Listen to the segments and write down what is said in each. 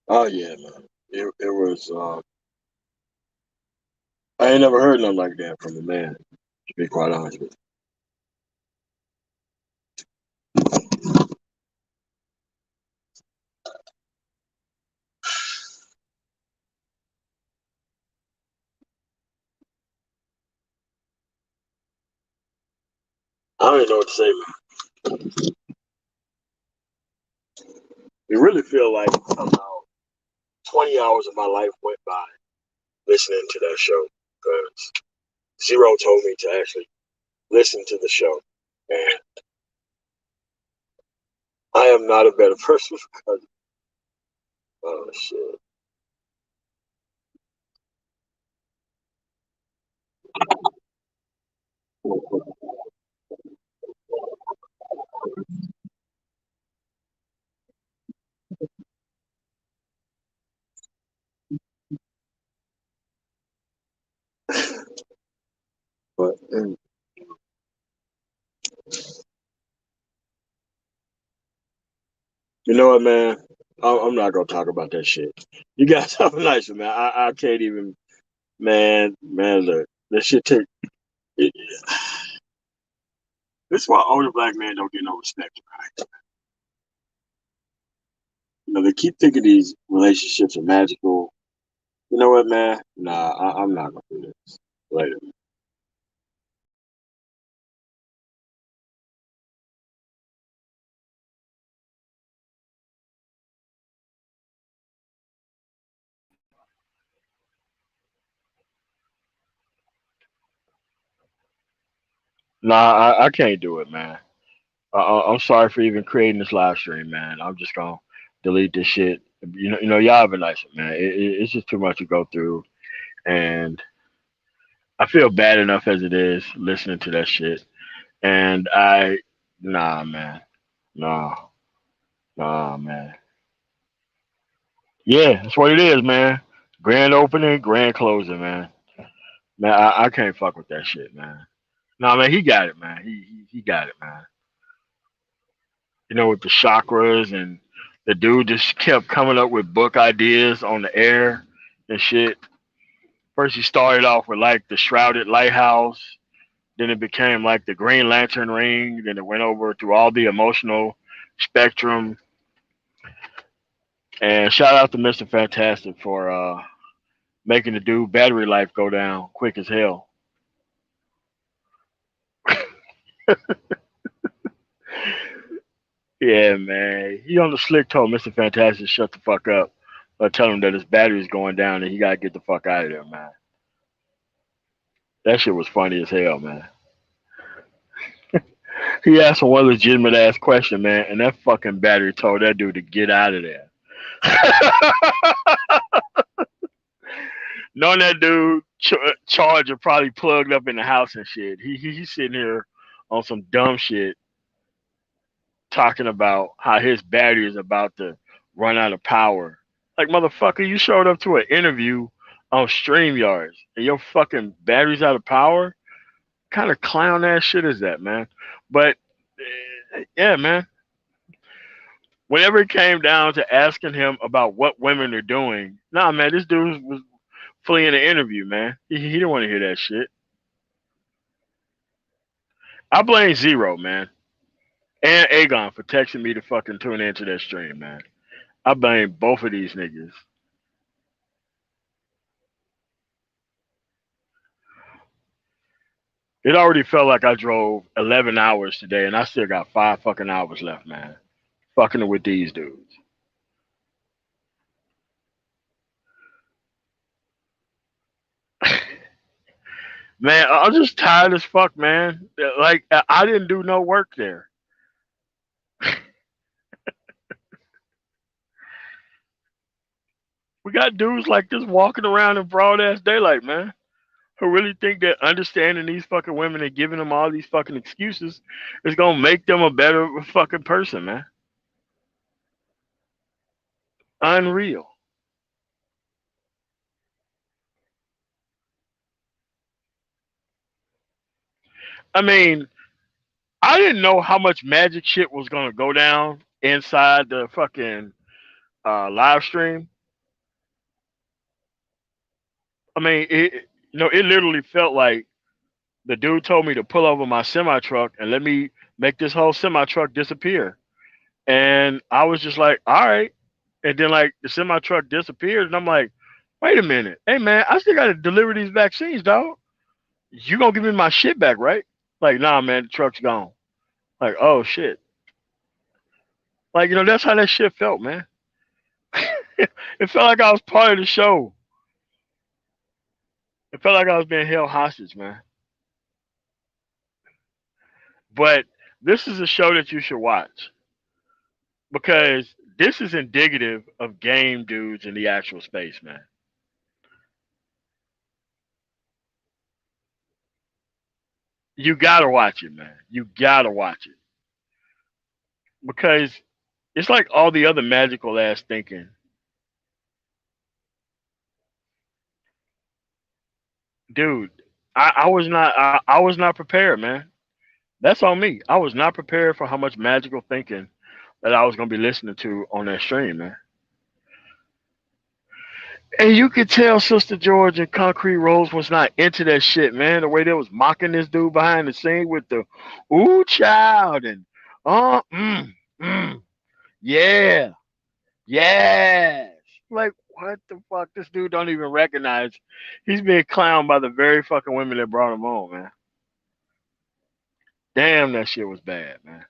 Oh yeah, man. It was. I ain't never heard nothing like that from a man. To be quite honest with you, I don't even know what to say, man. It really feel like about 20 hours of my life went by listening to that show because Zero told me to actually listen to the show, and I am not a better person because oh shit. But you know what, man? I'm not gonna talk about that shit. You guys have a nice one, man. I can't even, man. Look, that shit take. It, this is why older black men don't get no respect, right? You know, they keep thinking these relationships are magical. You know what, man? Nah, I'm not gonna do this. Later. Nah, I can't do it, man. I'm sorry for even creating this live stream, man. I'm just gonna delete this shit. Y'all have a nice one, man. It's just too much to go through, and I feel bad enough as it is listening to that shit. And nah, man, nah, nah, man. Yeah, that's what it is, man. Grand opening, grand closing, man. Man, I can't fuck with that shit, man. Nah, man, he got it, man. He got it, man. With the chakras and the dude just kept coming up with book ideas on the air and shit. First, he started off with like the Shrouded Lighthouse. Then it became like the Green Lantern ring. Then it went over through all the emotional spectrum. And shout out to Mr. Fantastic for making the dude battery life go down quick as hell. Yeah, man. He on the slick told Mr. Fantastic shut the fuck up. But tell him that his battery's going down and he gotta get the fuck out of there, man. That shit was funny as hell, man. He asked him one legitimate ass question, man, and that fucking battery told that dude to get out of there. Knowing that dude charger probably plugged up in the house and shit. He's sitting here on some dumb shit talking about how his battery is about to run out of power. Like motherfucker, you showed up to an interview on StreamYards and your fucking battery's out of power. Kind of clown ass shit is that, man? But yeah, man. Whenever it came down to asking him about what women are doing, nah, man, this dude was fleeing the interview, man. He didn't want to hear that shit. I blame Zero, man, and Aegon for texting me to fucking tune into that stream, man. I blame both of these niggas. It already felt like I drove 11 hours today, and I still got 5 fucking hours left, man. Fucking with these dudes. Man, I'm just tired as fuck, man. Like, I didn't do no work there. We got dudes like this walking around in broad ass daylight, man, who really think that understanding these fucking women and giving them all these fucking excuses is gonna make them a better fucking person, man. Unreal. I mean, I didn't know how much magic shit was gonna go down inside the fucking live stream. I mean, it literally felt like the dude told me to pull over my semi truck and let me make this whole semi truck disappear. And I was just like, all right. And then like the semi truck disappeared, and I'm like, wait a minute, hey man, I still got to deliver these vaccines, dog. You gonna give me my shit back, right? Like, nah, man, the truck's gone. Like, oh shit. Like, that's how that shit felt, man. It felt like I was part of the show. It felt like I was being held hostage, man. But this is a show that you should watch because this is indicative of game dudes in the actual space, man. You gotta watch it, man. You gotta watch it because it's like all the other magical ass thinking, dude. I was not prepared, man. That's on me. I was not prepared for how much magical thinking that I was gonna be listening to on that stream, man. And you could tell Sister George and Concrete Rose was not into that shit, man. The way they was mocking this dude behind the scene with the ooh child and uh mm, mm, yeah, yes. Like what the fuck? This dude don't even recognize he's being clowned by the very fucking women that brought him on, man. Damn, that shit was bad, man.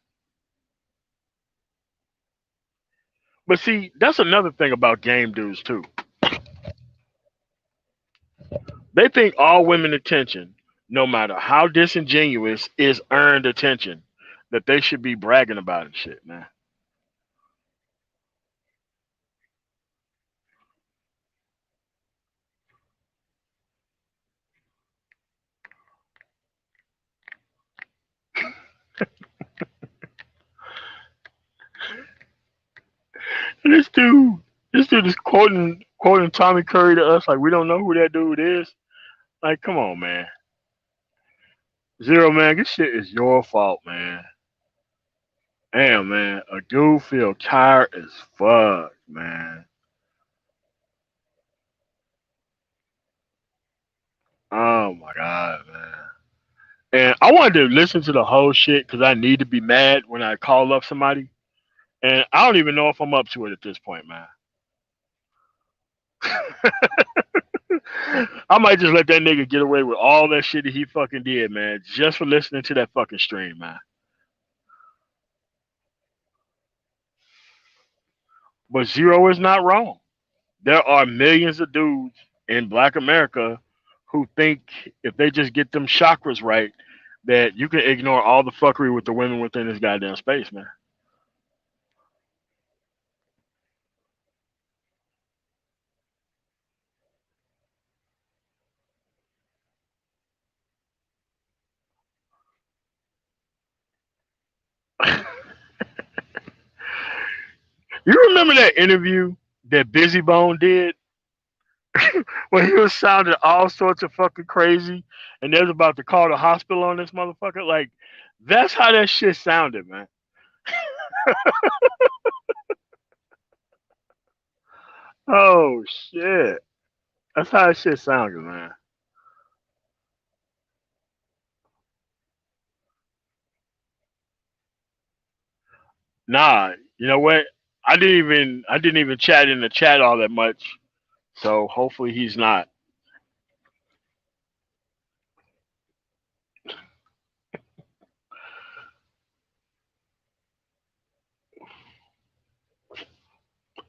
But see, that's another thing about game dudes too. They think all women attention, no matter how disingenuous, is earned attention. That they should be bragging about and shit, man. And this dude is quoting Tommy Curry to us like we don't know who that dude is. Like, come on, man. Zero man, this shit is your fault, man. Damn, man. A dude feel tired as fuck, man. Oh my god, man. And I wanted to listen to the whole shit because I need to be mad when I call up somebody. And I don't even know if I'm up to it at this point, man. I might just let that nigga get away with all that shit that he fucking did, man, just for listening to that fucking stream, man. But Zero is not wrong. There are millions of dudes in Black America who think if they just get them chakras right, that you can ignore all the fuckery with the women within this goddamn space, man. You remember that interview that Busy Bone did when he was sounding all sorts of fucking crazy and they was about to call the hospital on this motherfucker? Like, that's how that shit sounded, man. Oh shit. That's how that shit sounded, man. Nah, you know what? I didn't even chat in the chat all that much. So hopefully he's not.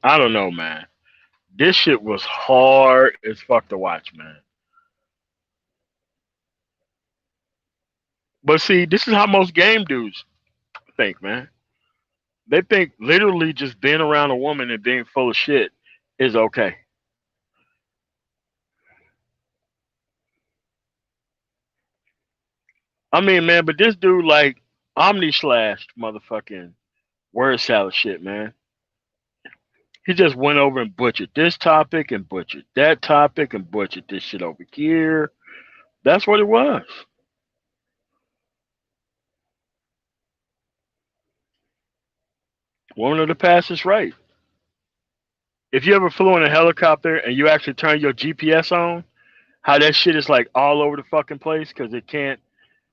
I don't know, man. This shit was hard as fuck to watch, man. But see, this is how most game dudes think, man. They think literally just being around a woman and being full of shit is okay. I mean, man, but this dude like omni slashed motherfucking word salad shit, man. He just went over and butchered this topic and butchered that topic and butchered this shit over here. That's what it was. Woman of the past is right. If you ever flew in a helicopter and you actually turn your GPS on, How that shit is like all over the fucking place because it can't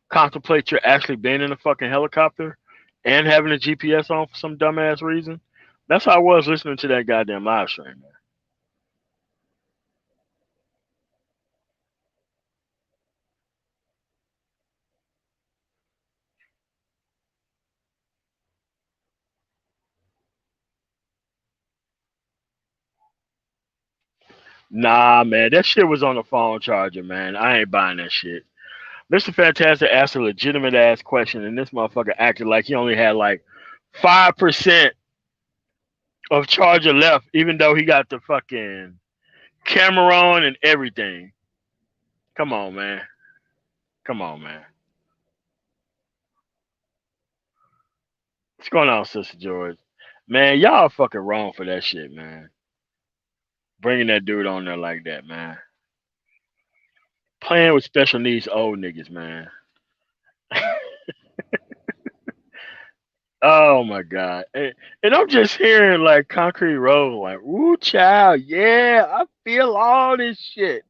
contemplate you're actually being in a fucking helicopter and having a GPS on for some dumbass reason. That's how I was listening to that goddamn live stream, man. Nah, man, that shit was on the phone charger, man. I ain't buying that shit. Mr. Fantastic asked a legitimate ass question, and this motherfucker acted like he only had like 5% of charger left, even though he got the fucking camera on and everything. Come on, man. Come on, man. What's going on, Sister George? Man, y'all fucking wrong for that shit, man. Bringing that dude on there like that, man. Playing with special needs old niggas, man. Oh my god. And I'm just hearing like Concrete Road, like, woo child, yeah, I feel all this shit.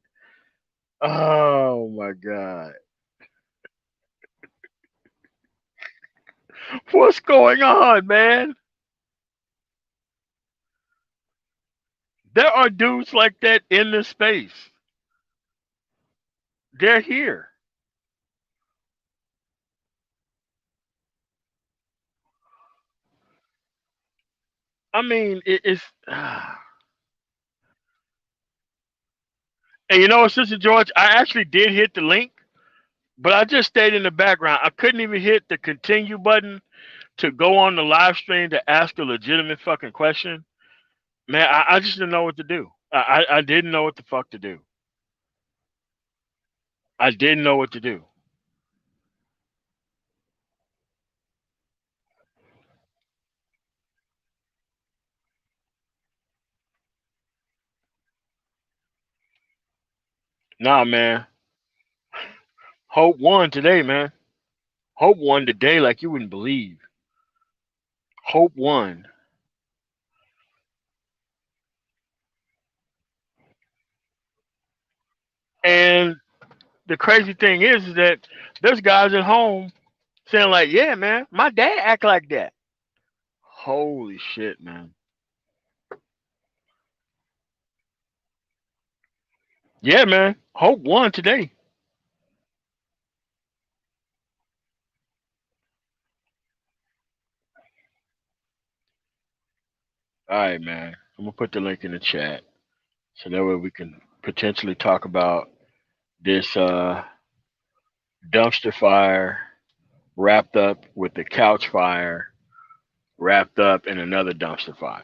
Oh my god. What's going on, man? There are dudes like that in this space. They're here. I mean, it's and you know what, Sister George, I actually did hit the link, but I just stayed in the background. I couldn't even hit the continue button to go on the live stream to ask a legitimate fucking question. Man, I just didn't know what to do. I didn't know what the fuck to do. I didn't know what to do. Nah, man. Hope won today, man. Hope won today like you wouldn't believe. Hope won. And the crazy thing is that there's guys at home saying like, "Yeah, man, my dad act like that." Holy shit, man. Yeah, man. Hope won today. All right, man. I'm gonna put the link in the chat so that way we can potentially talk about this dumpster fire wrapped up with the couch fire wrapped up in another dumpster fire.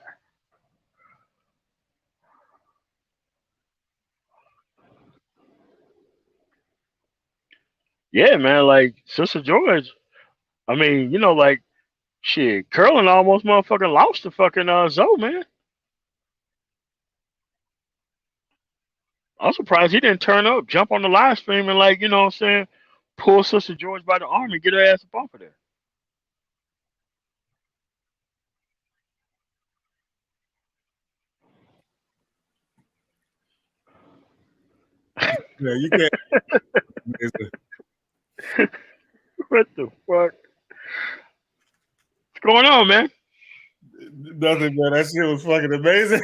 Yeah, man. Like Sister George. I mean, like shit. Curlin almost motherfucking lost the fucking Zoe, man. I'm surprised he didn't turn up, jump on the live stream, and like, what I'm saying, pull Sister George by the arm and get her ass up off of there. Yeah, you can't. What the fuck? What's going on, man? Nothing, man. That shit was fucking amazing.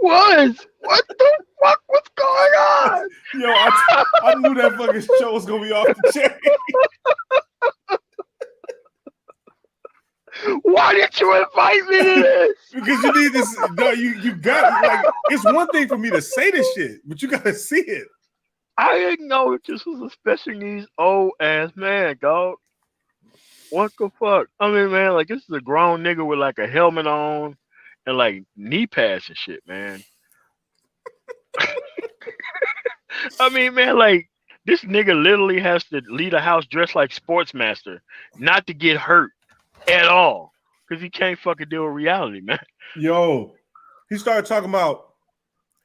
Was what the fuck? What's going on? Yo, I knew that fucking show was gonna be off the chain. Why did you invite me to this? Because you need this. No, you got like it's one thing for me to say this shit, but you gotta see it. I didn't know this was a special needs old ass man, dog. What the fuck? I mean, man, like this is a grown nigga with like a helmet on and like knee pads and shit, man. I mean, man, like this nigga literally has to leave a house dressed like Sportsmaster, not to get hurt at all, because he can't fucking deal with reality, man. Yo, he started talking about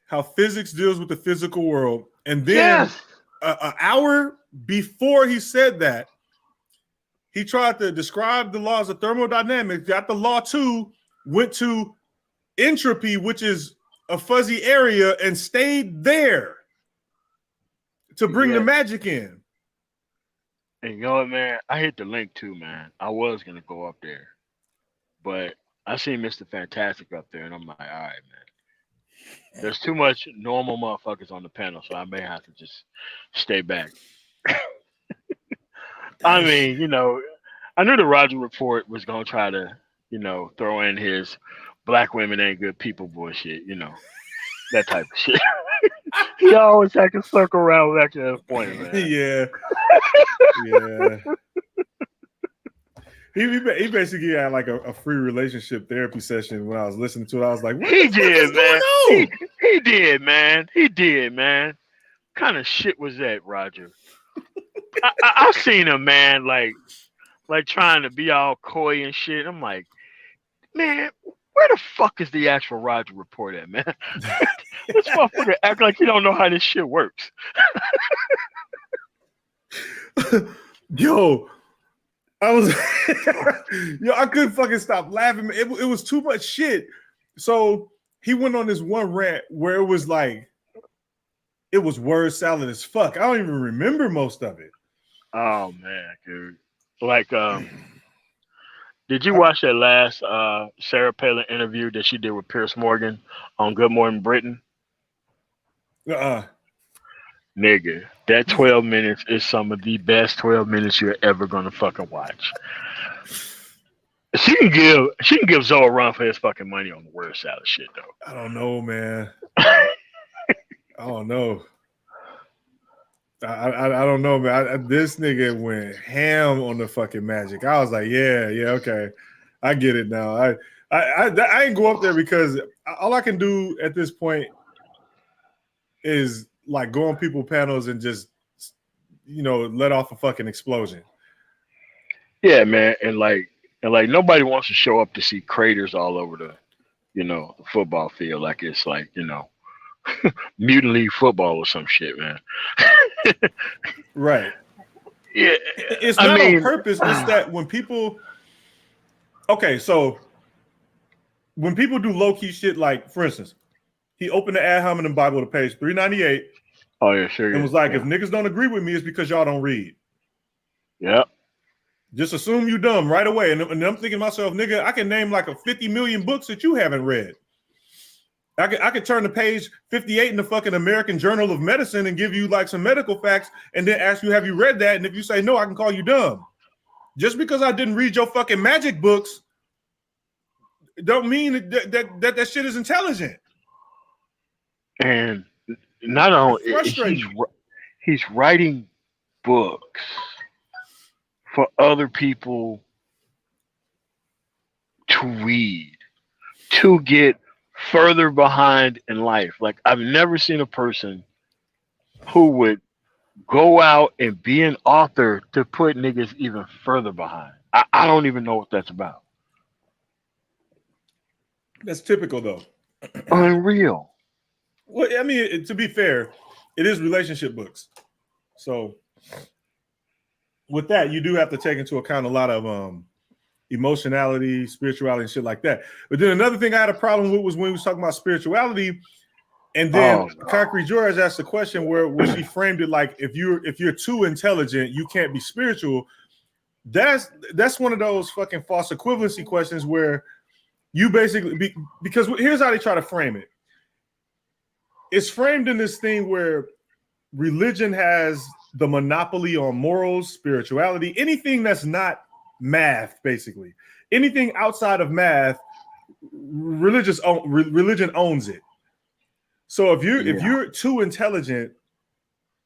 how physics deals with the physical world, and then an hour before he said that, he tried to describe the laws of thermodynamics. Got the law 2, went to entropy, which is a fuzzy area, and stayed there. to bring the magic in. And you know what, man? I hit the link too, man. I was gonna go up there, but I seen Mr. Fantastic up there, and I'm like, all right, man. There's too much normal motherfuckers on the panel, so I may have to just stay back. I mean, I knew the Roger Report was gonna try to, throw in his black women ain't good people bullshit, that type of shit. He always had to circle around back to that point, man. Yeah. He basically had like a free relationship therapy session when I was listening to it. I was like, what the fuck is going on? He did, man. He did, man. What kind of shit was that, Roger? I seen him, man, like trying to be all coy and shit. I'm like, man, where the fuck is the actual Roger Report at, man? This motherfucker act like he don't know how this shit works. Yo, I couldn't fucking stop laughing. It was too much shit. So he went on this one rant where it was like, it was word salad as fuck. I don't even remember most of it. Oh man, dude. Like, did you watch that last Sarah Palin interview that she did with Piers Morgan on Good Morning Britain? Nigga, that 12 minutes is some of the best 12 minutes you're ever gonna fucking watch. She can give Zoe a run for his fucking money on the word salad shit though. I don't know, man. I don't know. I don't know, man. This nigga went ham on the fucking magic. I was like, yeah, okay, I get it now. I ain't go up there because all I can do at this point is like go on people panels and just let off a fucking explosion. Yeah, man, and like nobody wants to show up to see craters all over the the football field like it's like Mutant League football or some shit, man. Right. Yeah. It's not on purpose. It's that when people so when people do low-key shit, like for instance, he opened the ad hominem Bible to page 398. Oh yeah, sure. And was like, if niggas don't agree with me, it's because y'all don't read. Yep. Just assume you dumb right away. And I'm thinking to myself, nigga, I can name like a 50 million books that you haven't read. I could turn to page 58 in the fucking American Journal of Medicine and give you like some medical facts and then ask you, have you read that? And if you say no, I can call you dumb. Just because I didn't read your fucking magic books don't mean that shit is intelligent. And not only he's writing books for other people to read, to get further behind in life. Like I've never seen a person who would go out and be an author to put niggas even further behind. I don't even know what that's about. That's typical though. Unreal. Well, I mean, to be fair, it is relationship books. So with that, you do have to take into account a lot of emotionality, spirituality, and shit like that. But then another thing I had a problem with was when we was talking about spirituality, and then Concrete George asked the question where she framed it like, if you're too intelligent, you can't be spiritual. That's one of those fucking false equivalency questions where you basically because here's how they try to frame it. It's framed in this thing where religion has the monopoly on morals, spirituality, anything that's not math, basically. Anything outside of math, religion owns it. So if you're too intelligent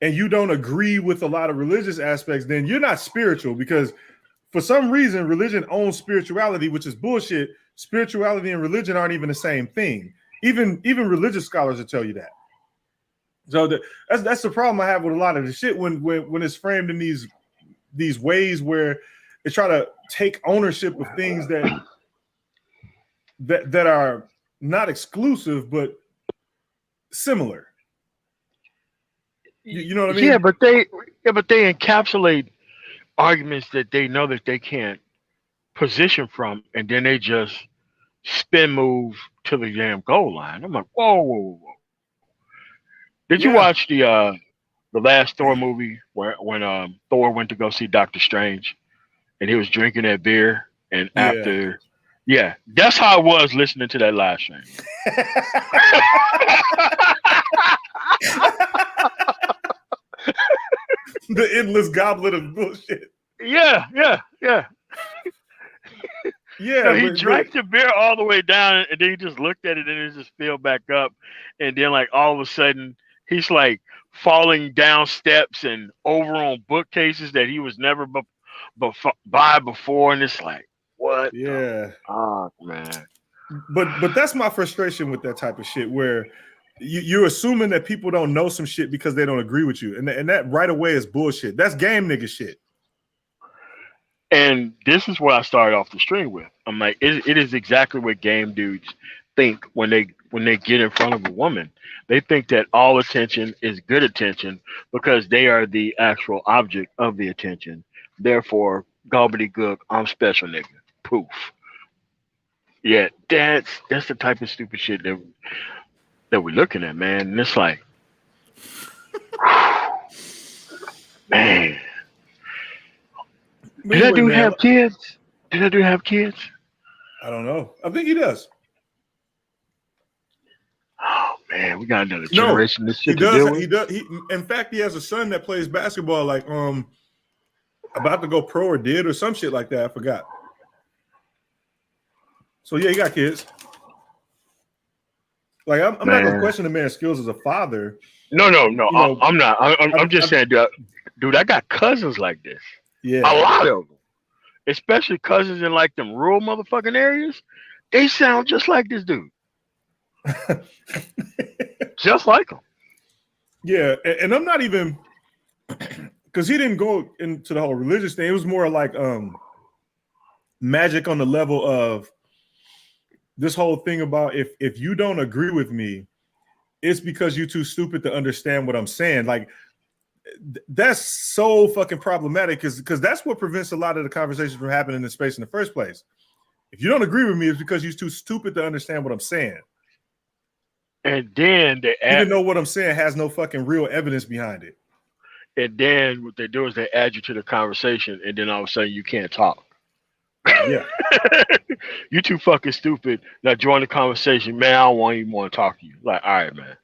and you don't agree with a lot of religious aspects, then you're not spiritual, because for some reason religion owns spirituality, which is bullshit. Spirituality and religion aren't even the same thing. Even religious scholars will tell you that. So that's the problem I have with a lot of the shit when it's framed in these ways where they try to take ownership of things that are not exclusive but similar. You know what I mean? Yeah, but they encapsulate arguments that they know that they can't position from, and then they just spin move to the damn goal line. I'm like, whoa. Did you watch the the last Thor movie when Thor went to go see Doctor Strange and he was drinking that beer and Yeah. after yeah, that's how I was listening to that live stream. The endless goblet of bullshit. Yeah, yeah, yeah. Yeah, No, he drank the beer all the way down, and then he just looked at it, and it just filled back up, and then like all of a sudden, he's like falling down steps and over on bookcases that he was never by before, and it's like, what? Yeah. Oh man. But that's my frustration with that type of shit, where you're assuming that people don't know some shit because they don't agree with you, and that right away is bullshit. That's game nigga shit. And this is what I started off the stream with. I'm like, it is exactly what game dudes think when they get in front of a woman. They think that all attention is good attention because they are the actual object of the attention. Therefore, gobbledygook, I'm special nigga. Poof. Yeah, that's the type of stupid shit that we're looking at, man. And it's like, man. Did that dude have kids? Did that dude have kids? I don't know. I think he does. Oh man, we got another generation. This shit he does. In fact, he has a son that plays basketball. Like about to go pro or did or some shit like that. I forgot. So yeah, he got kids. Like I'm not gonna question the man's skills as a father. No. I'm not. I'm just saying, dude. I got cousins like this. Yeah, a lot of them, especially cousins in like them rural motherfucking areas. They sound just like this dude, just like him. Yeah, and I'm not even because he didn't go into the whole religious thing. It was more like magic on the level of this whole thing about if you don't agree with me, it's because you're too stupid to understand what I'm saying. Like. That's so fucking problematic because that's what prevents a lot of the conversations from happening in space in the first place. If you don't agree with me, it's because you're too stupid to understand what I'm saying. And then they even though what I'm saying has no fucking real evidence behind it. And then what they do is they add you to the conversation, and then all of a sudden you can't talk. Yeah. You too fucking stupid. Now join the conversation, man. I don't even want to talk to you. Like, all right, man.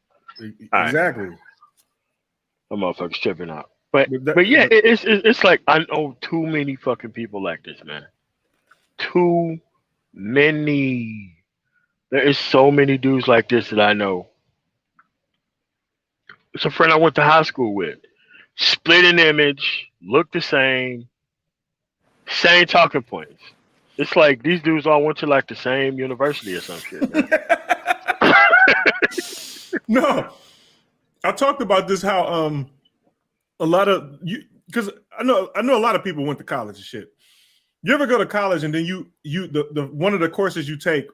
Exactly. Right. The motherfuckers tripping out. But yeah, it's like I know too many fucking people like this, man. Too many. There is so many dudes like this that I know. It's a friend I went to high school with. Split an image, look the same talking points. It's like these dudes all went to like the same university or some shit, man. No. I talked about this how a lot of you because I know a lot of people went to college and shit. You ever go to college and then the one of the courses you take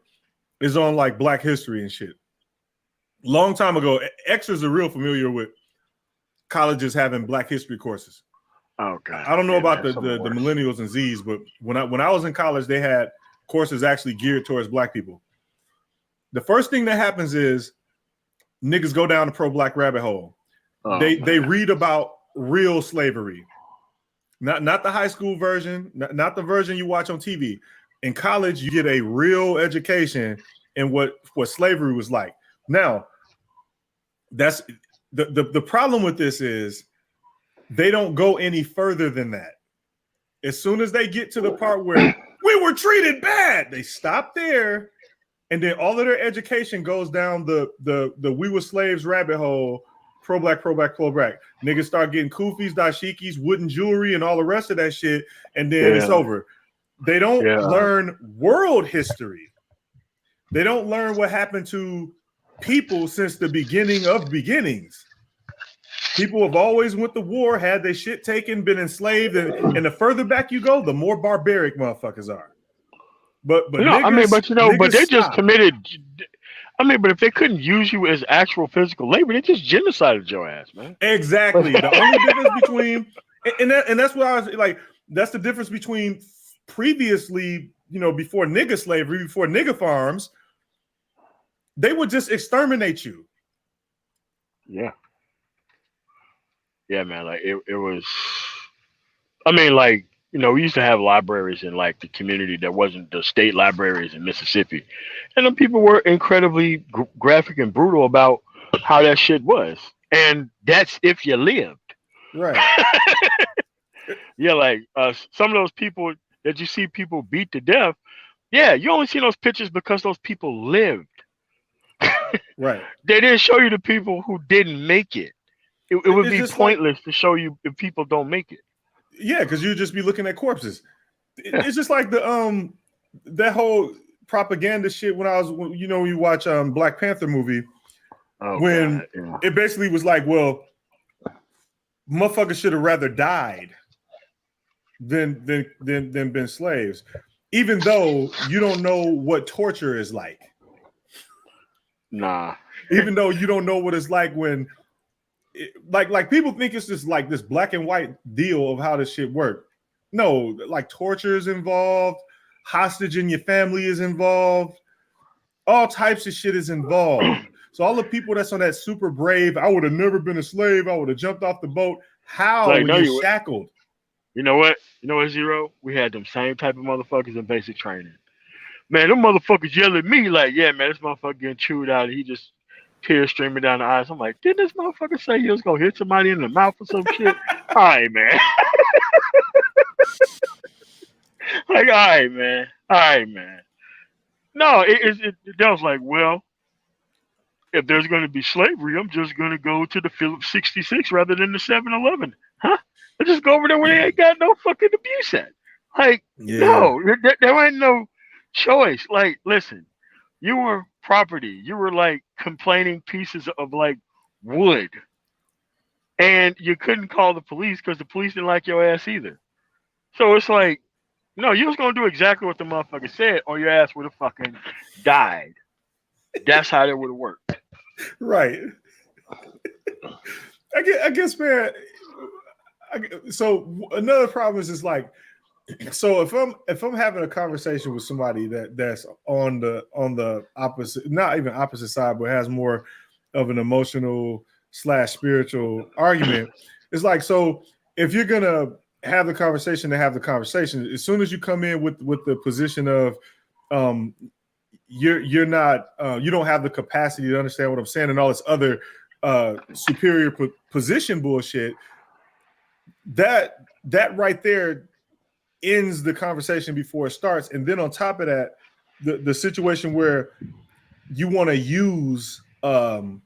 is on like Black history and shit. Long time ago, extras are real familiar with colleges having Black history courses. Oh god. I don't know about the millennials and Z's, but when I was in college, they had courses actually geared towards Black people. The first thing that happens is niggas go down the pro-Black rabbit hole. They read about real slavery, not the high school version, not the version you watch on TV. In college, you get a real education in what slavery was like. Now, that's the problem with this is they don't go any further than that. As soon as they get to the part where we were treated bad, they stop there. And then all of their education goes down the we were slaves rabbit hole, pro-Black. Niggas start getting kufis, dashikis, wooden jewelry, and all the rest of that shit. And then it's over. They don't learn world history. They don't learn what happened to people since the beginning of beginnings. People have always went to war, had their shit taken, been enslaved. And the further back you go, the more barbaric motherfuckers are. But no, niggas, I mean, but they just committed. I mean, but if they couldn't use you as actual physical labor, they just genocided your ass, man. Exactly. The only difference between and that's what I was like. That's the difference between previously, before nigga slavery, before nigga farms. They would just exterminate you. Yeah. yeah, man, like it was. I mean, like, we used to have libraries in like the community that wasn't the state libraries in Mississippi, and them people were incredibly graphic and brutal about how that shit was, and that's if you lived. Right. Yeah, like some of those people that you see people beat to death. Yeah, you only see those pictures because those people lived. Right. They didn't show you the people who didn't make it. It would It's be just like, pointless to show you if people don't make it. yeah, because you'd just be looking at corpses. Yeah. It's just like the that whole propaganda shit when when you watch Black Panther movie, Oh when God. Yeah. it basically was like, well, motherfuckers should have rather died than been slaves, even though you don't know what torture is like. Nah. Even though you don't know what it's like when, like people think it's just like this black and white deal of how this shit works. No, like torture is involved, hostage in your family is involved, all types of shit is involved. So all the people that's on that super brave, I would have never been a slave, I would have jumped off the boat. How Like, when no, you're shackled? You know what? You know what, Zero? We had them same type of motherfuckers in basic training. Man, them motherfuckers yell at me like, yeah, man, this motherfucker getting chewed out. And he just tears streaming down the eyes. I'm like, didn't this motherfucker say he was gonna hit somebody in the mouth or some shit? All right, man. Like, all right, man. All right, man. No, that was like, well, if there's going to be slavery, I'm just going to go to the Phillips 66 rather than the 7-Eleven. Huh? I just go over there where they ain't got no fucking abuse at. Like, no, there ain't no choice. Like, listen, you were property. You were like complaining pieces of like wood. And you couldn't call the police because the police didn't like your ass either. So it's like, no, you was going to do exactly what the motherfucker said or your ass would have fucking died. That's how that would have worked. Right. I guess, man. So another problem is like, so if I'm having a conversation with somebody that's on the opposite, not even opposite side, but has more of an emotional / spiritual argument, it's like, so if you're gonna have the conversation to have the conversation, as soon as you come in with the position of you're not you don't have the capacity to understand what I'm saying and all this other superior position bullshit, that right there ends the conversation before it starts. And then on top of that, the situation where you want to use an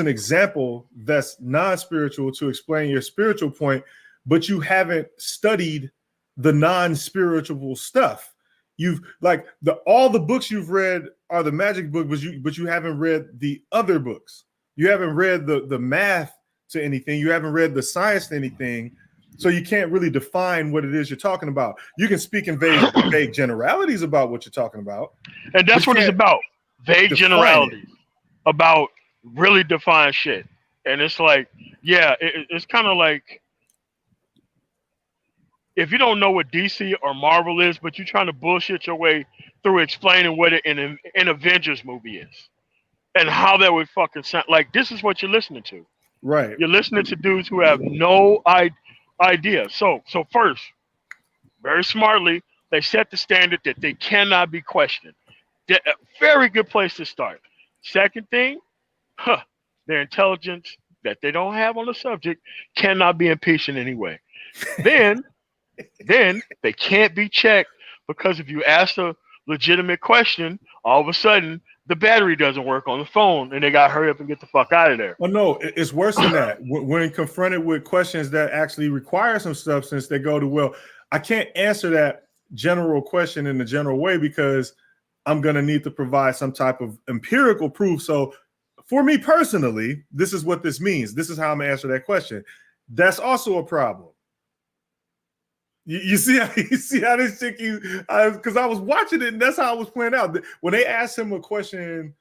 example that's non-spiritual to explain your spiritual point, but you haven't studied the non-spiritual stuff. You've like all the books you've read are the magic book, but you haven't read the other books. You haven't read the math to anything. You haven't read the science to anything. So you can't really define what it is you're talking about. You can speak in vague generalities about what you're talking about. And that's what it's about. Vague generalities about really defined shit. And it's like, yeah, it's kind of like if you don't know what DC or Marvel is, but you're trying to bullshit your way through explaining what an Avengers movie is and how that would fucking sound. Like, this is what you're listening to. Right. You're listening to dudes who have no idea. So first, very smartly, they set the standard that they cannot be questioned. A very good place to start. Second thing, their intelligence that they don't have on the subject cannot be impeached in any way. Then they can't be checked because if you ask a legitimate question, all of a sudden the battery doesn't work on the phone and they got to hurry up and get the fuck out of there. Well, no, it's worse than that. When confronted with questions that actually require some substance, they go to, well, I can't answer that general question in the general way because I'm going to need to provide some type of empirical proof. So for me personally, this is what this means. This is how I'm going to answer that question. That's also a problem. You see how this chick, because I was watching it and that's how it was playing out. When they asked him a question,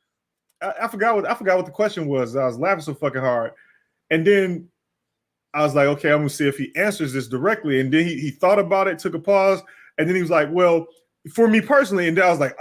I forgot what the question was. I was laughing so fucking hard, and then I was like, okay, I'm gonna see if he answers this directly. And then he thought about it, took a pause, and then he was like, well, for me personally, and then I was like,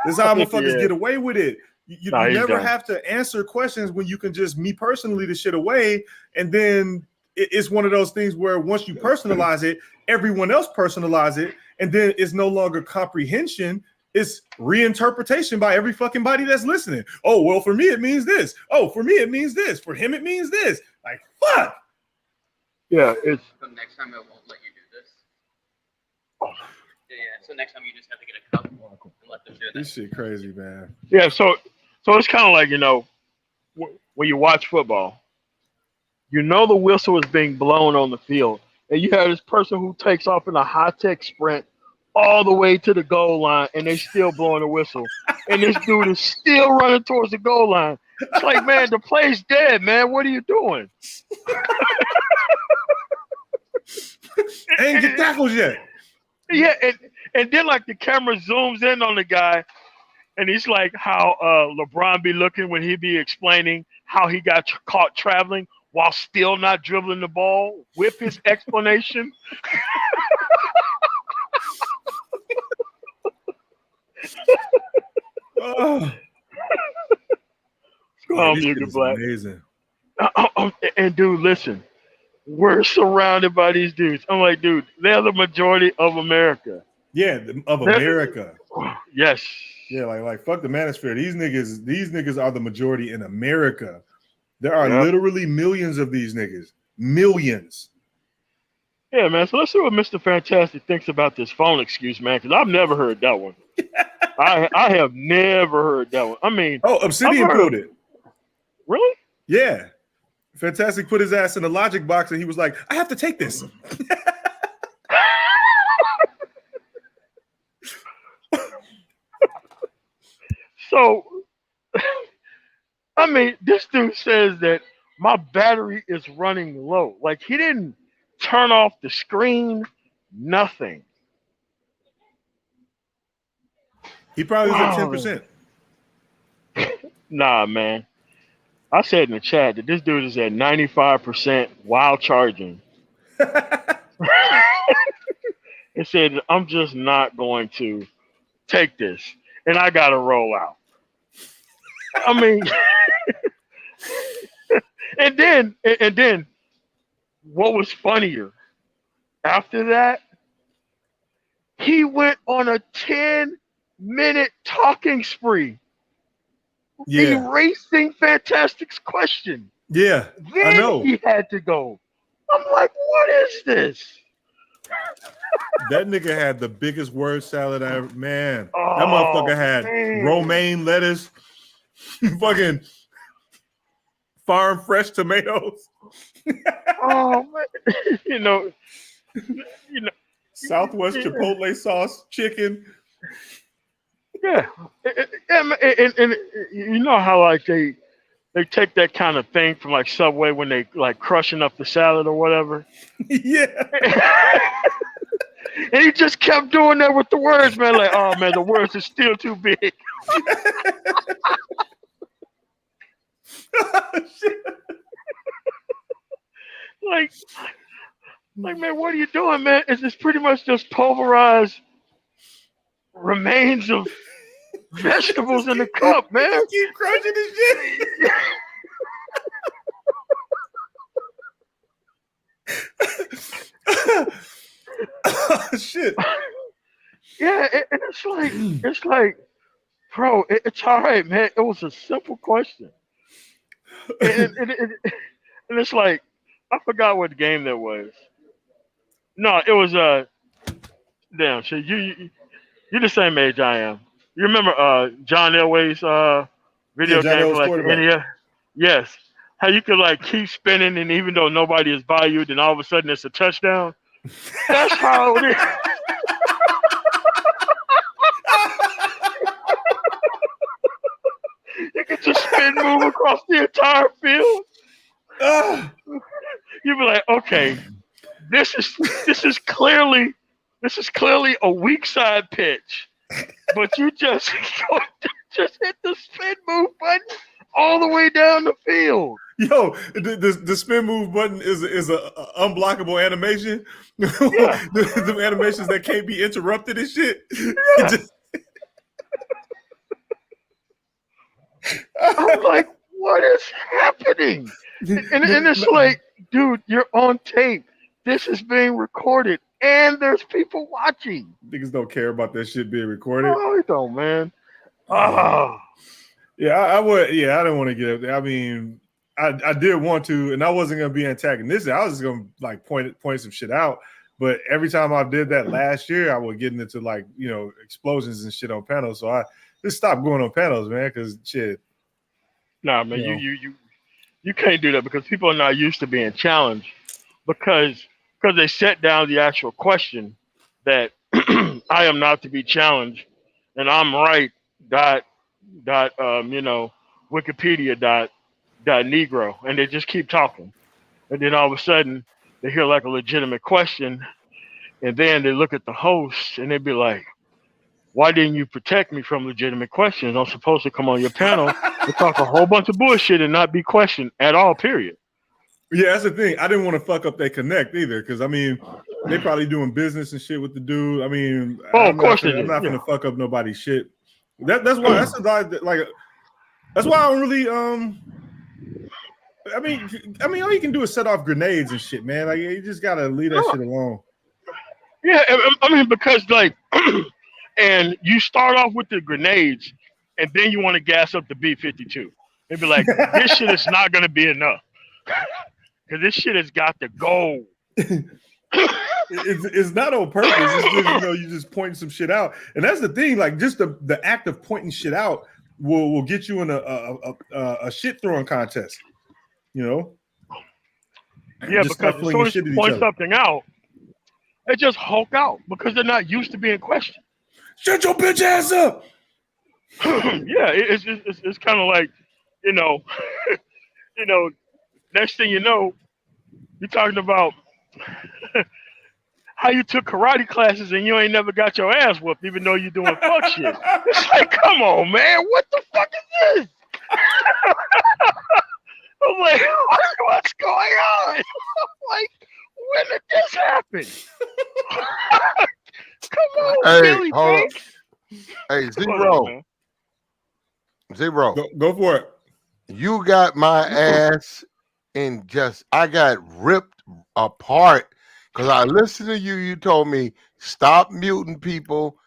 this is how motherfuckers get away with it. You never have to answer questions when you can just me personally the shit away. And then it's one of those things where once you personalize it, everyone else personalize it. And then it's no longer comprehension. It's reinterpretation by every fucking body that's listening. Oh, well, for me, it means this. Oh, for me, it means this. For him, it means this. Like, fuck. Yeah, it's... So next time I won't let you do this. Yeah, so next time you just have to get a cup and let them do that. This shit crazy, man. Yeah, so it's kind of like, when you watch football, the whistle is being blown on the field, and you have this person who takes off in a high-tech sprint all the way to the goal line, and they still blowing the whistle. And this dude is still running towards the goal line. It's like, man, the play's dead, man. What are you doing? Ain't get tackles yet. Yeah, and then like the camera zooms in on the guy, and he's like how LeBron be looking when he be explaining how he got caught traveling while still not dribbling the ball with his explanation. Oh. Amazing. And dude, listen, we're surrounded by these dudes. I'm like, dude, they're the majority of America. Yeah, of America. Yes. Yeah, like fuck the manosphere. These niggas are the majority in America. There are literally millions of these niggas. Millions. Yeah, man. So let's see what Mr. Fantastic thinks about this phone excuse, man, because I've never heard that one. I have never heard that one. I mean, Obsidian put it. Really? Yeah. Fantastic put his ass in the logic box and he was like, I have to take this. So, I mean, this dude says that my battery is running low. Like, he didn't turn off the screen, nothing. He probably was at 10%. Nah, man. I said in the chat that this dude is at 95% while charging. It said, I'm just not going to take this. And I got to roll out. I mean, and then what was funnier? After that, he went on a 10-minute talking spree. Yeah. Erasing Fantastic's question. Yeah, then I know. He had to go. I'm like, what is this? That nigga had the biggest word salad I ever. Man, that motherfucker had romaine lettuce, fucking farm fresh tomatoes. Oh man, you know, Southwest Chipotle sauce, chicken. Yeah, and you know how like they take that kind of thing from like Subway when they like crushing up the salad or whatever. Yeah. And he just kept doing that with the words, man. Like, oh man, the words are still too big. like, man, what are you doing, man? Is this pretty much just pulverized remains of vegetables in the cup, man? Keep crushing this shit. Oh, shit. Yeah, and it's like, bro, it's all right, man. It was a simple question, and it's like, I forgot what game that was. No, it was damn. So you're the same age I am. You remember John Elway's video game for like India? Yes. How you could like keep spinning, and even though nobody is by you, then all of a sudden it's a touchdown. That's how it is. You can just spin move across the entire field. You'd be like, okay, this is clearly a weak side pitch, but you just hit the spin move button all the way down the field. Yo, the spin move button is a unblockable animation. Yeah. the animations that can't be interrupted and shit. Yeah. I'm like, what is happening? And it's like, dude, you're on tape. This is being recorded, and there's people watching. Niggas don't care about that shit being recorded. Oh, it don't, man. Oh. Yeah, I would. Yeah, I didn't want to get up there. I mean, I did want to, and I wasn't gonna be antagonistic. I was just gonna like point some shit out. But every time I did that last year, I was getting into like explosions and shit on panels. So I just stopped going on panels, man. Because shit. Nah, man, you can't do that because people are not used to being challenged because they set down the actual question that I am not to be challenged and I'm right. Wikipedia Negro, and they just keep talking, and then all of a sudden they hear like a legitimate question, and then they look at the host and they be like, "Why didn't you protect me from legitimate questions? I'm supposed to come on your panel and talk a whole bunch of bullshit and not be questioned at all. Period." Yeah, that's the thing. I didn't want to fuck up their connect either, because I mean, they probably doing business and shit with the dude. I mean, of course I'm not gonna fuck up nobody's shit. That's why that's why I don't really I mean all you can do is set off grenades and shit, man. Like you just gotta leave that shit alone. Yeah, I mean because like and you start off with the grenades and then you want to gas up the B-52 and be like, this shit is not gonna be enough. Because this shit has got to go. It's not on purpose. It's just, you just pointing some shit out, and that's the thing. Like, just the act of pointing shit out will get you in a shit throwing contest. Yeah, just because as soon as you point something out, they just hulk out because they're not used to being questioned. Shut your bitch ass up. Yeah, it's kind of like, next thing you know, you're talking about how you took karate classes and you ain't never got your ass whooped, even though you're doing fuck shit. It's like, come on, man, what the fuck is this? I'm like, what's going on? I'm like, when did this happen? Come on, Billy Banks. Hey, Zero. Zero. Go for it. You got my ass in I got ripped apart because I listened to you. You told me stop muting people,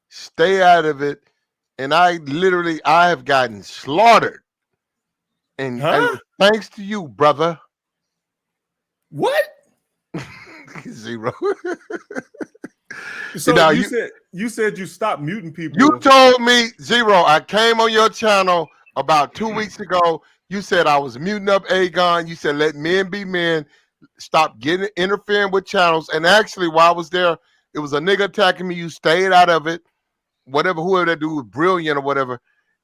stay out of it, and I have gotten slaughtered. And thanks to you, brother. What? Zero. So you said you stopped muting people. You told me, Zero, I came on your channel about 2 weeks ago. You said I was muting up Aegon. You said let men be men. Stop interfering with channels. And actually, while I was there, it was a nigga attacking me. You stayed out of it. Whoever that dude was brilliant or whatever.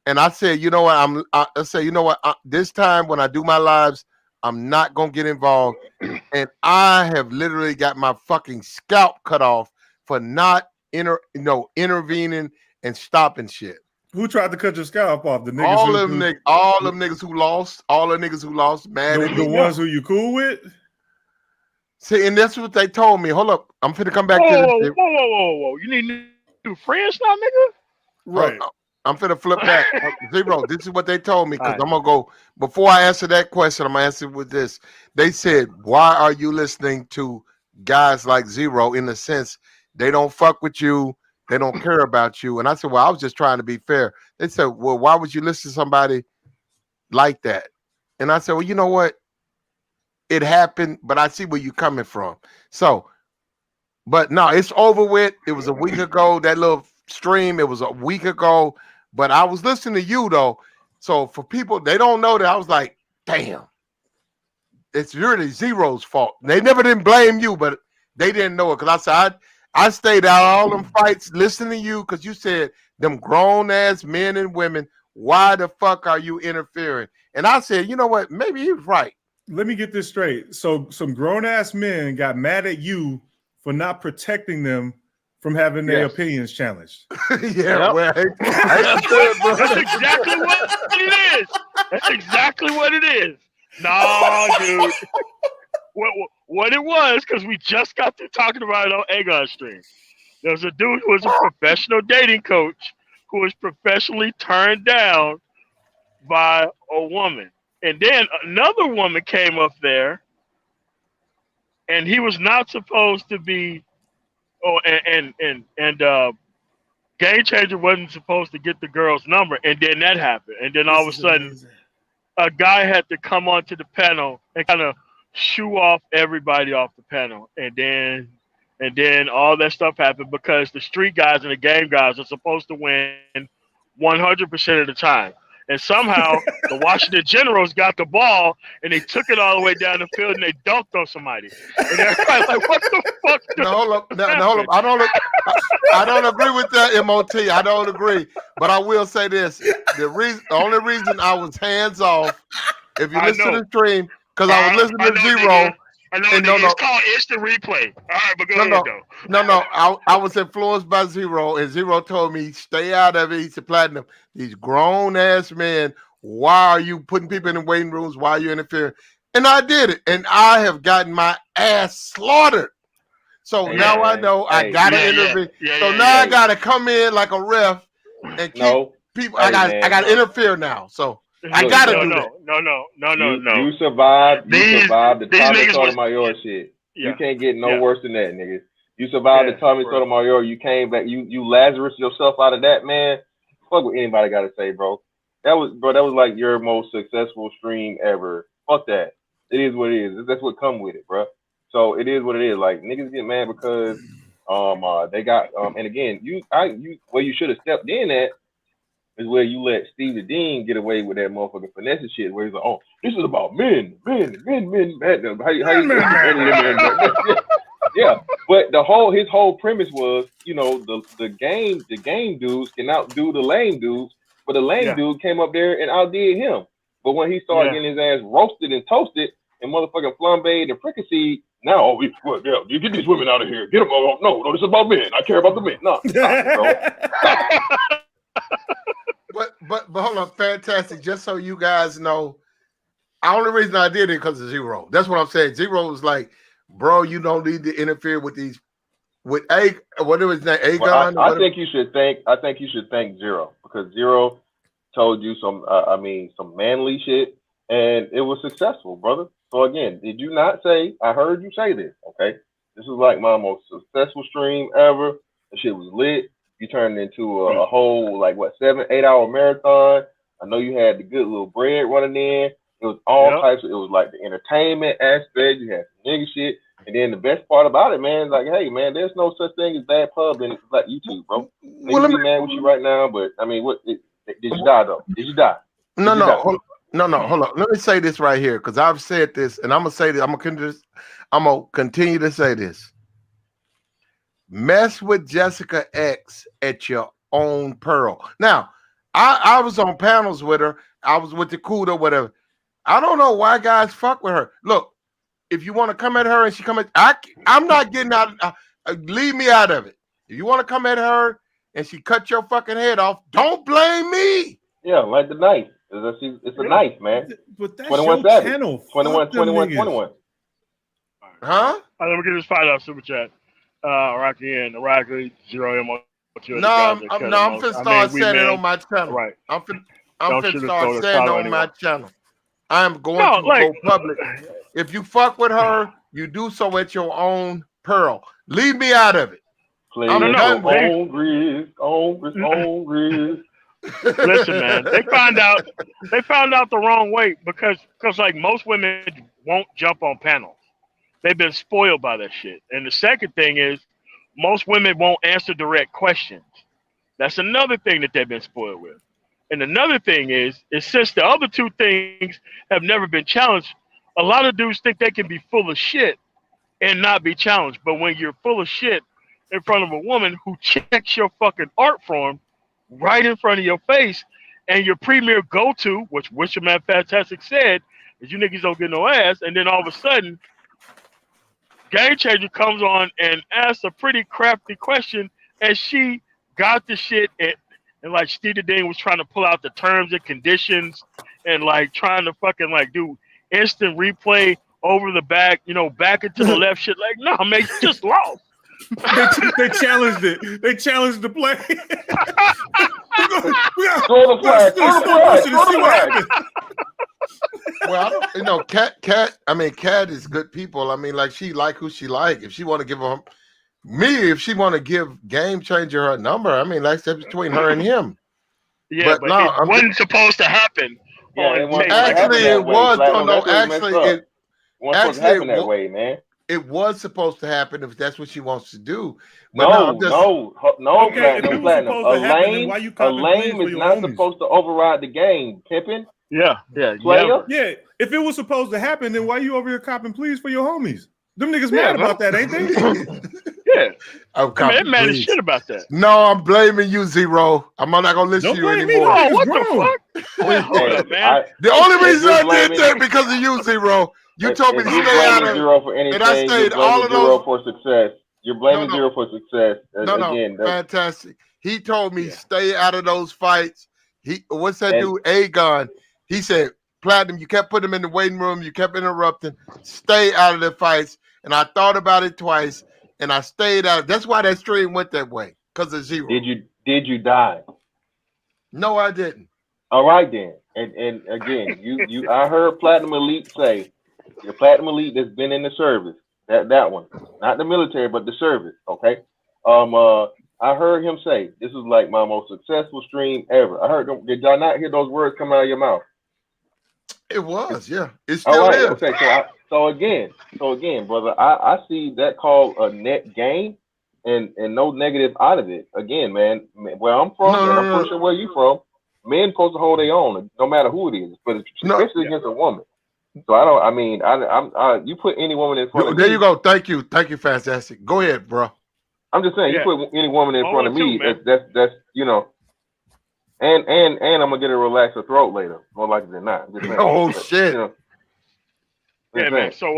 And I said, you know what? I said, you know what? This time when I do my lives, I'm not gonna get involved. And I have literally got my fucking scalp cut off for not intervening and stopping shit. Who tried to cut your scalp off? The niggas. All them niggas who lost. All the niggas who lost. Man, the ones who you cool with. See, and that's what they told me. Hold up, I'm finna come back to this. Whoa! You need new friends now, nigga. Right. I'm finna flip back. Zero. This is what they told me because I'm gonna go. Before I answer that question, I'm gonna answer with this. They said, "Why are you listening to guys like Zero?" In the sense, they don't fuck with you. They don't care about you. And I said, well, I was just trying to be fair. They said, well, why would you listen to somebody like that? And I said, well, you know what? It happened, but I see where you're coming from. So, but no, it's over with. It was a week ago. That little stream, it was a week ago. But I was listening to you, though. So for people, they don't know that. I was like, damn. It's really Zero's fault. They never didn't blame you, but they didn't know it. Because I said, I stayed out all them fights listening to you because you said them grown-ass men and women, why the fuck are you interfering? And I said, you know what? Maybe he was right. Let me get this straight. So some grown-ass men got mad at you for not protecting them from having their opinions challenged. Yeah, well, that's exactly what it is. That's exactly what it is. No, dude. What it was, because we just got through talking about it on Aegon stream. There was a dude who was a professional dating coach who was professionally turned down by a woman. And then another woman came up there, and he was not supposed to be. Oh, Game Changer wasn't supposed to get the girl's number, and then that happened. And then all of a sudden, a guy had to come onto the panel and kind of shoo off everybody off the panel, and then all that stuff happened because the street guys and the game guys are supposed to win 100% of the time. And somehow the Washington Generals got the ball and they took it all the way down the field and they dunked on somebody. And everybody's like, "What the fuck?" No, hold up. No, hold up. I don't agree with that, MOT. I don't agree. But I will say this: the only reason I was hands off, if you listen to the stream, because I was listening to Zero. I know, it's called instant replay. All right, but go ahead, though. No. I was influenced by Zero, and Zero told me, stay out of it. He said, Platinum, these grown-ass men, why are you putting people in the waiting rooms? Why are you interfering? And I did it, and I have gotten my ass slaughtered. So now I know I got to intervene. I got to come in like a ref and keep people. I got to interfere now. So I got to do that. No. You survived. You survived the Tommy Sotomayor shit. You can't get no worse than that, nigga. You survived the Tommy Sotomayor. You came back. You Lazarus yourself out of that, man. Fuck what anybody got to say, bro. That was like your most successful stream ever. Fuck that. It is what it is. That's what come with it, bro. So it is what it is. Like niggas get mad because they got and again where you should have stepped in at is where you let Steve the Dean get away with that motherfucking finesse shit where he's like, oh, this is about men. Yeah, but his whole premise was, the game dudes can outdo the lame dudes, but the lame dude came up there and outdid him. But when he started getting his ass roasted and toasted and motherfucking flambéed and fricasseed, now you get these women out of here, get them. No, this is about men. I care about the men. No. But hold on, fantastic. Just so you guys know, the only reason I did it because of Zero. That's what I'm saying. Zero was like, bro, you don't need to interfere with whatever his name, Agon. I think you should thank Zero because Zero told you some manly shit and it was successful, brother. So again, did you not say? I heard you say this. Okay, this is like my most successful stream ever. The shit was lit. You turned it into a whole 7-8 hour marathon. I know you had the good little bread running in. It was all types of. It was like the entertainment aspect. You had some nigga shit, and then the best part about it, man, is like, hey, man, there's no such thing as bad pub in like YouTube, bro. Well, be mad with you right now, but I mean, did you die though? Did you die? No, hold on. Let me say this right here because I've said this, and I'm gonna say this. I'm gonna continue to say this. Mess with Jessica X at your own peril. Now, I was on panels with her. I was with the Kuda, whatever. I don't know why guys fuck with her. Look, if you want to come at her and she come at, I'm not getting out. Leave me out of it. If you want to come at her and she cut your fucking head off, don't blame me. Yeah, like the knife. It's a knife, man. But that's 21 your channel. 21. Huh? Let me get this $5 super chat. Rocky and Rocky 0 No, I'm finna start saying it on my channel. Right. I'm finna start saying it on my channel. I'm going to go public. If you fuck with her, you do so at your own peril. Leave me out of it. I'm done with it. Listen, man, they found out the wrong way because like most women won't jump on panels. They've been spoiled by that shit. And the second thing is most women won't answer direct questions. That's another thing that they've been spoiled with. And another thing is since the other two things have never been challenged, a lot of dudes think they can be full of shit and not be challenged. But when you're full of shit in front of a woman who checks your fucking art form right in front of your face and your premier go-to, which Wisherman Fantastic said, is you niggas don't get no ass, and then all of a sudden Game Changer comes on and asks a pretty crafty question, and she got the shit, and like Steve the Dean was trying to pull out the terms and conditions, and like trying to fucking like do instant replay over the back, back into the left shit. Like, no, man, you just lost. They challenged it. They challenged the play. Throw the flag. Throw the flag. Throw the flag. Well, I don't, you know, Cat. I mean, Cat is good people. I mean, like she like who she like. If she want to give him if she want to give Game Changer her number, I mean, like that's between her and him. Yeah, but no, it wasn't supposed to happen. Yeah, actually, it was. No, actually, it wasn't supposed to happen that way, man. It was supposed to happen if that's what she wants to do. But no, okay, if it was supposed to happen, then why you a lame is not supposed to override the game, pimping. Yeah. Player. Yeah, if it was supposed to happen, then why you over here copping pleas for your homies? Them niggas mad about that, ain't they? Yeah. I'm mad as shit about that. No, I'm blaming you, Zero. I'm not gonna listen to you anymore. What the fuck? Wait, hold up, man. The only reason I did that because of you, Zero. You told me to stay out of Zero for anything. And I stayed all of those. Zero for success. You're blaming Zero for success. Again, fantastic. He told me stay out of those fights. What's that dude? Agon. He said, Platinum, you kept putting him in the waiting room. You kept interrupting. Stay out of the fights. And I thought about it twice, and I stayed out. That's why that stream went that way, because of Zero. Did you die? No, I didn't. All right then. And again, you I heard Platinum Elite say, your Platinum Elite that's been in the service. That one, not the military, but the service. Okay. I heard him say this is like my most successful stream ever. I heard them. Did y'all not hear those words come out of your mouth? It was, yeah. It's still is. Okay. So again, brother, I see that called a net gain and no negative out of it. Again, man, where I'm from, and I'm pretty sure where you from, men supposed to hold their own, no matter who it is, but especially against a woman. So I'm you put any woman in front of me. There you go. Thank you, fantastic. Go ahead, bro. I'm just saying, you put any woman in front of me, that's you know. And I'm gonna get a relaxer throat later, more likely than not. Oh shit! You know, yeah, man. So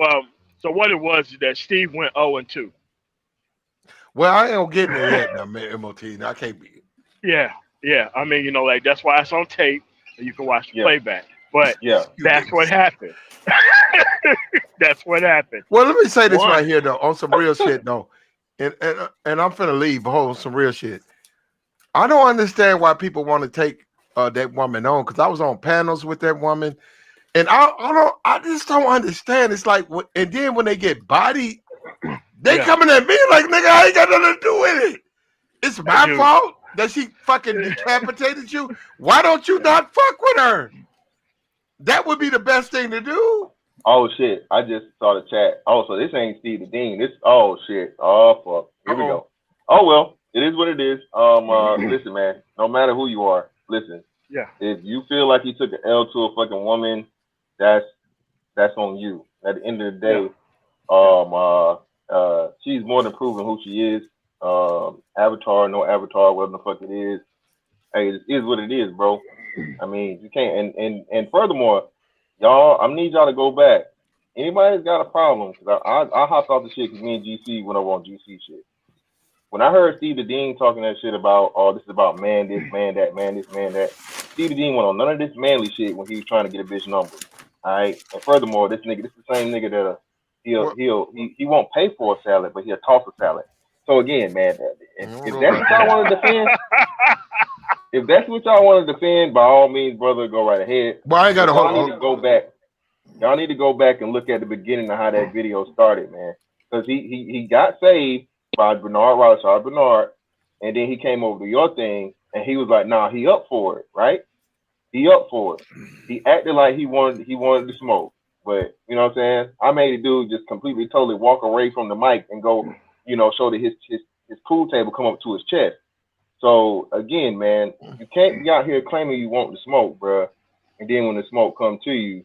what it was is that Steve went 0-2. Well, I ain't getting it yet, now, man. MOT, I can't be. Yeah. I mean, you know, like that's why it's on tape, and you can watch the playback. But that's what happened. That's what happened. Well, let me say this right here, though, on some real shit, though, and I'm finna leave. Hold some real shit. I don't understand why people want to take that woman on, because I was on panels with that woman, and I just don't understand. It's like, and then when they get bodied, they coming at me like, nigga, I ain't got nothing to do with it. It's my fault that she fucking decapitated you. Why don't you not fuck with her? That would be the best thing to do. Oh shit! I just saw the chat. Oh, so this ain't Steve the Dean. This shit. Oh fuck. Here we go. Oh well. It is what it is. Listen, man. No matter who you are, listen. Yeah. If you feel like you took an L to a fucking woman, that's on you. At the end of the day, she's more than proven who she is. Avatar, no avatar, whatever the fuck it is. Hey, it is what it is, bro. I mean, you can't. And furthermore, y'all, I need y'all to go back. Anybody that's got a problem, because I hopped off the shit because me and GC went over on GC shit. When I heard Steve the Dean talking that shit about, this is about man this, man that, man this, man that, Steve the Dean went on none of this manly shit when he was trying to get a bitch number. All right. And furthermore, this is the same nigga that he won't pay for a salad, but he'll toss a salad. So again, man, if that's what y'all want to defend, if that's what y'all want to defend, by all means, brother, go right ahead. Well, I ain't got y'all need to go back. Y'all need to go back and look at the beginning of how that video started, man. Because he got saved by Rashad Bernard, and then he came over to your thing, and he was like, "Nah, he up for it, right? He up for it. He acted like he wanted to smoke, but you know what I'm saying? I made a dude just completely, totally walk away from the mic and go, you know, show that his pool table come up to his chest. So again, man, you can't be out here claiming you want to smoke, bro, and then when the smoke come to you,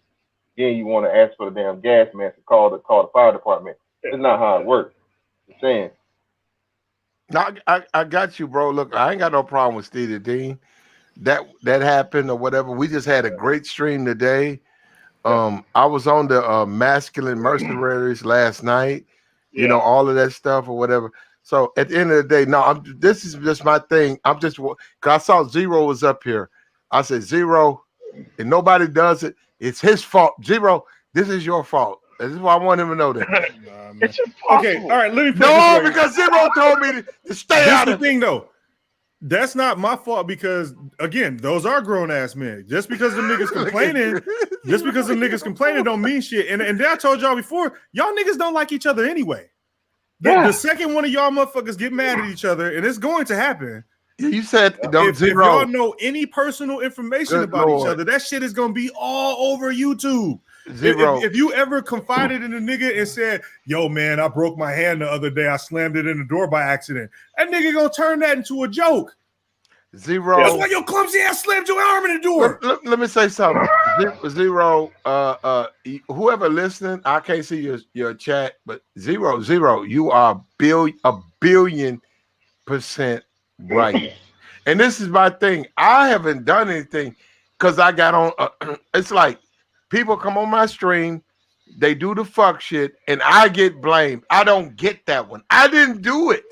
then you want to ask for the damn gas mask and call the fire department. That's not how it works. I'm saying." No, I got you, bro. Look, I ain't got no problem with Steve the Dean. That happened or whatever. We just had a great stream today. I was on the Masculine Mercenaries last night. You know, all of that stuff or whatever. So at the end of the day, no, this is just my thing. I'm just, because I saw Zero was up here. I said, Zero, and nobody does it. It's his fault. Zero, this is your fault. This is why I want him to know that. It's impossible. Okay, all right. Let me put it No, this way. because Zero told me to stay This out is of the thing, though. That's not my fault because, again, those are grown ass men. Just because the niggas complaining, don't mean shit. And I told y'all before, y'all niggas don't like each other anyway. The second one of y'all motherfuckers get mad at each other, and it's going to happen. You said If y'all know any personal information about each other, that shit is gonna be all over YouTube. If you ever confided in a nigga and said, "Yo, man, I broke my hand the other day. I slammed it in the door by accident," that nigga gonna turn that into a joke. Zero. That's why your clumsy ass slammed your arm in the door. Let me say something. Zero. Whoever listening, I can't see your chat, but zero. You are a billion % right. And this is my thing. I haven't done anything because I got on. It's like people come on my stream, they do the fuck shit, and I get blamed. I don't get that one. I didn't do it,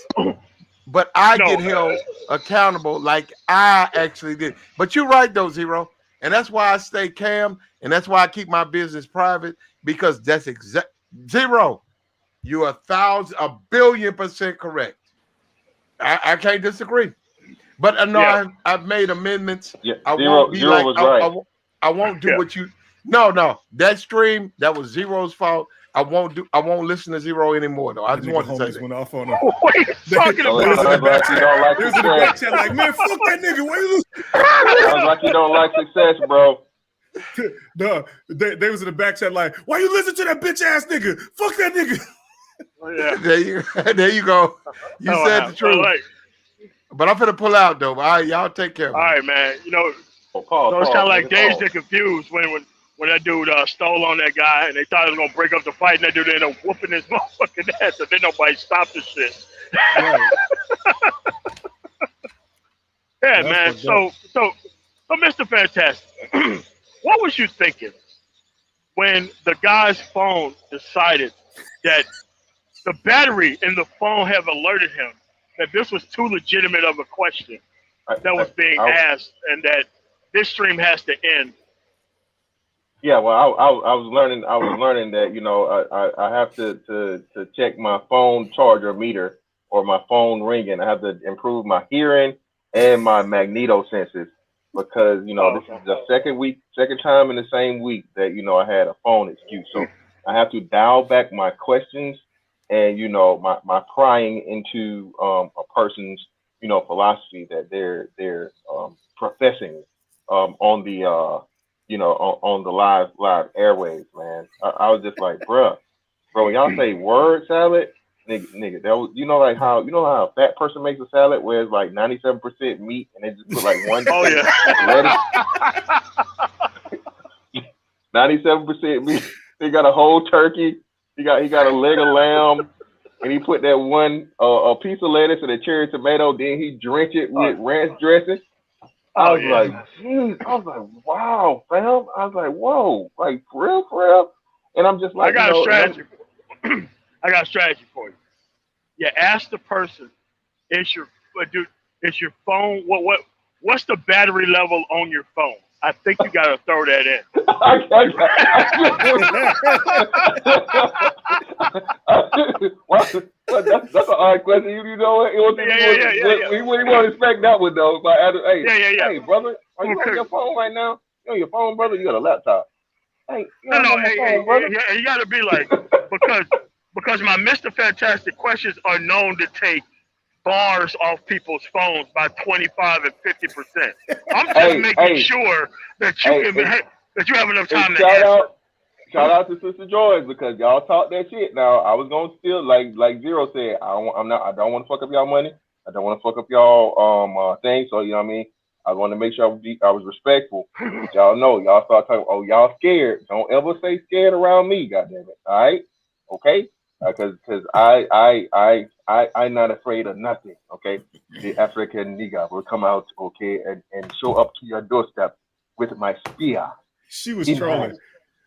but I get held accountable like I actually did. But you're right though, Zero, and that's why I stay calm, and that's why I keep my business private because that's exact. Zero, you're a billion % correct. I can't disagree. But I know I've made amendments. Yeah, I Zero won't be like was right. I won't do what you. No, that stream that was Zero's fault. I won't listen to Zero anymore though. I just want to say that. Went off on him. What are you talking So about? it sounds like you don't like There's in the back success. chat like, man, fuck that nigga. Why you Sounds like you don't like success, bro. No, they was in the back chat like, why you listen to that bitch ass nigga? Fuck that nigga. Yeah. There you go. You said the truth. Right. But I'm finna pull out though. All right, y'all take care. All right, man. You know, it's kind of like Dazed and Confused when that dude stole on that guy and they thought he was gonna break up the fight and that dude ended up whooping his motherfucking ass and then nobody stopped the shit. Right. Yeah, man. So Mr. Fantastic, what was you thinking when the guy's phone decided that the battery in the phone have alerted him that this was too legitimate of a question that was being asked and that this stream has to end? Yeah, well, I was learning that, you know, I have to check my phone charger meter or my phone ringing. I have to improve my hearing and my magneto senses because, you know, this is the second time in the same week that, you know, I had a phone excuse. So I have to dial back my questions and, you know, my prying into a person's, you know, philosophy that they're professing on the you know, on the live airwaves, man. I was just like, bro, when y'all say word salad, nigga, that was, you know how a fat person makes a salad where it's like 97% meat and they just put like one lettuce. 97% meat. They got a whole turkey. He got a leg of lamb, and he put that one a piece of lettuce and a cherry tomato. Then he drench it with ranch dressing. I was like, geez. I was like, wow, fam. I was like, whoa, like for real. And I'm just like, I got a strategy. I got a strategy for you. Yeah, ask the person, is your phone what's the battery level on your phone? I think you gotta throw that in. That's an odd question. You know what? We wouldn't expect that one though. But hey, brother, are you on your phone right now? You on your phone, brother? You got a laptop? Hey, you gotta be like because my Mr. Fantastic questions are known to take bars off people's phones by 25 and 50%. I'm just making sure that you have enough time to answer. Shout out to Sister Joy because y'all talk that shit. Now I was gonna still like Zero said. I don't want to fuck up y'all money. I don't want to fuck up y'all thing. So you know what I mean. I want to make sure I was respectful. But y'all know y'all start talking. Oh, y'all scared? Don't ever say scared around me. Goddamn it. All right. Okay. Because I'm not afraid of nothing, okay? The African nigga will come out, okay, and show up to your doorstep with my spear. She was trolling.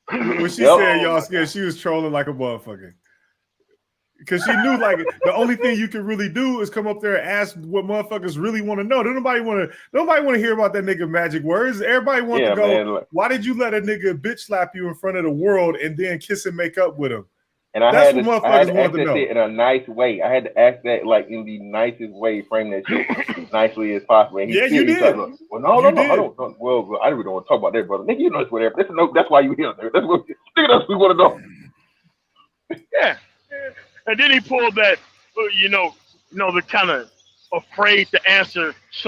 When she said y'all scared, she was trolling like a motherfucker. Because she knew like the only thing you can really do is come up there and ask what motherfuckers really want to know. Nobody want to hear about that nigga magic words. Everybody wants to go, man, why did you let a nigga bitch slap you in front of the world and then kiss and make up with him? And I That's had what to motherfuckers want ask to that know. shit in a nice way. I had to ask that like in the nicest way, frame that shit nicely as possible. And Yeah, you did. Like, well, no, I don't. Well, I really don't want to talk about that, brother. Nigga, you know it's whatever. That's why you here. Nigga. That's what we want to know. Yeah. And then he pulled that, the kind of afraid to answer /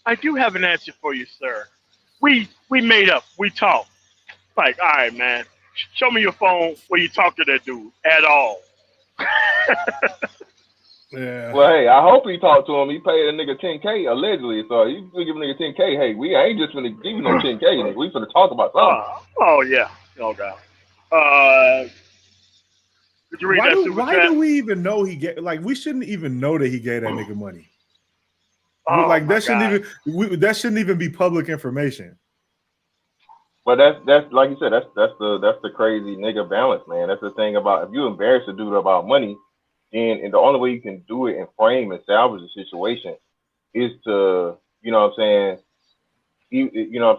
I do have an answer for you, sir. We made up. We talked. Like, all right, man. Show me your phone where you talk to that dude at all. Yeah. Well, hey, I hope he talked to him. He paid a nigga 10K allegedly. So you give a nigga 10K. Hey, we ain't just gonna give you no 10K. Nigga. We finna talk about something. Oh yeah. Oh god. Did you read that super why chat? do we even know he get like? We shouldn't even know that he gave that nigga money. Oh, like that God. that shouldn't even be public information. But that's like you said, that's the crazy nigga balance, man. That's the thing about if you embarrass a dude about money, and the only way you can do it and frame and salvage the situation is to, you know what I'm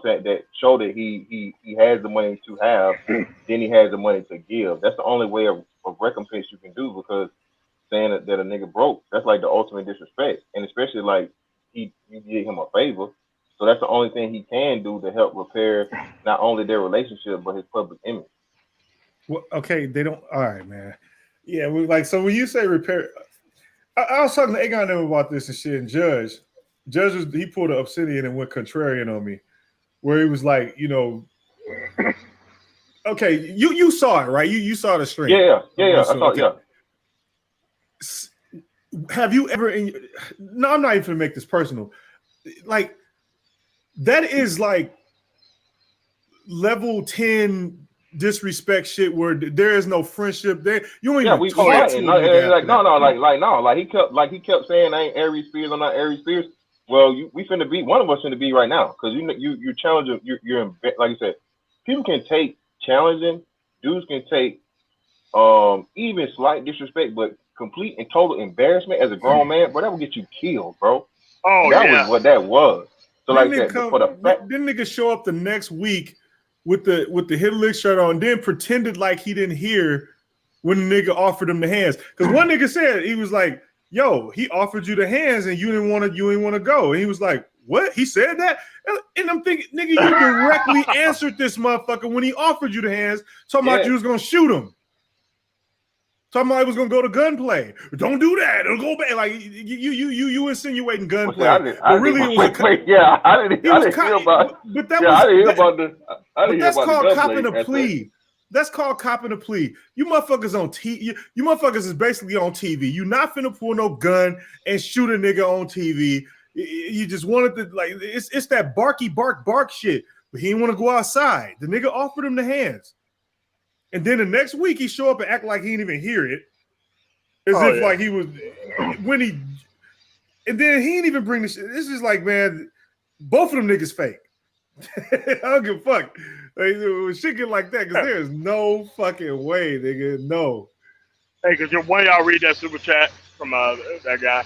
saying, that show that he has the money to have, then he has the money to give. That's the only way of recompense you can do, because saying that a nigga broke, that's like the ultimate disrespect. And especially like you did him a favor. So that's the only thing he can do to help repair not only their relationship, but his public image. Well, okay, they don't. All right, man. Yeah, so when you say repair, I was talking to Aegon about this and shit. And Judge he pulled an obsidian and went contrarian on me, where he was like, okay, you saw it, right? You saw the stream. Yeah. I saw it. Yeah. Have you ever? No, I'm not even gonna make this personal. Like, that is like level 10 disrespect shit where there is no friendship there. You don't even we talk to fighting. a nigga Like he kept saying I ain't Aries Spears, I'm not Aries Spears. Well, we finna be, one of us finna be right now, because you challenging, you're in, like you said, people can take challenging, dudes can take even slight disrespect, but complete and total embarrassment as a grown man, bro, that will get you killed, bro. Oh, that yeah. was what that was. So like that, for the fact, then nigga show up the next week with the Hitler shirt on, then pretended like he didn't hear when the nigga offered him the hands. Because one nigga said, he was like, yo, he offered you the hands and you didn't want to go. And he was like, what? He said that? And I'm thinking, nigga, you directly answered this motherfucker when he offered you the hands, talking about you was gonna shoot him. Talking about he was gonna go to gunplay. Don't do that. It'll go back. Like you insinuating gunplay. I didn't hear about. But that was. I didn't hear about the. But that's called copping a plea. That's called copping a plea. You motherfuckers on TV. You motherfuckers is basically on TV. You not finna pull no gun and shoot a nigga on TV. You just wanted to, like, it's that barky bark shit. But he didn't want to go outside. The nigga offered him the hands. And then the next week he show up and act like he didn't even hear it. As if like he was when he, and then he didn't even bring the shit. This is like, man, both of them niggas fake. I don't give a fuck. Like, shit get like that, because there's no fucking way, nigga. No. Hey, could one of y'all read that super chat from that guy?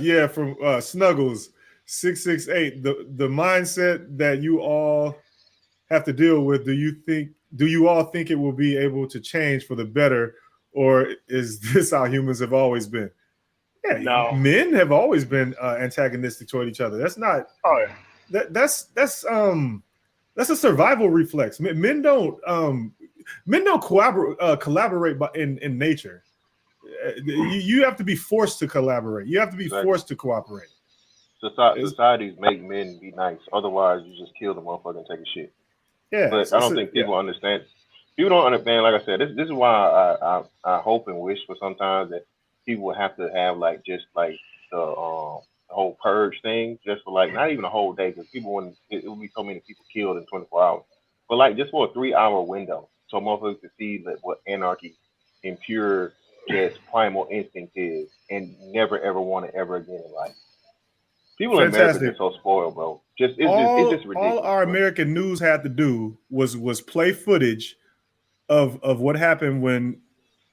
Yeah, from Snuggles 668. The mindset that you all have to deal with, do you all think it will be able to change for the better, or is this how humans have always been? Yeah, no. Men have always been antagonistic toward each other. That's not. Oh yeah. That's a survival reflex. Men don't collaborate in nature. You have to be forced to collaborate. You have to be forced to cooperate. Societies make men be nice. Otherwise, you just kill the motherfucker and take a shit. Yeah, but I don't think people understand. People don't understand. Like I said, this is why I hope and wish for sometimes that people would have to have like just like the whole purge thing, just for like not even a whole day, because people wouldn't. It would be so many people killed in 24 hours, but like just for a 3-hour window, so motherfuckers could see that what anarchy and pure just primal instinct is, and never ever want it ever again in life. People in America are so spoiled, bro. It's just ridiculous. All our American news had to do was play footage of what happened when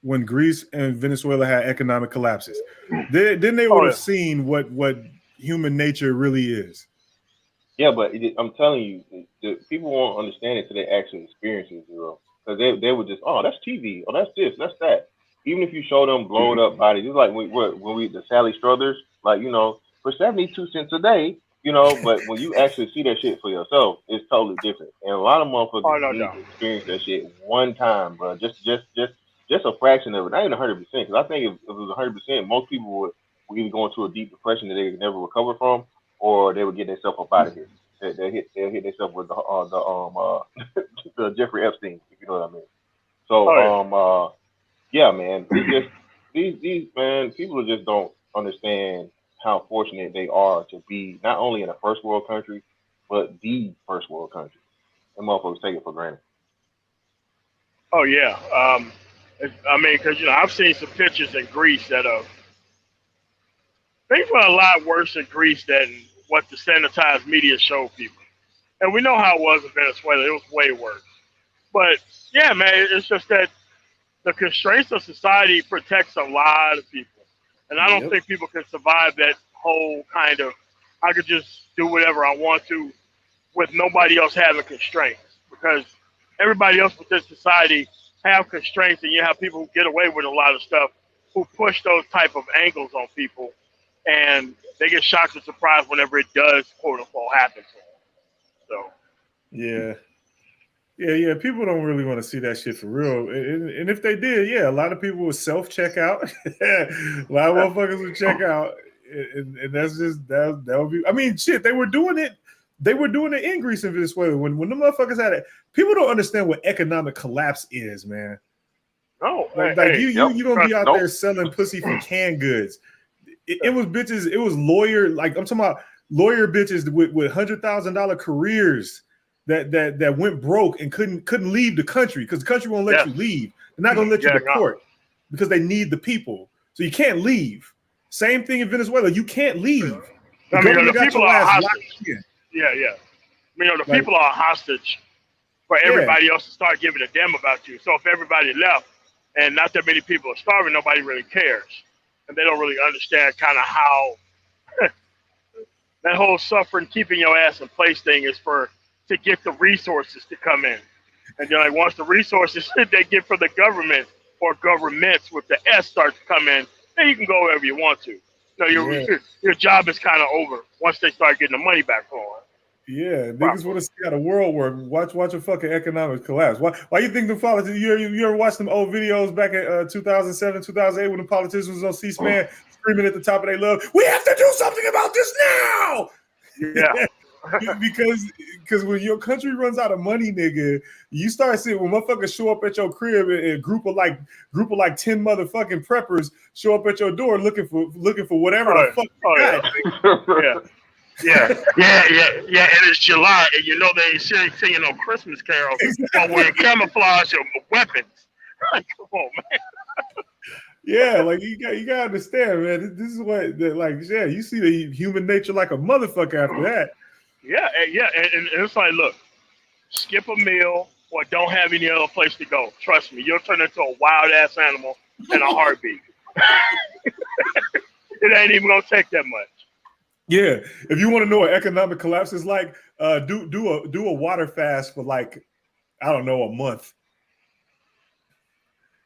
when Greece and Venezuela had economic collapses. Then they would have seen what human nature really is. Yeah, but I'm telling you, the people won't understand it until they actually experience it, Zero. Because they would just, oh, that's TV, oh, that's this, that's that. Even if you show them blown up bodies, it's like when we the Sally Struthers, like, you know, for 72 cents a day, you know, but when you actually see that shit for yourself, it's totally different. And a lot of motherfuckers need to experience that shit one time, bro. Just a fraction of it, not even 100%. Because I think if it was 100%, most people would either go into a deep depression that they could never recover from, or they would get themselves up out of here. They'll hit themselves with the Jeffrey Epstein, if you know what I mean. So yeah, man, it's just these man, people just don't understand how fortunate they are to be not only in a first world country, but the first world country. And motherfuckers take it for granted. Oh yeah, I mean, because I've seen some pictures in Greece that things were a lot worse in Greece than what the sanitized media showed people. And we know how it was in Venezuela; it was way worse. But yeah, man, it's just that the constraints of society protects a lot of people, and I don't think people can survive that whole kind of I could just do whatever I want to with nobody else having constraints, because everybody else within society have constraints, and you have people who get away with a lot of stuff who push those type of angles on people, and they get shocked and surprised whenever it does, quote unquote, happen to them. So yeah. People don't really want to see that shit for real, and if they did, a lot of people would self-check out. A lot of motherfuckers would check out, and that's just that would be. I mean, shit, they were doing it. They were doing it in Greece and Venezuela when the motherfuckers had it. People don't understand what economic collapse is, man. No, you don't be out there selling pussy for canned goods. It was bitches. It was lawyer. Like I'm talking about lawyer bitches with $100,000 careers that went broke and couldn't leave the country because the country won't let you leave. They're not gonna let you to court because they need the people. So you can't leave. Same thing in Venezuela. You can't leave. The government got your ass locked in. Yeah. The people are a hostage for everybody else to start giving a damn about you. So if everybody left and not that many people are starving, nobody really cares. And they don't really understand kind of how that whole suffering, keeping your ass in place thing is to get the resources to come in. And then like once the resources they get from the government or governments with the S start to come in, then you can go wherever you want to. Your job is kind of over once they start getting the money back flowing. Yeah, niggas want to see how the world work. Watch a fucking economic collapse. Why you think the politicians? You ever watched them old videos back in 2007, 2008 when the politicians was on C-SPAN screaming at the top of their lungs, "We have to do something about this now!" Yeah. because when your country runs out of money, nigga, you start seeing when motherfuckers show up at your crib and a group of like 10 motherfucking preppers show up at your door looking for whatever the fuck you got. Yeah, and it's July, and you know they ain't singing no Christmas carols while wearing camouflage or weapons. Like, come on, man. Yeah, like you gotta understand, man. This is what, you see the human nature like a motherfucker after that. Yeah, and it's like, look, skip a meal or don't have any other place to go. Trust me, you'll turn into a wild ass animal in a heartbeat. It ain't even gonna take that much. Yeah, if you want to know what economic collapse is like, do a water fast for like, I don't know, a month.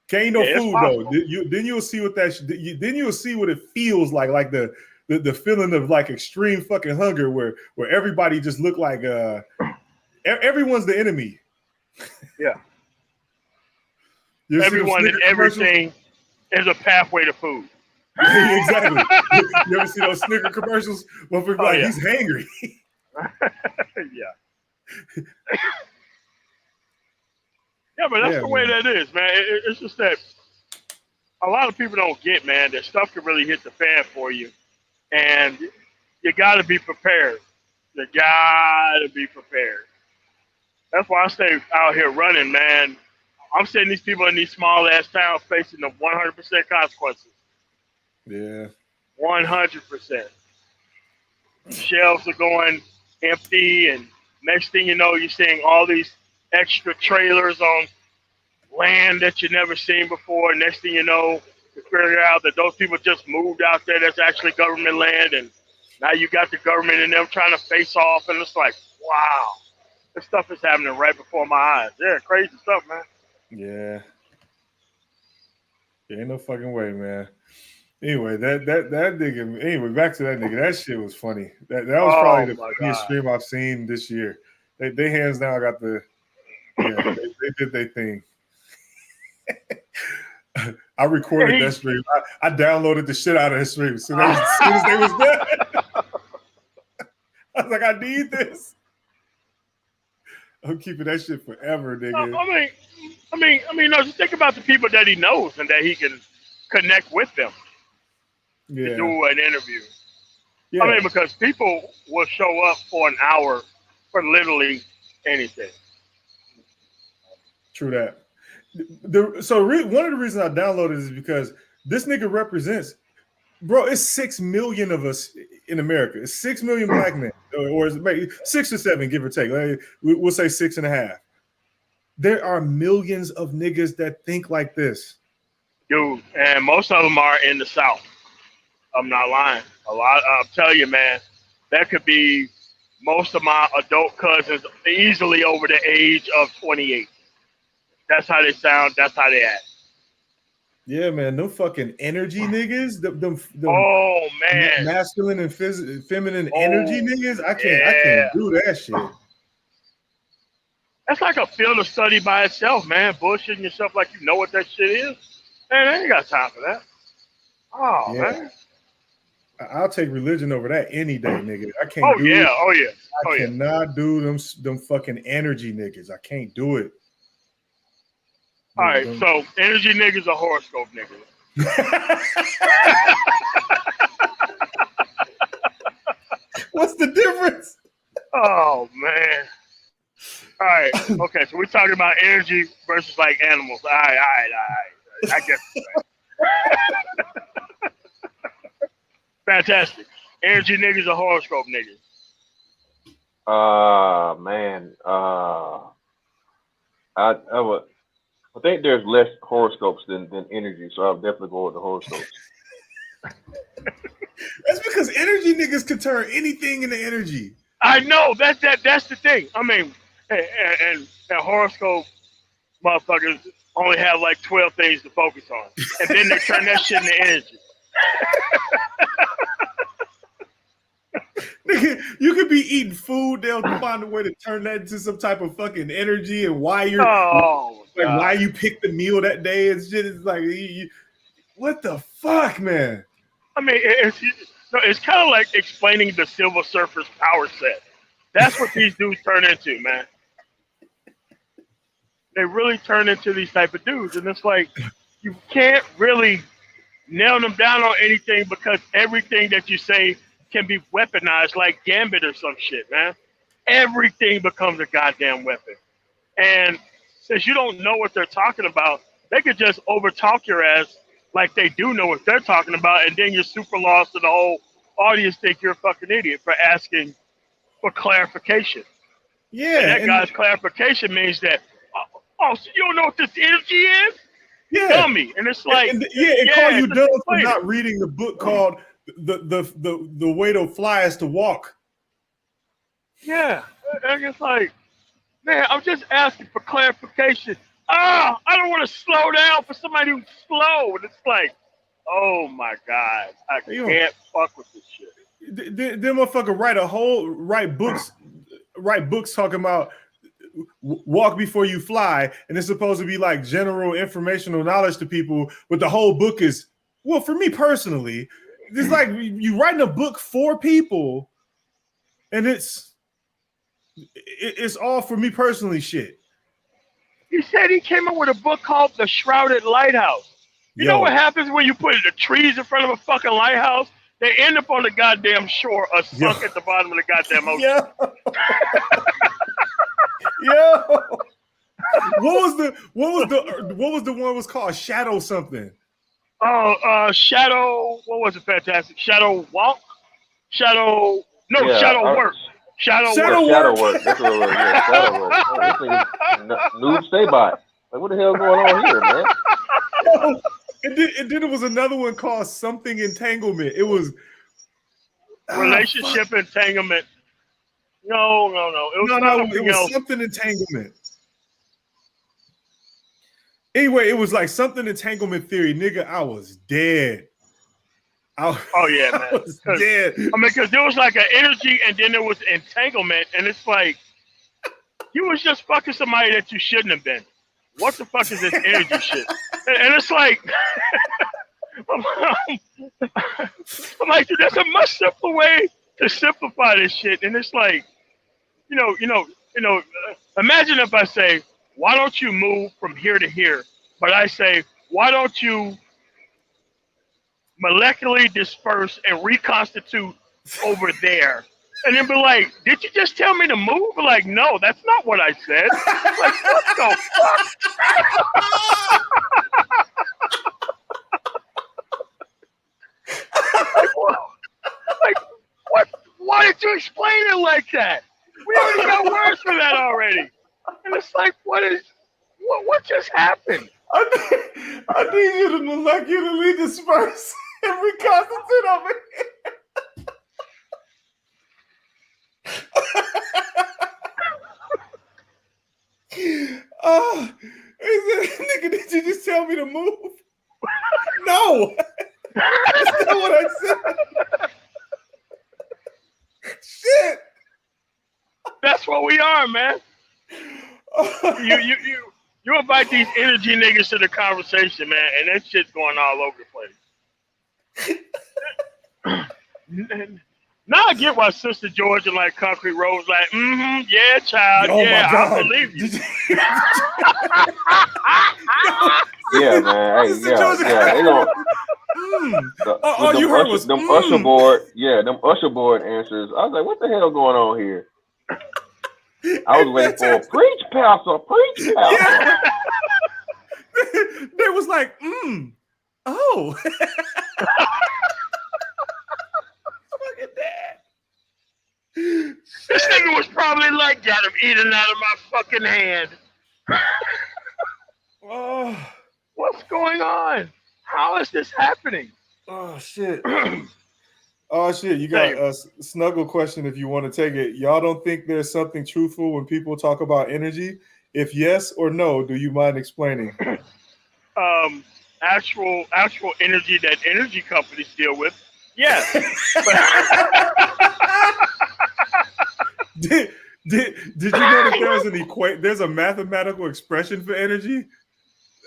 Can't eat no food though. Then you'll see what then you'll see what it feels like the feeling of like extreme fucking hunger where everybody just look like everyone's the enemy. Yeah. Everyone and everything is a pathway to food. Exactly. You ever see those Snicker commercials? He's hangry. Yeah. Yeah, but that's the way that is, man. It's just that a lot of people don't get, man, that stuff can really hit the fan for you. And you got to be prepared. You got to be prepared. That's why I stay out here running, man. I'm seeing these people in these small-ass towns facing the 100% consequences. Yeah. 100%. Shelves are going empty, and next thing you know, you're seeing all these extra trailers on land that you never seen before. Next thing you know, you figure out that those people just moved out there. That's actually government land, and now you got the government and them trying to face off, and it's like, wow, this stuff is happening right before my eyes. Yeah, crazy stuff, man. Yeah. Ain't no fucking way, man. Anyway, that nigga. Anyway, back to that nigga. That shit was funny. That was probably the funniest stream I've seen this year. They hands down got the. Yeah, they did their thing. I recorded that stream. I downloaded the shit out of his stream. So as soon as they was done, I was like, I need this. I'm keeping that shit forever, nigga. I mean, no, just think about the people that he knows and that he can connect with them to do an interview. Yeah. I mean, because people will show up for an hour for literally anything. True that. One of the reasons I downloaded is because this nigga represents, bro, it's 6 million of us in America. It's 6 million black men, or is it 6 or 7, give or take. We'll say 6.5. There are millions of niggas that think like this. Dude, and most of them are in the South. I'm not lying. I'll tell you, man, that could be most of my adult cousins easily over the age of 28. That's how they sound. That's how they act. Yeah, man. No fucking energy niggas. Them oh man, masculine and feminine energy niggas. I can't do that shit. That's like a field of study by itself, man. Bullshitting yourself like you know what that shit is. Man, I ain't got time for that. Oh man. I'll take religion over that any day, nigga. I can't do it. I cannot do them fucking energy niggas. I can't do it. All right, so energy niggas are horoscope niggas. What's the difference? Oh man. All right. Okay, so we're talking about energy versus like animals. All right. I guess. Fantastic. Energy niggas are horoscope niggas. Man. I think there's less horoscopes than energy, so I'll definitely go with the horoscopes. That's because energy niggas can turn anything into energy. I know that's the thing. I mean, and horoscope motherfuckers only have like 12 things to focus on, and then they turn that shit into energy. Nigga, you could be eating food, they'll find a way to turn that into some type of fucking energy, and why you picked the meal that day and shit. It's like, what the fuck, man? I mean, it's kind of like explaining the Silver Surfer's power set. That's what these dudes turn into, man. They really turn into these type of dudes, and it's like you can't really nail them down on anything because everything that you say can be weaponized like Gambit or some shit, man. Everything becomes a goddamn weapon. And since you don't know what they're talking about, they could just overtalk your ass like they do know what they're talking about, and then you're super lost and the whole audience think you're a fucking idiot for asking for clarification. Yeah. And that guy's clarification means that, so you don't know what this energy is? Yeah. Dummy. And it's like, call you dumb for not reading the book called The Way to Fly is to Walk. Yeah. And it's like, man, I'm just asking for clarification. I don't want to slow down for somebody who's slow. And it's like, oh my God, I can't fuck with this shit. Them motherfucker write books talking about walk before you fly, and it's supposed to be like general informational knowledge to people, but the whole book is, well, for me personally, it's like you writing a book for people, and it's all for me personally shit. He said he came up with a book called The Shrouded Lighthouse. You know what happens when you put the trees in front of a fucking lighthouse? They end up on the goddamn shore or sunk at the bottom of the goddamn ocean. What was the one was called Shadow something? Shadow. What was it? Fantastic. Shadow Walk. Shadow Work. Shadow Work. That's what it was. Yeah, Shadow Work. Noob stay by. Like, what the hell's going on here, man? And then it was another one called something entanglement. It was relationship entanglement. No. It was something entanglement. Anyway, it was like something entanglement theory, nigga. I was dead. Oh yeah, man. I was dead. I mean, because there was like an energy, and then there was entanglement, and it's like you was just fucking somebody that you shouldn't have been. What the fuck is this energy shit? And it's like, I'm like, dude, there's a much simpler way to simplify this shit. And it's like, imagine if I say, why don't you move from here to here? But I say, why don't you molecularly disperse and reconstitute over there? And then be like, did you just tell me to move? Be like, no, that's not what I said. Like, what the fuck? like, what? Why did you explain it like that? We already got words for that already. And it's like, what just happened? I need you to molecularly disperse and reconstitute over here. Oh, nigga, did you just tell me to move? No, that's not what I said. Shit, that's what we are, man. You invite these energy niggas to the conversation, man, and that shit's going all over the place. Now I get why Sister Georgia like Concrete Rose, like, yeah, child, yeah, I believe you. Yeah, man. Hey, yeah. They don't. All you heard was them usher board. Yeah, them usher board answers. I was like, what the hell going on here? I was waiting for a preach, pastor, preach, pastor. Yeah. They was like, oh. Look at that. This nigga was probably like, got him eating out of my fucking hand. What's going on? How is this happening? Oh, shit. Oh, shit. You got a snuggle question if you want to take it. Y'all don't think there's something truthful when people talk about energy? If yes or no, do you mind explaining? Actual energy that energy companies deal with. Yes. Did you know that there's a mathematical expression for energy?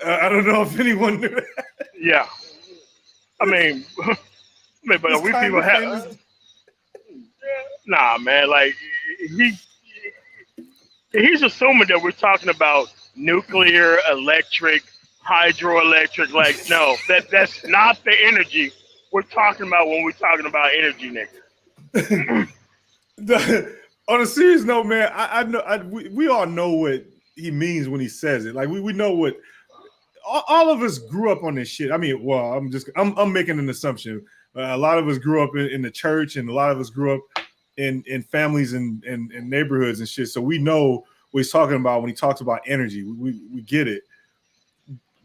I don't know if anyone knew that. Yeah. I mean, but we people have. Nah, man. Like he's assuming that we're talking about nuclear, electric, hydroelectric. Like, no, that's not the energy we're talking about when we're talking about energy, nigga. On a serious note, man, I know we all know what he means when he says it. Like we know what all of us grew up on this shit. I mean, well, I'm making an assumption. A lot of us grew up in the church, and a lot of us grew up in families and neighborhoods and shit. So we know what he's talking about when he talks about energy. We get it.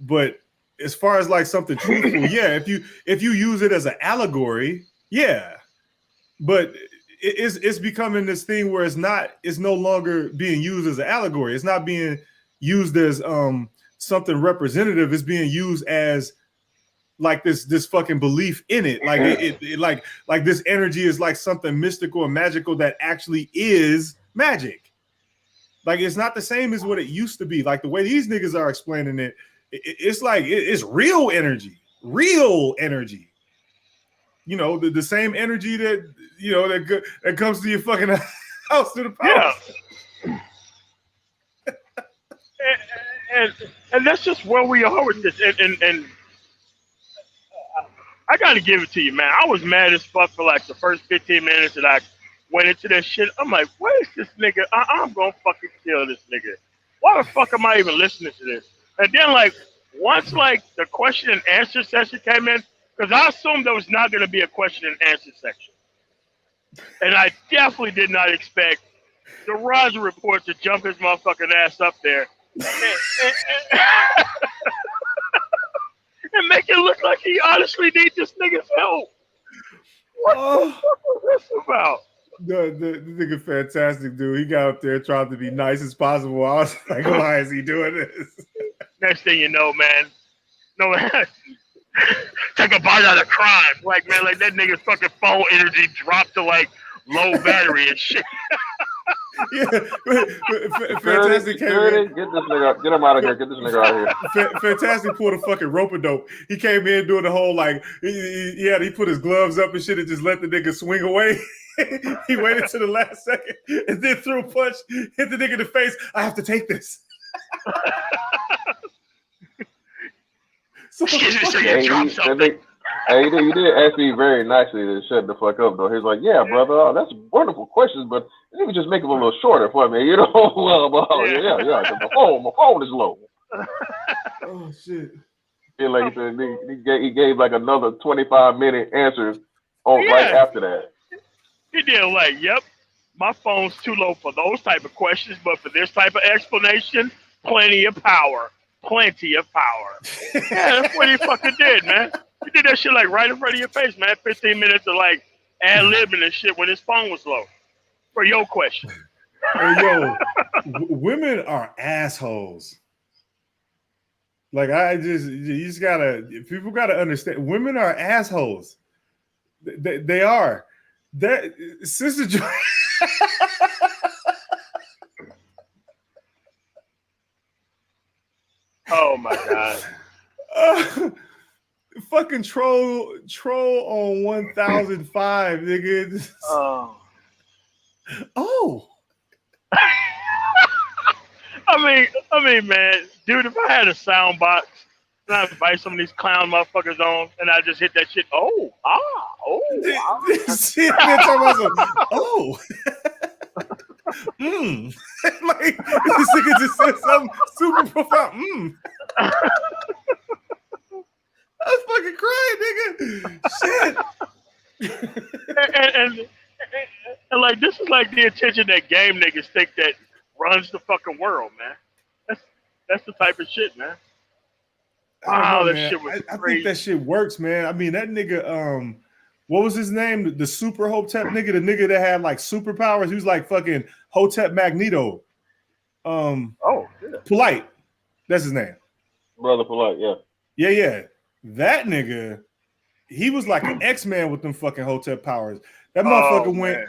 But as far as like something truthful, yeah, if you use it as an allegory, yeah. But it's becoming this thing where it's no longer being used as an allegory. It's not being used as something representative. It's being used as like this fucking belief in it. Like it like this energy is like something mystical and magical that actually is magic. Like it's not the same as what it used to be. Like the way these niggas are explaining it, it's like it's real energy. You know, the same energy that that comes to your fucking house to the power. Yeah. and that's just where we are with this. And I got to give it to you, man. I was mad as fuck for like the first 15 minutes that I went into that shit. I'm like, what is this nigga? I'm gonna fucking kill this nigga. Why the fuck am I even listening to this? And then like once like the question and answer session came in, because I assumed there was not going to be a question and answer section. And I definitely did not expect the Roger Report to jump his motherfucking ass up there and make it look like he honestly needs this nigga's help. What the fuck was this about? The nigga fantastic, dude. He got up there trying to be nice as possible. I was like, why is he doing this? Next thing you know, man, no, take a bite out of crime. Like, man, like that nigga's fucking phone energy dropped to like low battery and shit. Yeah, fantastic came in. Get this nigga, get him out of here. Get this nigga out of here. Fantastic pulled a fucking rope-a-dope. He came in doing the whole like, he put his gloves up and shit and just let the nigga swing away. He waited to the last second and then threw a punch, hit the nigga in the face. I have to take this. So Hey, you did ask me very nicely to shut the fuck up, though. He's like, yeah, brother, that's wonderful questions, but you can just make them a little shorter for me, you know? Yeah, 'cause my phone is low. Oh, shit. Yeah, like he said, he gave like another 25-minute answers right after that. He did like, yep, my phone's too low for those type of questions, but for this type of explanation, plenty of power. Plenty of power. Yeah, that's what he fucking did, man. He did that shit like right in front of your face, man. 15 minutes of like ad-libbing and shit when his phone was low. For your question. Hey, yo, women are assholes. Like, you just gotta, people gotta understand, women are assholes. They are. That, Sister Joy. Oh my god. Fucking troll on 1005, nigga. Oh. I mean, man, dude, if I had a sound box and I invite some of these clown motherfuckers on and I just hit that shit, oh. See, man, talking about some, oh. Like, this nigga just said something super profound. I was fucking crying, nigga. Shit. And like, this is like the attention that game niggas think that runs the fucking world, man. That's the type of shit, man. Wow, that shit was I crazy. think that shit works, man. I mean, that nigga, what was his name? The super Hotep nigga, the nigga that had like superpowers. He was like fucking Hotep Magneto. Polite. That's his name. Brother Polite, yeah. Yeah. That nigga, he was like an X-Man with them fucking Hotep powers. That motherfucker went.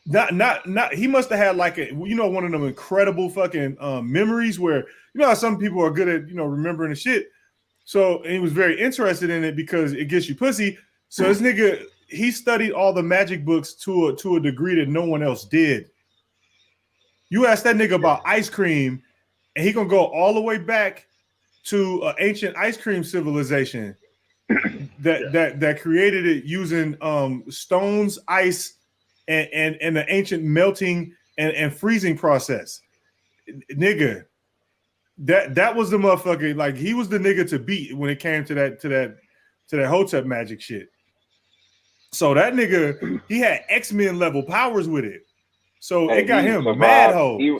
Not. He must have had like one of them incredible fucking memories where how some people are good at remembering the shit. So and he was very interested in it because it gets you pussy. So this nigga, he studied all the magic books to a degree that no one else did. You ask that nigga about ice cream, and he gonna go all the way back to an ancient ice cream civilization that created it using stones, ice, and the ancient melting and freezing process. Nigga, that was the motherfucker. Like, he was the nigga to beat when it came to that Hotep magic shit. So that nigga, he had X-Men level powers with it. So it got him mad hoe. He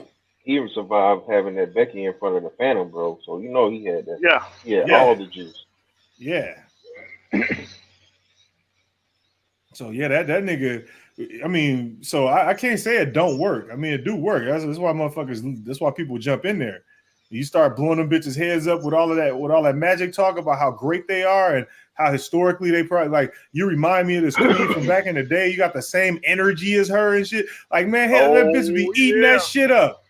even survived having that Becky in front of the Phantom, bro. So he had that. Yeah. All the juice. Yeah. So yeah, that nigga. I mean, so I can't say it don't work. I mean, it do work. That's why motherfuckers. That's why people jump in there. You start blowing them bitches' heads up with all that magic talk about how great they are and how historically they probably like. You remind me of this queen from back in the day. You got the same energy as her and shit. Like, man, hell, that bitch be eating that shit up.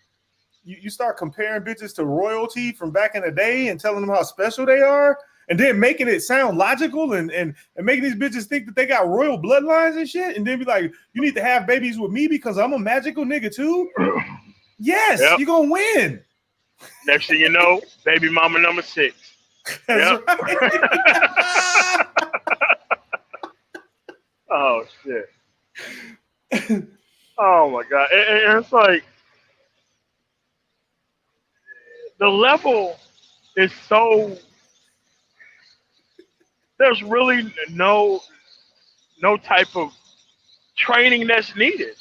You start comparing bitches to royalty from back in the day and telling them how special they are, and then making it sound logical and making these bitches think that they got royal bloodlines and shit, and then be like, you need to have babies with me because I'm a magical nigga too. Yes, you're gonna win. Next thing you know, baby mama number 6. Yep. Right. Oh shit. Oh my god. And it's like the level is so. There's really no type of training that's needed.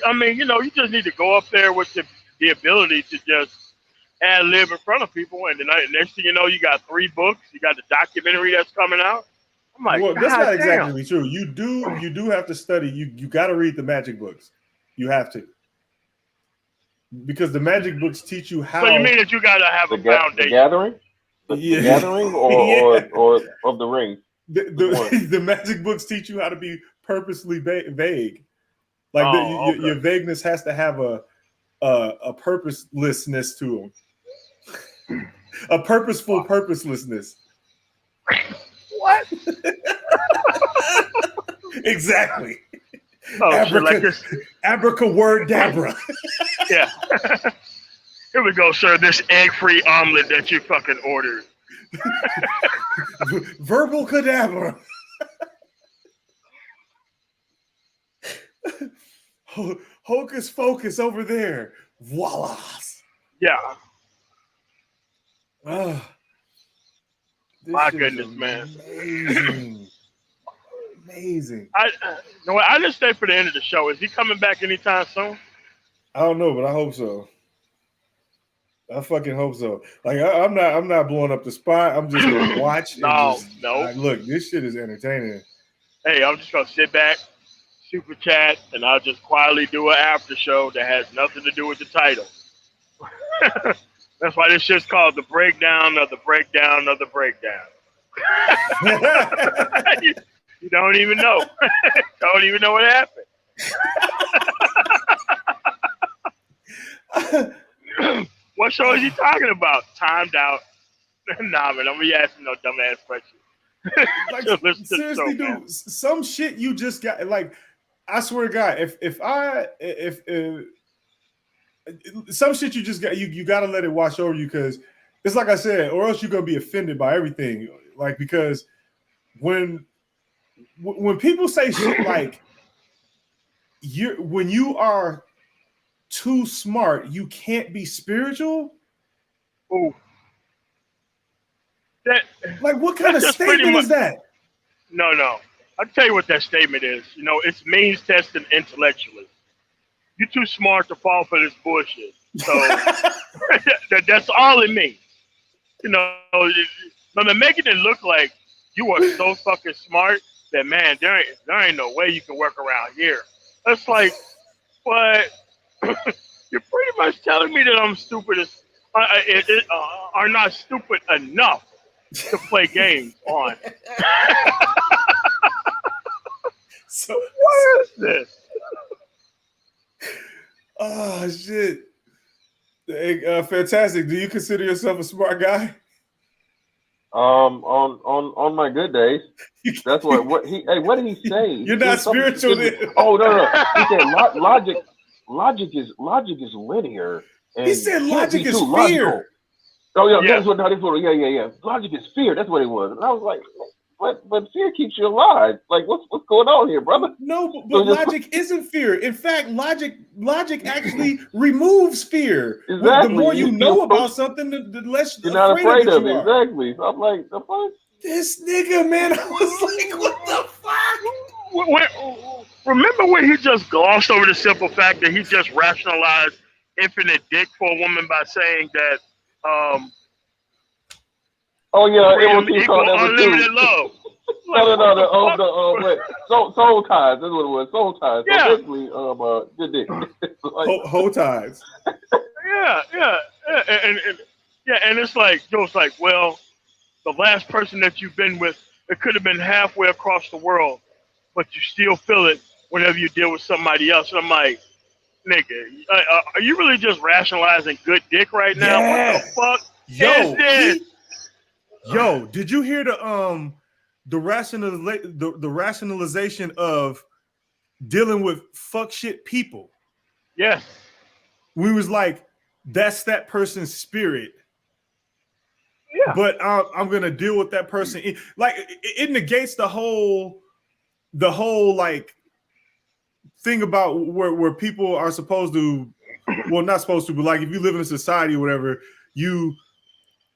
I mean, you just need to go up there with the ability to just ad lib in front of people, and then next thing you know, you got 3 books. You got the documentary that's coming out. I'm like, well, that's God not damn. exactly true. You do have to study. You got to read the magic books. You have to, because the magic books teach you how. So you mean that you got to have a The foundation? Gathering, the Gathering, or Yeah. or of the Ring. The magic books teach you how to be purposely vague. Like Okay. your vagueness has to have a purposelessness to them, a purposeful purposelessness. What? Exactly. Oh, shit, like this. Abracadabra. Yeah. Here we go, sir. This egg-free omelet that you fucking ordered. Verbal cadabra. Hocus focus over there. Voila. Yeah. My goodness, man. Amazing. No, I just stay for the end of the show. Is he coming back anytime soon? I don't know, but I hope so. I fucking hope so. Like I'm not blowing up the spot. I'm just gonna watch. No. Look, this shit is entertaining. Hey, I'm just gonna sit back, super chat, and I'll just quietly do an after show that has nothing to do with the title. That's why this shit's called the breakdown of the breakdown of the breakdown. You don't even know. Don't even know what happened. What show is he talking about? Timed Out. Nah, man, I'm gonna be asking no dumbass questions. Like, seriously, dude, some shit you just got. Like, I swear to God, if some shit you just got, you got to let it wash over you, because it's like I said, or else you're gonna be offended by everything. Like, because when people say shit like when you are too smart, you can't be spiritual. Ooh. Like, what kind of statement is that? No. I'll tell you what that statement is. You know, it's means testing intellectualism. You're too smart to fall for this bullshit. So that's all it means. You know, they're making it look like you are so fucking smart that, man, there ain't no way you can work around here. It's like, what? You're pretty much telling me that I'm stupid are not stupid enough to play games on. So what is this? Oh shit! Hey, fantastic. Do you consider yourself a smart guy? On my good days, that's what he. Hey, what did he say? You're not spiritual. Oh no! He said logic is linear. And he said logic is fear. Logical. Oh yeah, that's what. Yeah. Logic is fear. That's what it was. And I was like, but fear keeps you alive. Like, what's going on here, brother? No, but logic isn't fear. In fact, logic actually removes fear. Exactly. The more you know about something, the less you're not afraid of it. Are. Exactly. So I'm like, the fuck? This nigga, man, I was like, what the fuck? Remember when he just glossed over the simple fact that he just rationalized infinite dick for a woman by saying that oh yeah, it was equal unlimited love. Soul ties. That's what it was. Soul ties. Yeah. So basically, good dick. Like, hoe ties. Yeah, and it's like, well, the last person that you've been with, it could have been halfway across the world, but you still feel it whenever you deal with somebody else. And I'm like, nigga, are you really just rationalizing good dick right now? Yeah. What the fuck is this? Yo, did you hear the rationalization of dealing with fuck shit people? Yes. We was like, that's that person's spirit. Yeah. But I'm gonna deal with that person. Like, it negates the whole like thing about where people are supposed to, well, not supposed to, but like if you live in a society or whatever, you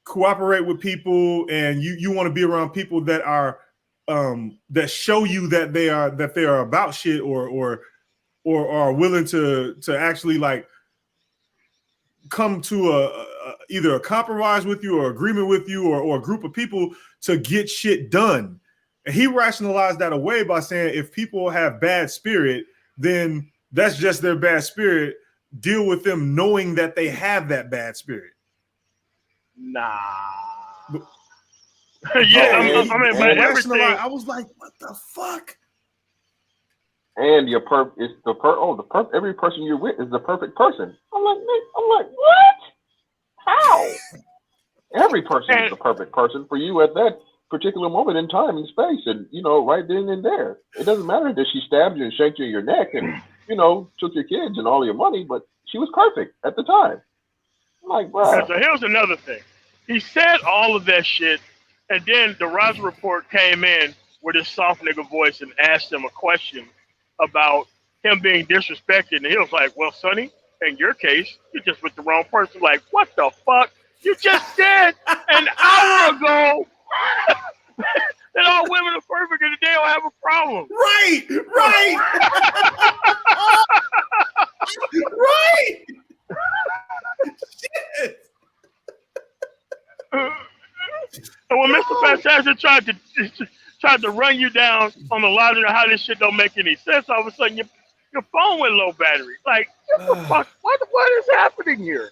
cooperate with people and you want to be around people that are that show you that they are about shit or are willing to actually like come to either a compromise with you or agreement with you or a group of people to get shit done. And he rationalized that away by saying if people have bad spirit, then that's just their bad spirit. Deal with them knowing that they have that bad spirit. Nah. But, yeah, I mean, but everything. I was like, what the fuck? And every person you're with is the perfect person. I'm like, what? How? Every person is the perfect person for you at that particular moment in time and space, and right then and there. It doesn't matter that she stabbed you and shanked you in your neck and took your kids and all your money, but she was perfect at the time. I'm like, wow. So here's another thing. He said all of that shit, and then the Roger report came in with his soft nigga voice and asked him a question about him being disrespected, and he was like, well, Sonny, in your case, you're just with the wrong person. Like, what the fuck? You just said an hour ago that all women are perfect and they don't have a problem. Right. Right. Shit. And when Mr. Fantastic tried to run you down on the logic of how this shit don't make any sense, all of a sudden your phone went low battery. Like, what the fuck? What is happening here?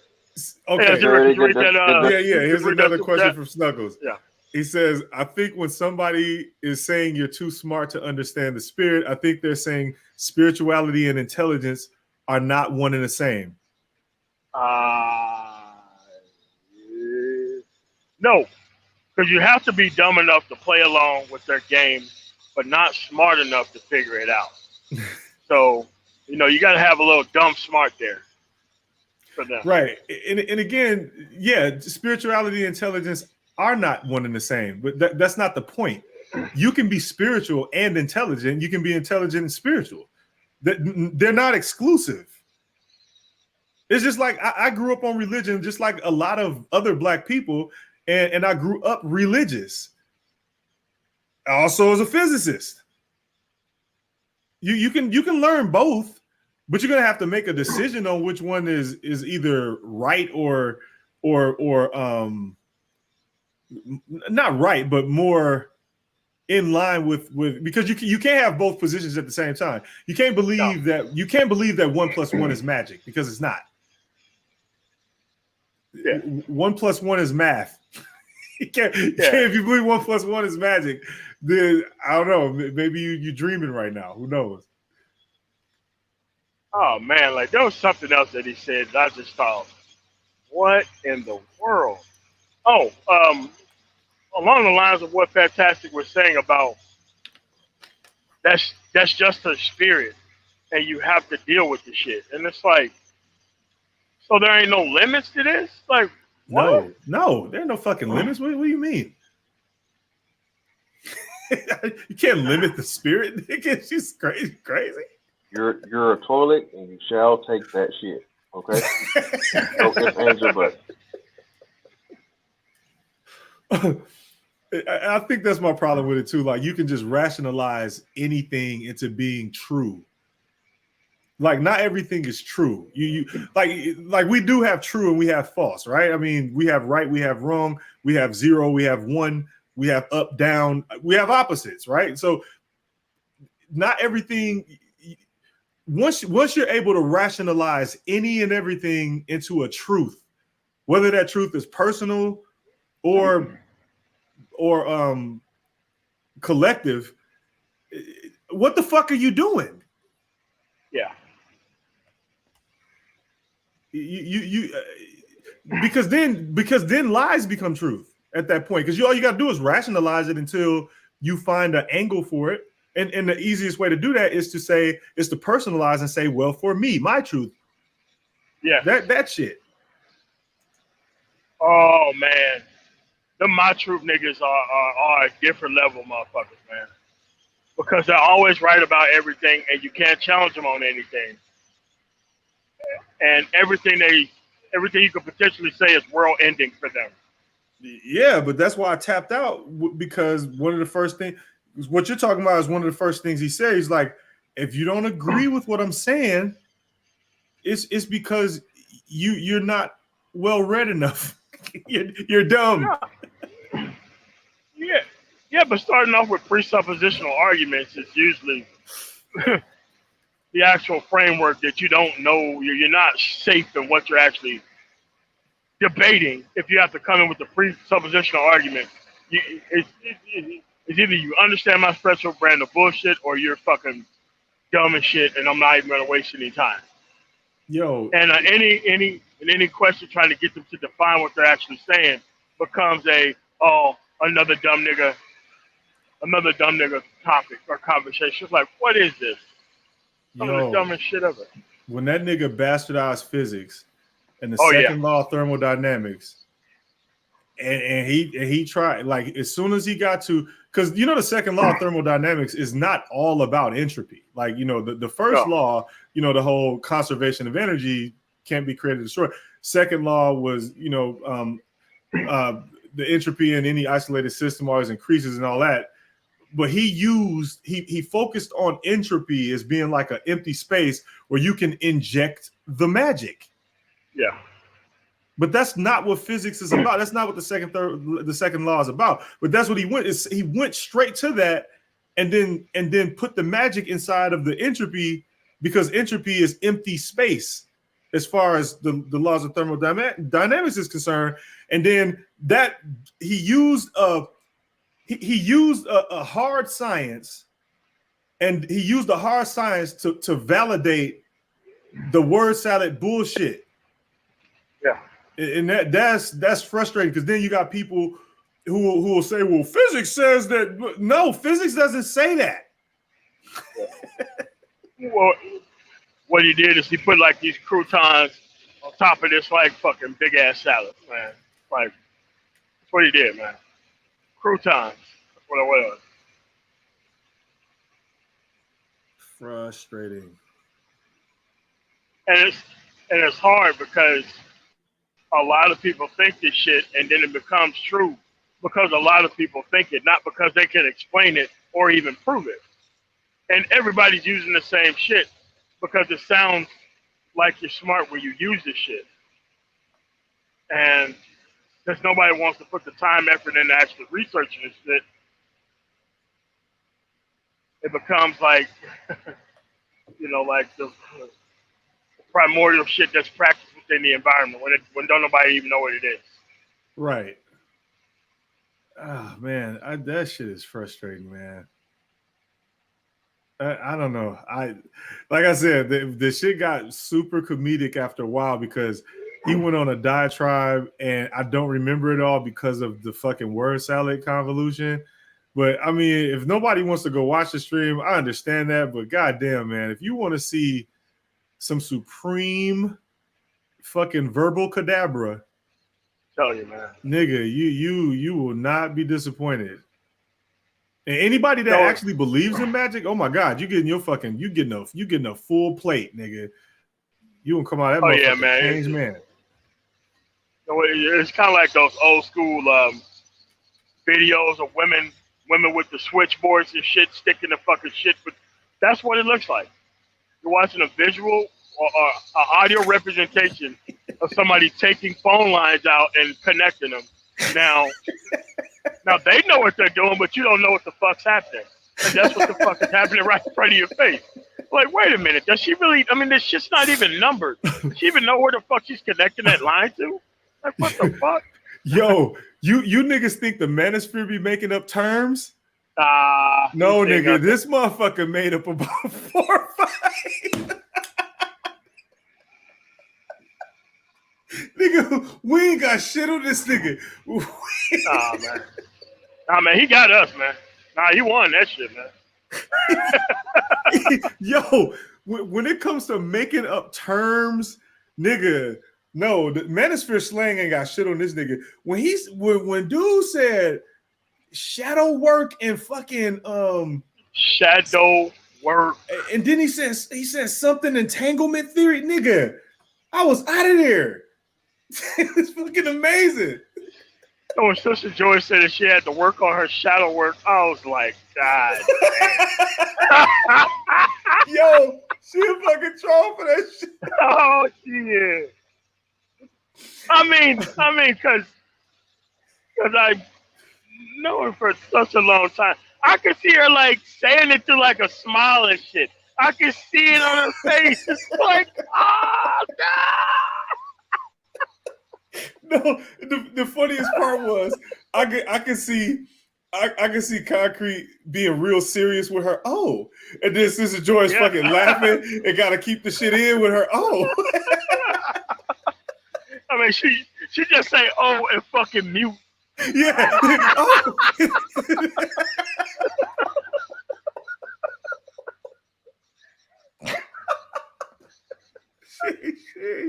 Okay. Here's another question from Snuggles. Yeah. He says, I think when somebody is saying you're too smart to understand the spirit, I think they're saying spirituality and intelligence are not one and the same. No, because you have to be dumb enough to play along with their game, but not smart enough to figure it out. So, you got to have a little dumb smart there for them. Right. And again, yeah, spirituality and intelligence are not one and the same, but that's not the point. You can be spiritual and intelligent. You can be intelligent and spiritual. They're not exclusive. It's just like I grew up on religion, just like a lot of other Black people, and I grew up religious. Also, as a physicist, you can learn both, but you're gonna have to make a decision on which one is either right or not right, but more in line with because you can't have both positions at the same time. You can't believe that 1 + 1 is magic, because it's not. Yeah. 1 + 1 is math. If you believe 1 + 1 is magic, then I don't know. Maybe you're dreaming right now. Who knows? Oh man, like there was something else that he said that I just thought, what in the world? Oh, along the lines of what Fantastic was saying about that's just a spirit, and you have to deal with the shit. And it's like, so there ain't no limits to this? Like, what? No, there are no fucking limits. What do you mean? You can't limit the spirit. She's crazy. You're a toilet, and you shall take that shit. Okay. Don't answer, but. I think that's my problem with it too. Like, you can just rationalize anything into being true. Like, not everything is true. You like we do have true and we have false, right? I mean, we have right, we have wrong, we have 0, we have 1, we have up, down, we have opposites, right? So not everything. Once you're able to rationalize any and everything into a truth, whether that truth is personal or collective, what the fuck are you doing? Yeah. Because then lies become truth at that point, because all you got to do is rationalize it until you find an angle for it, and the easiest way to do that is to personalize and say, well, for me, my truth. Yeah. That shit. Oh man, the my truth niggas are a different level motherfuckers, man, because they're always right about everything, and you can't challenge them on anything. And everything you could potentially say is world ending for them. Yeah, but that's why I tapped out, because one of the first things, what you're talking about is one of the first things he said. He's like, if you don't agree with what I'm saying, it's because you're not well read enough. You're dumb. Yeah, but starting off with presuppositional arguments is usually the actual framework that you don't know. You're not safe in what you're actually debating. If you have to come in with the presuppositional argument, it's either you understand my special brand of bullshit or you're fucking dumb as shit, and I'm not even gonna waste any time. Yo, And any question trying to get them to define what they're actually saying becomes another dumb nigga topic or conversation. It's like, what is this? Some of the dumbest shit ever. When that nigga bastardized physics and the second law of thermodynamics, and he tried, like, as soon as he got to, because the second law of thermodynamics is not all about entropy. Like, the first law, the whole conservation of energy can't be created or destroyed. Second law was, the entropy in any isolated system always increases and all that. But he focused on entropy as being like an empty space where you can inject the magic. Yeah. But that's not what physics is about. That's not what the second law is about. But that's what he went. He went straight to that, and then put the magic inside of the entropy, because entropy is empty space as far as the laws of thermodynamics is concerned. And then that he used a hard science, and he used the hard science to validate the word salad bullshit. Yeah. And that's frustrating, because then you got people who will say, well, physics says that. No, physics doesn't say that. Well, what he did is he put like these croutons on top of this like fucking big ass salad, man. Like, that's what he did, man. Croutons. That's what it was. Frustrating. And it's hard because a lot of people think this shit, and then it becomes true because a lot of people think it, not because they can explain it or even prove it. And everybody's using the same shit because it sounds like you're smart when you use this shit. And because nobody wants to put the time, effort into actually researching this shit, it becomes like, like the primordial shit that's practiced within the environment when don't nobody even know what it is. Right. Oh man, that shit is frustrating, man. I don't know. Like I said, the shit got super comedic after a while because he went on a diatribe, and I don't remember it all because of the fucking word salad convolution. But I mean, if nobody wants to go watch the stream, I understand that. But goddamn, man, if you want to see some supreme fucking verbal cadabra, Tell you, man, nigga, you will not be disappointed. And anybody that actually believes in magic, oh my god, you getting a full plate, nigga. You gonna come out that motherfucker man. Changed man. It's kind of like those old school videos of women with the switchboards and shit sticking the fucking shit. But that's what it looks like. You're watching a visual or an audio representation of somebody taking phone lines out and connecting them. Now they know what they're doing, but you don't know what the fuck's happening. And that's what the fuck is happening right in front of your face. Like, wait a minute, does she really? I mean, this shit's not even numbered. Does she even know where the fuck she's connecting that line to? Like, what the fuck? Yo, you niggas think the manosphere be making up terms? No, nigga, nothing. this motherfucker made up about 4 or 5. Nigga, we ain't got shit on this nigga. Nah, man, he got us, man. Nah, he won that shit, man. Yo, when it comes to making up terms, nigga, no, the manosphere slang ain't got shit on this nigga. When dude said shadow work and fucking shadow work, and then he says something entanglement theory, nigga, I was out of there. It's fucking amazing. So when Sister Joy said that she had to work on her shadow work, I was like, God. Yo, she a fucking troll for that shit. Oh, yeah. I mean, because I know her for such a long time. I could see her like saying it through like a smile and shit. I could see it on her face. It's like, oh No, the funniest part was I could see Concrete being real serious with her. Oh, and then Sister Joy's fucking laughing and gotta keep the shit in with her. Oh, I mean, she just say oh and fucking mute. Yeah. Oh.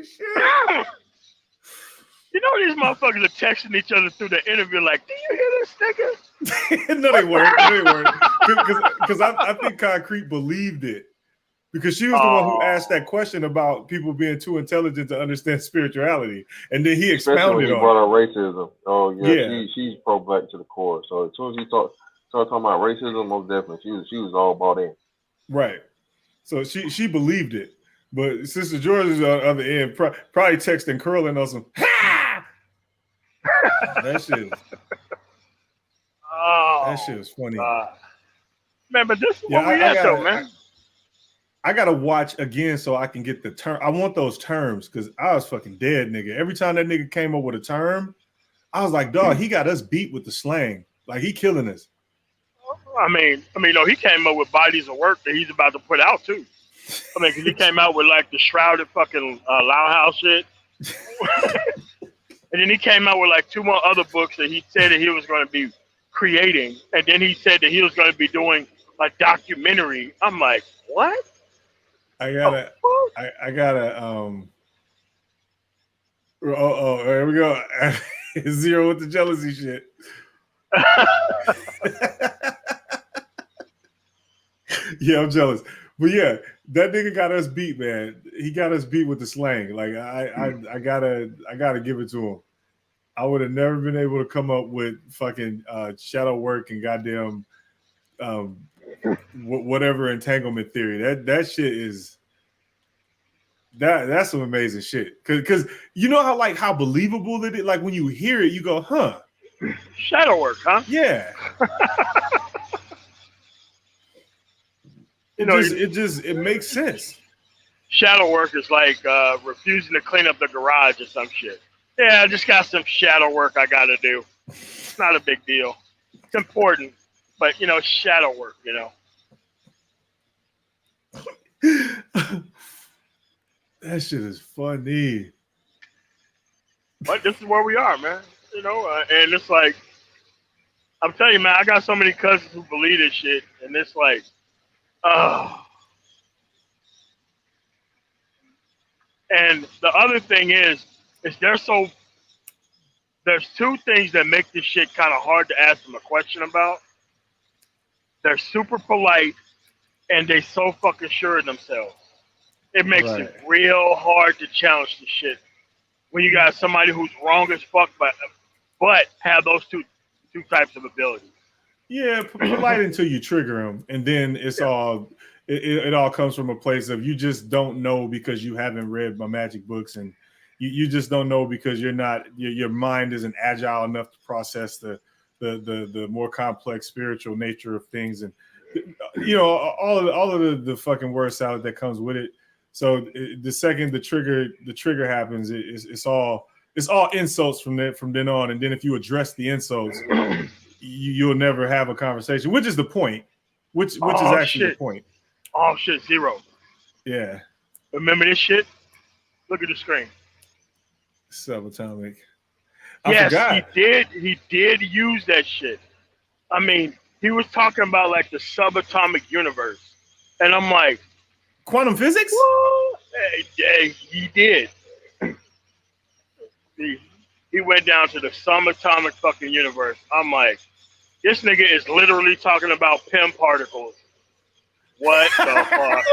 shit. You know these motherfuckers are texting each other through the interview like, do you hear this nigga? No, they weren't. Because I think Concrete believed it. Because she was the one who asked that question about people being too intelligent to understand spirituality. And then he expounded on it. Brought up racism. Oh, yeah. She's pro-black to the core. So as soon as he started talking about racism, most definitely, she was all bought in. Right. So she believed it. But Sister George is on the other end, probably texting Curlin on some, ha! That shit is funny. Man, but this is what we at, though, man. I gotta watch again so I can get the term. I want those terms because I was fucking dead, nigga. Every time that nigga came up with a term, I was like, dog, he got us beat with the slang. Like, he killing us. I mean, no, he came up with bodies of work that he's about to put out, too. I mean, because he came out with, like, the shrouded fucking Loud House shit. And then he came out with, like, 2 more other books that he said that he was going to be creating. And then he said that he was going to be doing a documentary. I'm like, what? I gotta, here we go. Zero with the jealousy shit. Yeah, I'm jealous. But yeah, that nigga got us beat, man. He got us beat with the slang. Like, I gotta give it to him. I would have never been able to come up with fucking shadow work and goddamn whatever entanglement theory. That shit is that's some amazing shit. Cause you know how believable it is. Like, when you hear it, you go, huh? Shadow work, huh? Yeah. It makes sense. Shadow work is like refusing to clean up the garage or some shit. Yeah, I just got some shadow work I gotta do. It's not a big deal. It's important, but shadow work, That shit is funny. But this is where we are, man. And it's like, I'm telling you, man, I got so many cousins who believe this shit, and it's like, And the other thing is there's 2 things that make this shit kind of hard to ask them a question about. They're super polite, and they so fucking sure of themselves. It makes it real hard to challenge the shit when you got somebody who's wrong as fuck, but have those two types of abilities. Yeah, polite until you trigger them, and then it's all it all comes from a place of you just don't know because you haven't read my magic books, and you just don't know because you're not your mind isn't agile enough to process the more complex spiritual nature of things, and all of the fucking word salad that comes with it. So the second the trigger happens, it's all insults from then on. And then if you address the insults, you'll never have a conversation, which is the point. Which is actually the point. Oh shit, Zero. Yeah. Remember this shit? Look at the screen. Subatomic. Yes, he did use that shit. I mean, he was talking about like the subatomic universe. And I'm like, quantum physics? Yeah, he did. He went down to the subatomic fucking universe. I'm like, this nigga is literally talking about PIM particles. What the fuck?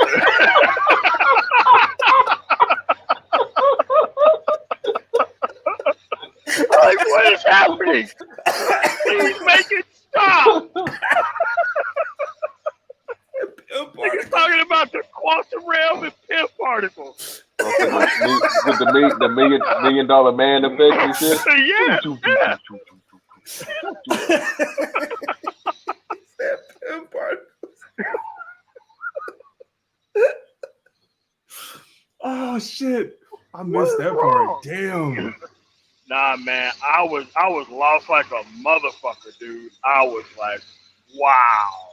Like, what is happening? Please make it stop. Nigga's talking about the quantum realm and PIM particles. With the million dollar man effect and shit. Yeah. That pimp part. Oh shit! I missed that part. Damn. Nah, man, I was lost like a motherfucker, dude. I was like, wow.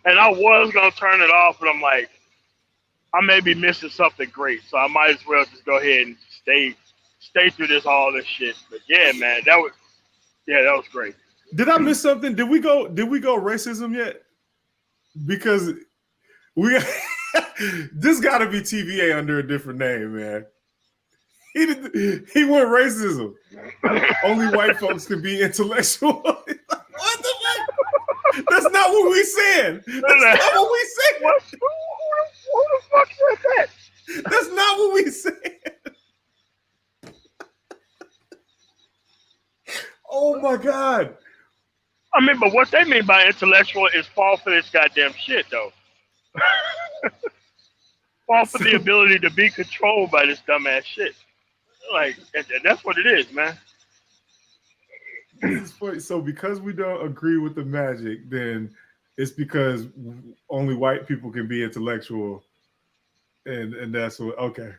And I was gonna turn it off, but I'm like, I may be missing something great, so I might as well just go ahead and stay through all this shit. But yeah, man, that was great. Did I miss something? Did we go racism yet? Because we this got to be TVA under a different name, man. He went racism. Only white folks can be intellectual. What the fuck? That's not what we said. That's not what we said. Who the fuck said that? That's not what we said. Oh my God. I mean, but what they mean by intellectual is fall for this goddamn shit, though. Fall for the ability to be controlled by this dumbass shit. Like, that's what it is, man. So because we don't agree with the magic, then it's because only white people can be intellectual, and that's what. Okay.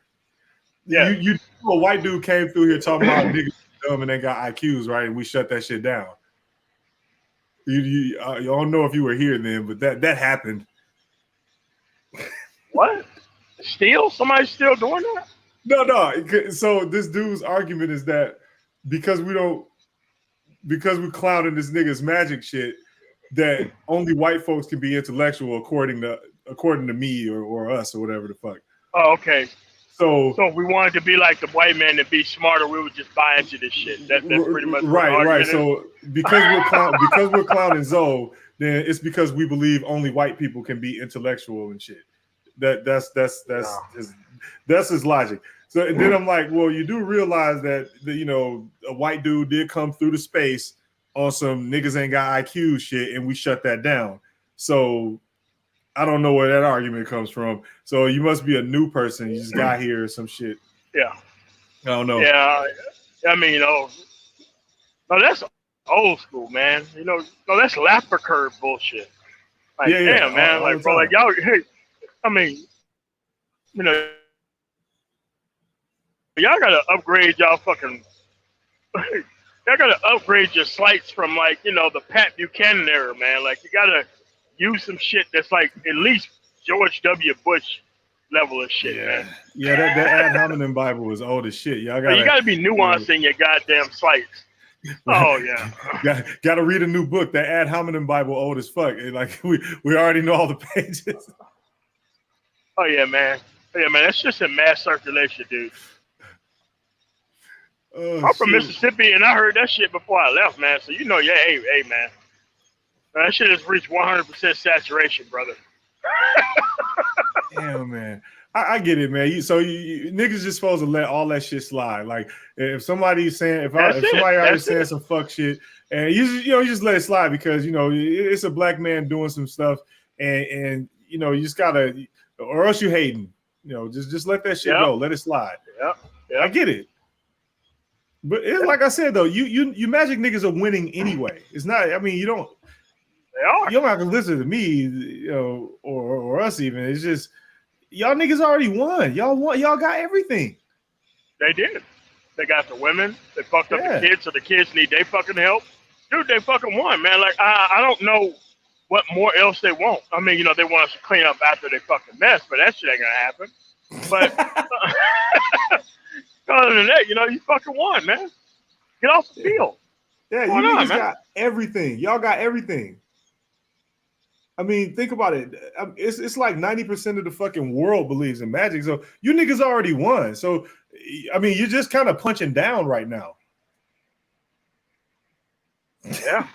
Yeah. You a white dude came through here talking about niggas dumb and they got IQs, right? And we shut that shit down. You don't know if you were here then, but that happened. What? Still? Somebody's still doing that? No. So this dude's argument is that because we're clowning this nigga's magic shit, that only white folks can be intellectual according to me or us or whatever the fuck. Oh, okay. So if we wanted to be like the white man and be smarter, we would just buy into this shit. That's pretty much right. So because we're clowning Zoe, then it's because we believe only white people can be intellectual and shit. That's his logic. So and then I'm like, well, you do realize that a white dude did come through the space on some niggas ain't got IQ shit, and we shut that down. So I don't know where that argument comes from. So you must be a new person. You just got here or some shit. Yeah. I don't know. Yeah. I mean, no, that's old school, man. No, that's Laffer curve bullshit. Like, damn, man. Like, bro, like, y'all, hey, I mean, y'all gotta upgrade y'all fucking. Y'all gotta upgrade your slights from like the Pat Buchanan era, man. Like you gotta use some shit that's like at least George W. Bush level of shit, man. Yeah, that ad hominem Bible is old as shit. Y'all you gotta be nuanced in your goddamn slights. Oh yeah. Gotta read a new book. That ad hominem Bible old as fuck. Like we already know all the pages. Oh yeah, man. That's just in mass circulation, dude. I'm from Mississippi, and I heard that shit before I left, man. So hey, man. That shit has reached 100% saturation, brother. Damn, man. I get it, man. So you niggas just supposed to let all that shit slide. Like if somebody's saying, if somebody already saying some fuck shit, and you just let it slide because it's a black man doing some stuff, and you just gotta, or else you hating. Just let that shit go. Let it slide. Yeah. I get it. But it's like I said though, you magic niggas are winning anyway. It's not. I mean, you don't. They are. You don't have to listen to me, or us even. It's just y'all niggas already won. Y'all won. Y'all got everything. They did. They got the women. They fucked up the kids, so the kids need their fucking help. Dude, they fucking won, man. Like I don't know what more else they want. I mean, they want us to clean up after they fucking mess, but that shit ain't gonna happen. But other than that, you fucking won, man. Get off the field. Yeah, you niggas got everything. Y'all got everything. I mean, think about it. It's like 90% of the fucking world believes in magic. So you niggas already won. So, I mean, you're just kind of punching down right now. Yeah.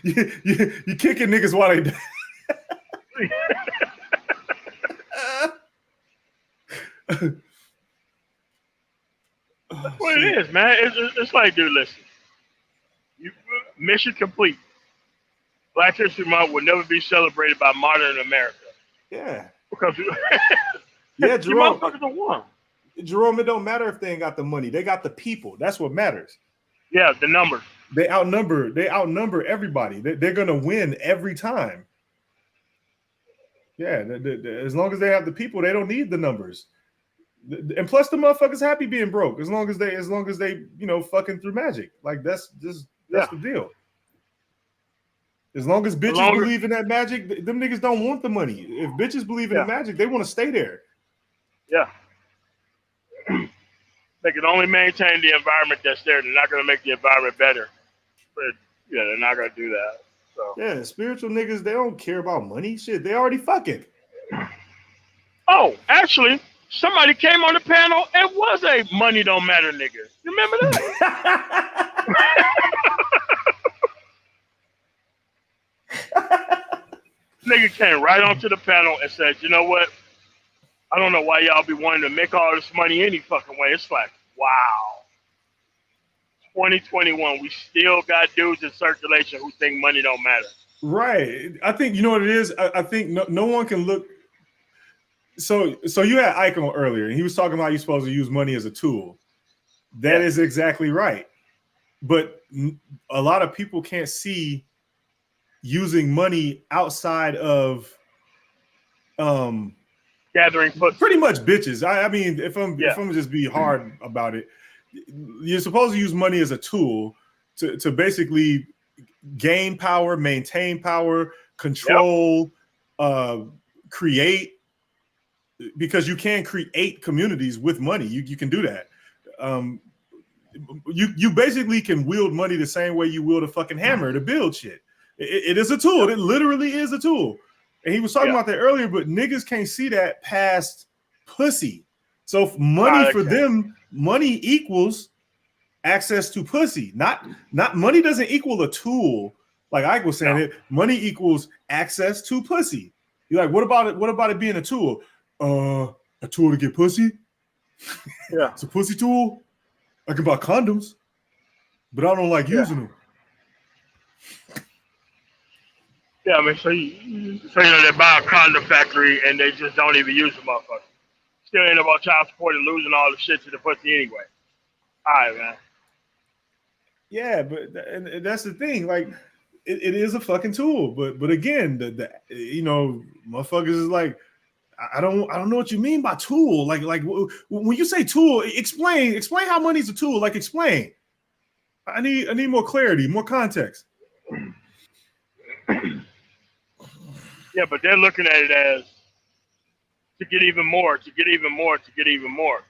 you kicking niggas while they That's what it is, man. It's like, dude, listen. Mission complete. Black History Month will never be celebrated by modern America. Yeah. Because Yeah, you Jerome. motherfuckers are one. Jerome, it don't matter if they ain't got the money. They got the people. That's what matters. Yeah, the numbers. They outnumber everybody. They're gonna win every time. Yeah, as long as they have the people, they don't need the numbers. And plus, the motherfuckers happy being broke as long as they fucking through magic. Like that's the deal. As long as bitches believe in that magic, them niggas don't want the money. If bitches believe in the magic, they want to stay there. Yeah. They can only maintain the environment that's there. They're not going to make the environment better. But yeah, they're not going to do that. So yeah, spiritual niggas, they don't care about money. Shit, they already fucking. Oh, actually, somebody came on the panel and was a money don't matter nigga. You remember that? Nigga came right onto the panel and said, you know what? I don't know why y'all be wanting to make all this money any fucking way. It's like, wow. 2021, we still got dudes in circulation who think money don't matter. Right. I think, you know what it is? I think no one can look. So you had Ike on earlier, and he was talking about you're supposed to use money as a tool. That is exactly right. But a lot of people can't see using money outside of gathering pussy. Pretty much bitches. I mean, if I'm just be hard about it, you're supposed to use money as a tool to basically gain power, maintain power, control, create, because you can create communities with money. You can do that. You basically can wield money the same way you wield a fucking hammer to build shit. It is a tool. It literally is a tool. And he was talking about that earlier, but niggas can't see that past pussy. So money for them, money equals access to pussy. Not money doesn't equal a tool. Like Ike was saying, money equals access to pussy. You're like, what about it? What about it being a tool? A tool to get pussy? Yeah. It's a pussy tool. I can buy condoms, but I don't like using them. Yeah, I mean, so they buy a condom factory and they just don't even use the motherfucker. Still ain't about child support and losing all the shit to the pussy anyway. All right, man. Yeah, but and that's the thing. Like, it is a fucking tool. But again, the motherfuckers is like, I don't know what you mean by tool. Like when you say tool, explain how money's a tool. Like, explain. I need more clarity, more context. Yeah, but they're looking at it as to get even more, to get even more, to get even more.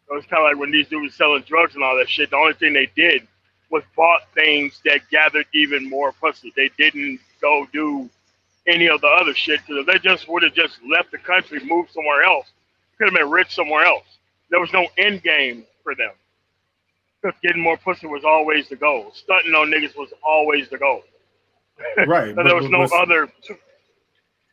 So it's kind of like when these dudes selling drugs and all that shit. The only thing they did was bought things that gathered even more pussy. They didn't go do any of the other shit, because if they just would have just left the country, moved somewhere else, could have been rich somewhere else. There was no end game for them, because getting more pussy was always the goal. Stunting on niggas was always the goal. Right. There was no other.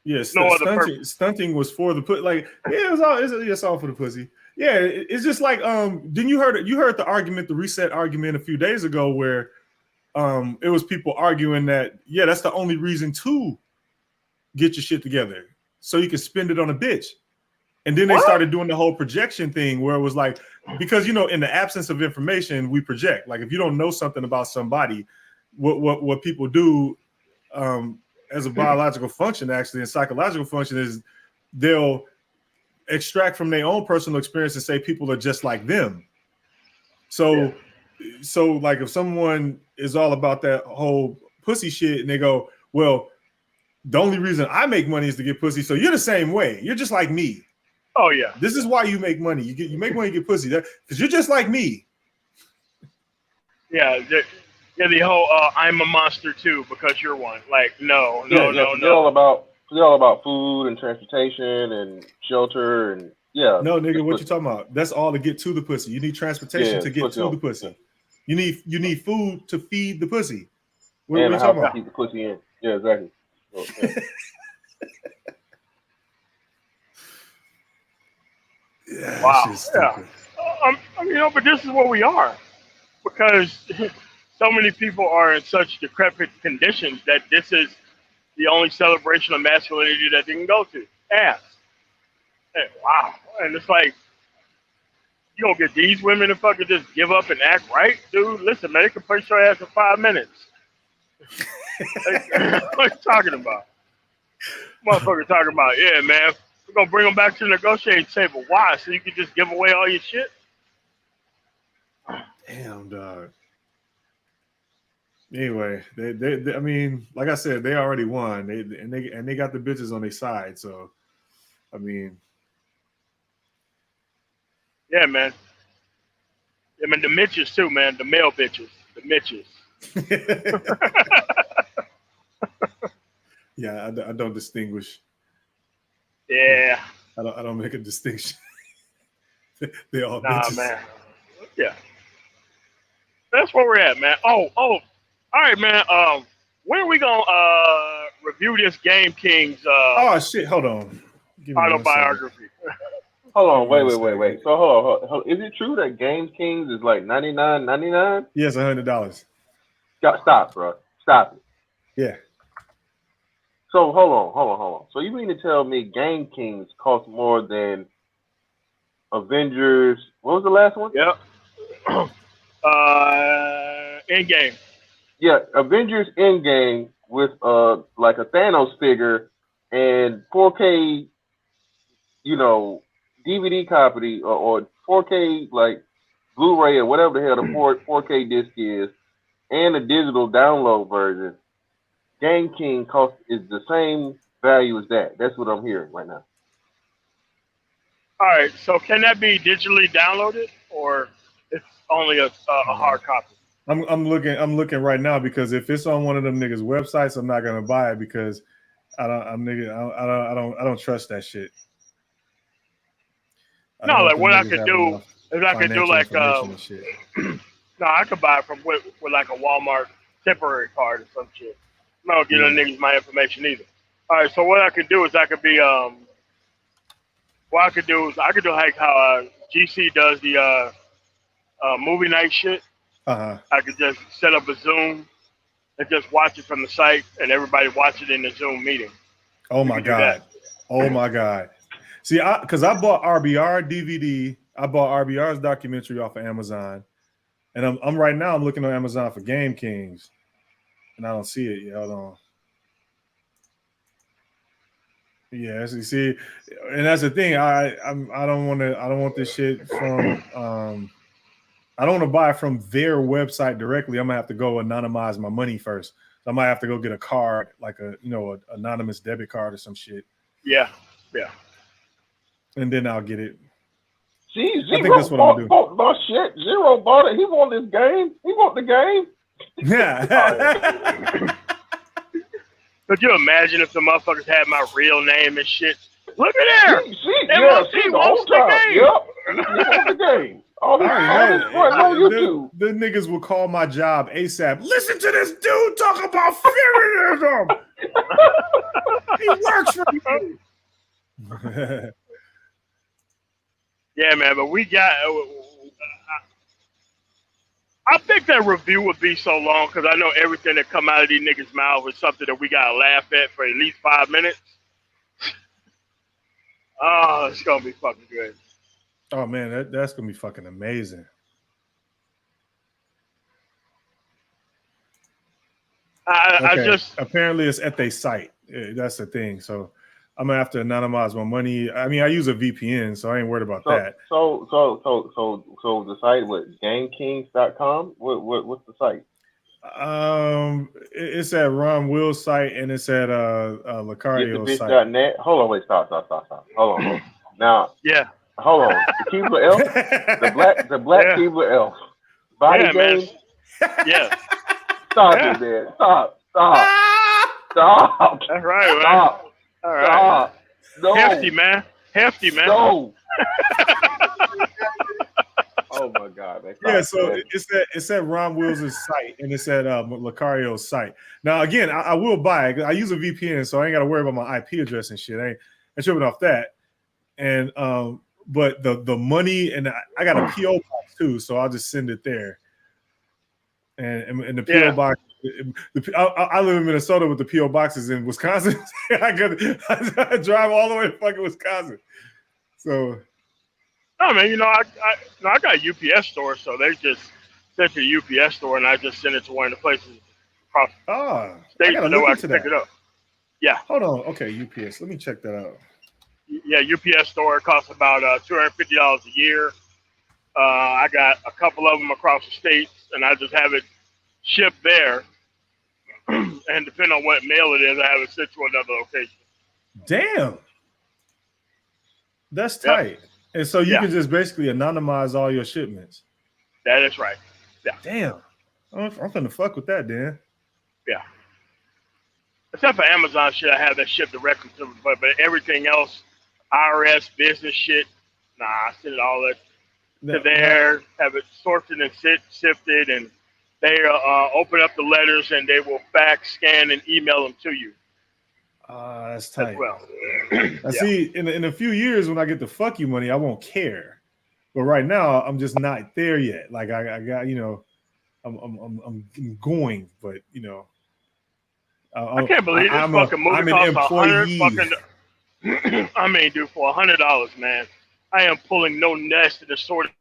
Yeah, stunting was for the put. Like, yeah, it's all for the pussy. Yeah, it's just like Didn't you heard the argument, the reset argument a few days ago, where it was people arguing that that's the only reason to get your shit together, so you can spend it on a bitch. And then they started doing the whole projection thing, where it was like, because in the absence of information, we project. Like, if you don't know something about somebody, what people do as a biological function, actually, and psychological function, is they'll extract from their own personal experience and say people are just like them. So like, if someone is all about that whole pussy shit and they go, well, the only reason I make money is to get pussy, so you're the same way. You're just like me. Oh yeah. This is why you make money. You make money to get pussy, because you're just like me. Yeah. The whole I'm a monster too because you're one. Like, no. It's all about food and transportation and shelter and No, nigga, what you talking about? That's all to get to the pussy. You need transportation to get to the pussy. You need food to feed the pussy. What are you talking about? Keep the pussy in. Yeah, exactly. So, wow. Yeah. But this is what we are, because so many people are in such decrepit conditions that this is the only celebration of masculinity that they can go to. Ass. And, wow. And it's like, you don't get these women to fucking just give up and act right, dude. Listen, man, they can punch your ass in 5 minutes. What you talking about? Motherfucker talking about, yeah, man, we're gonna bring them back to the negotiating table. Why? So you can just give away all your shit? Damn, dog. Anyway, they I mean, like I said, they already won. They got the bitches on their side. So, I mean, yeah, man. I mean, the Mitches too, man. The male bitches, the Mitches. yeah, I don't distinguish. Yeah. I don't make a distinction. They all Nah, bitches. man. Yeah. That's where we're at, man. Oh. All right, man. When are we gonna review this Game Kings Oh shit! Hold on. Give me 1 second. autobiography? Hold on, wait. So hold on. Is it true that Game Kings is like $99.99? Yes, $100. Stop, bro. Stop it. Yeah. So hold on. So you mean to tell me Game Kings cost more than Avengers? What was the last one? Yep. Endgame. Yeah, Avengers Endgame with like a Thanos figure and 4K, DVD copy or 4K like Blu-ray or whatever the hell the 4K disc is, and a digital download version. Game King is the same value as that. That's what I'm hearing right now. All right. So can that be digitally downloaded, or it's only a hard copy? I'm looking right now because if it's on one of them niggas' websites, I'm not gonna buy it because I don't trust that shit. No, like what I could do is I could do like no, I could buy it from with like a Walmart temporary card or some shit. I don't give them niggas my information either. All right, so what I could do is I could like how GC does the movie night shit. Uh-huh. I could just set up a Zoom and just watch it from the site, and everybody watch it in the Zoom meeting. Oh my god! Oh my god! See, because I bought RBR DVD. I bought RBR's documentary off of Amazon, and I'm right now I'm looking on Amazon for Game Kings, and I don't see it yet. Hold on. Yeah, so you see, and that's the thing. I don't want this shit from. I don't want to buy from their website directly. I'm gonna have to go anonymize my money first. So I might have to go get a card, like an anonymous debit card or some shit. Yeah. And then I'll get it. See, I think that's what I'm doing. Bought shit. Zero bought it. He want this game. He want the game. Yeah. Could you imagine if the motherfuckers had my real name and shit? Look at there. He wants the game. Yep. He wants the game. All this on YouTube. The niggas will call my job ASAP. Listen to this dude talk about feminism. He works for you. Yeah, man, but we got. I think that review would be so long because I know everything that come out of these niggas' mouth is something that we gotta laugh at for at least 5 minutes. Oh, it's gonna be fucking good. Oh man, that's gonna be fucking amazing. Apparently it's at their site. That's the thing. So I'm gonna have to anonymize my money. I mean, I use a VPN, so I ain't worried about that. So the site what GameKings.com? What's the site? It's at Ron Will's site and it's at Lucario's site. Bitch.net. Hold on, wait, stop. Hold on. Now, yeah. Hold on. The Keebler elf, the black Keebler elf. Body game. Yeah. Stop it, man. Stop. That's right, man. Stop. All right. Stop. No. Hefty, man. No. Oh my God, man. Yeah, so it's at Ron Will's site and it's at Lucario's site. Now again, I will buy it. I use a VPN, so I ain't got to worry about my IP address and shit. I ain't tripping off that. And but the money and I got a PO box too, so I'll just send it there. And the PO box. I live in Minnesota, with the PO boxes in Wisconsin. I drive all the way to fucking Wisconsin. So, I mean, I got a UPS store, so they just sent to the UPS store, and I just sent it to one of the places across the I state gotta so that look way I into can pick that. it up. Yeah. Hold on. Okay, UPS. Let me check that out. Yeah, UPS store costs about $250 a year. I got a couple of them across the states, and I just have it shipped there. And depending on what mail it is, I have it sent to another location. Damn. That's tight. Yep. And so you can just basically anonymize all your shipments. That is right. Yeah. Damn. I'm gonna fuck with that, Dan. Yeah. Except for Amazon shit, I have that shipped directly to me. But everything else, IRS, business shit, nah, I send it all to there, have it sorted and sifted, and they open up the letters and they will fax, scan, and email them to you. That's tight. Well, see, in a few years when I get the fuck you money, I won't care. But right now, I'm just not there yet. Like I got, I'm going, but I can't believe this fucking movie costs $100. I mean, dude, for $100, man, I am pulling no nest in the sort of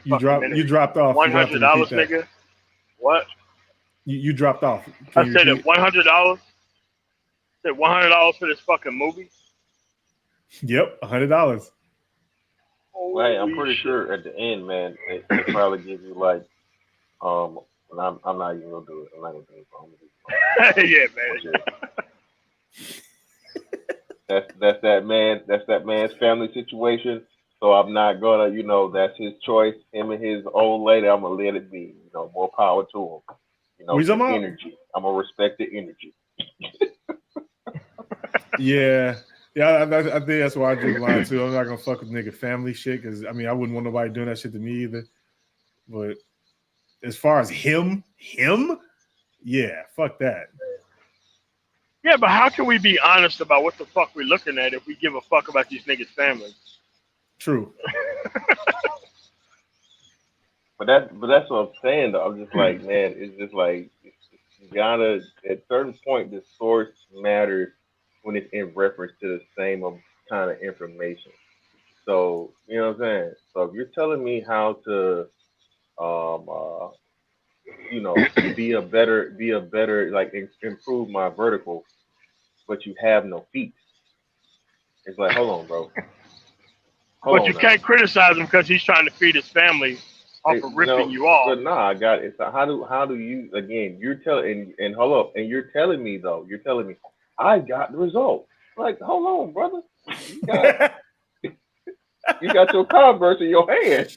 You dropped off. $100, nigga. What? You dropped off. I said it. $100. Said $100 for this fucking movie. Yep, $100. Hey, I'm pretty sure at the end, man, they probably give you like, I'm not even gonna do it. I'm not gonna do it. Yeah, man. That's that man's family situation. So I'm not gonna, that's his choice. Him and his old lady, I'm gonna let it be. More power to him. Energy. I'm gonna respect the energy. Yeah, I think that's why I drew the line too. I'm not gonna fuck with nigga family shit because I wouldn't want nobody doing that shit to me either. But as far as him, yeah, fuck that. Yeah, but how can we be honest about what the fuck we're looking at if we give a fuck about these niggas' families? True. But that's what I'm saying though. I'm just like, man, it's just like you gotta at certain point the source matters when it's in reference to the same kind of information. So you know what I'm saying? So if you're telling me how to be a better like improve my vertical, but you have no feet. It's like, hold on, bro. But you can't criticize him because he's trying to feed his family off of ripping you off. But nah, I got it. So how do you again? You're telling and hold up, and you're telling me I got the result. Like, hold on, brother. You got your Converse in your hand.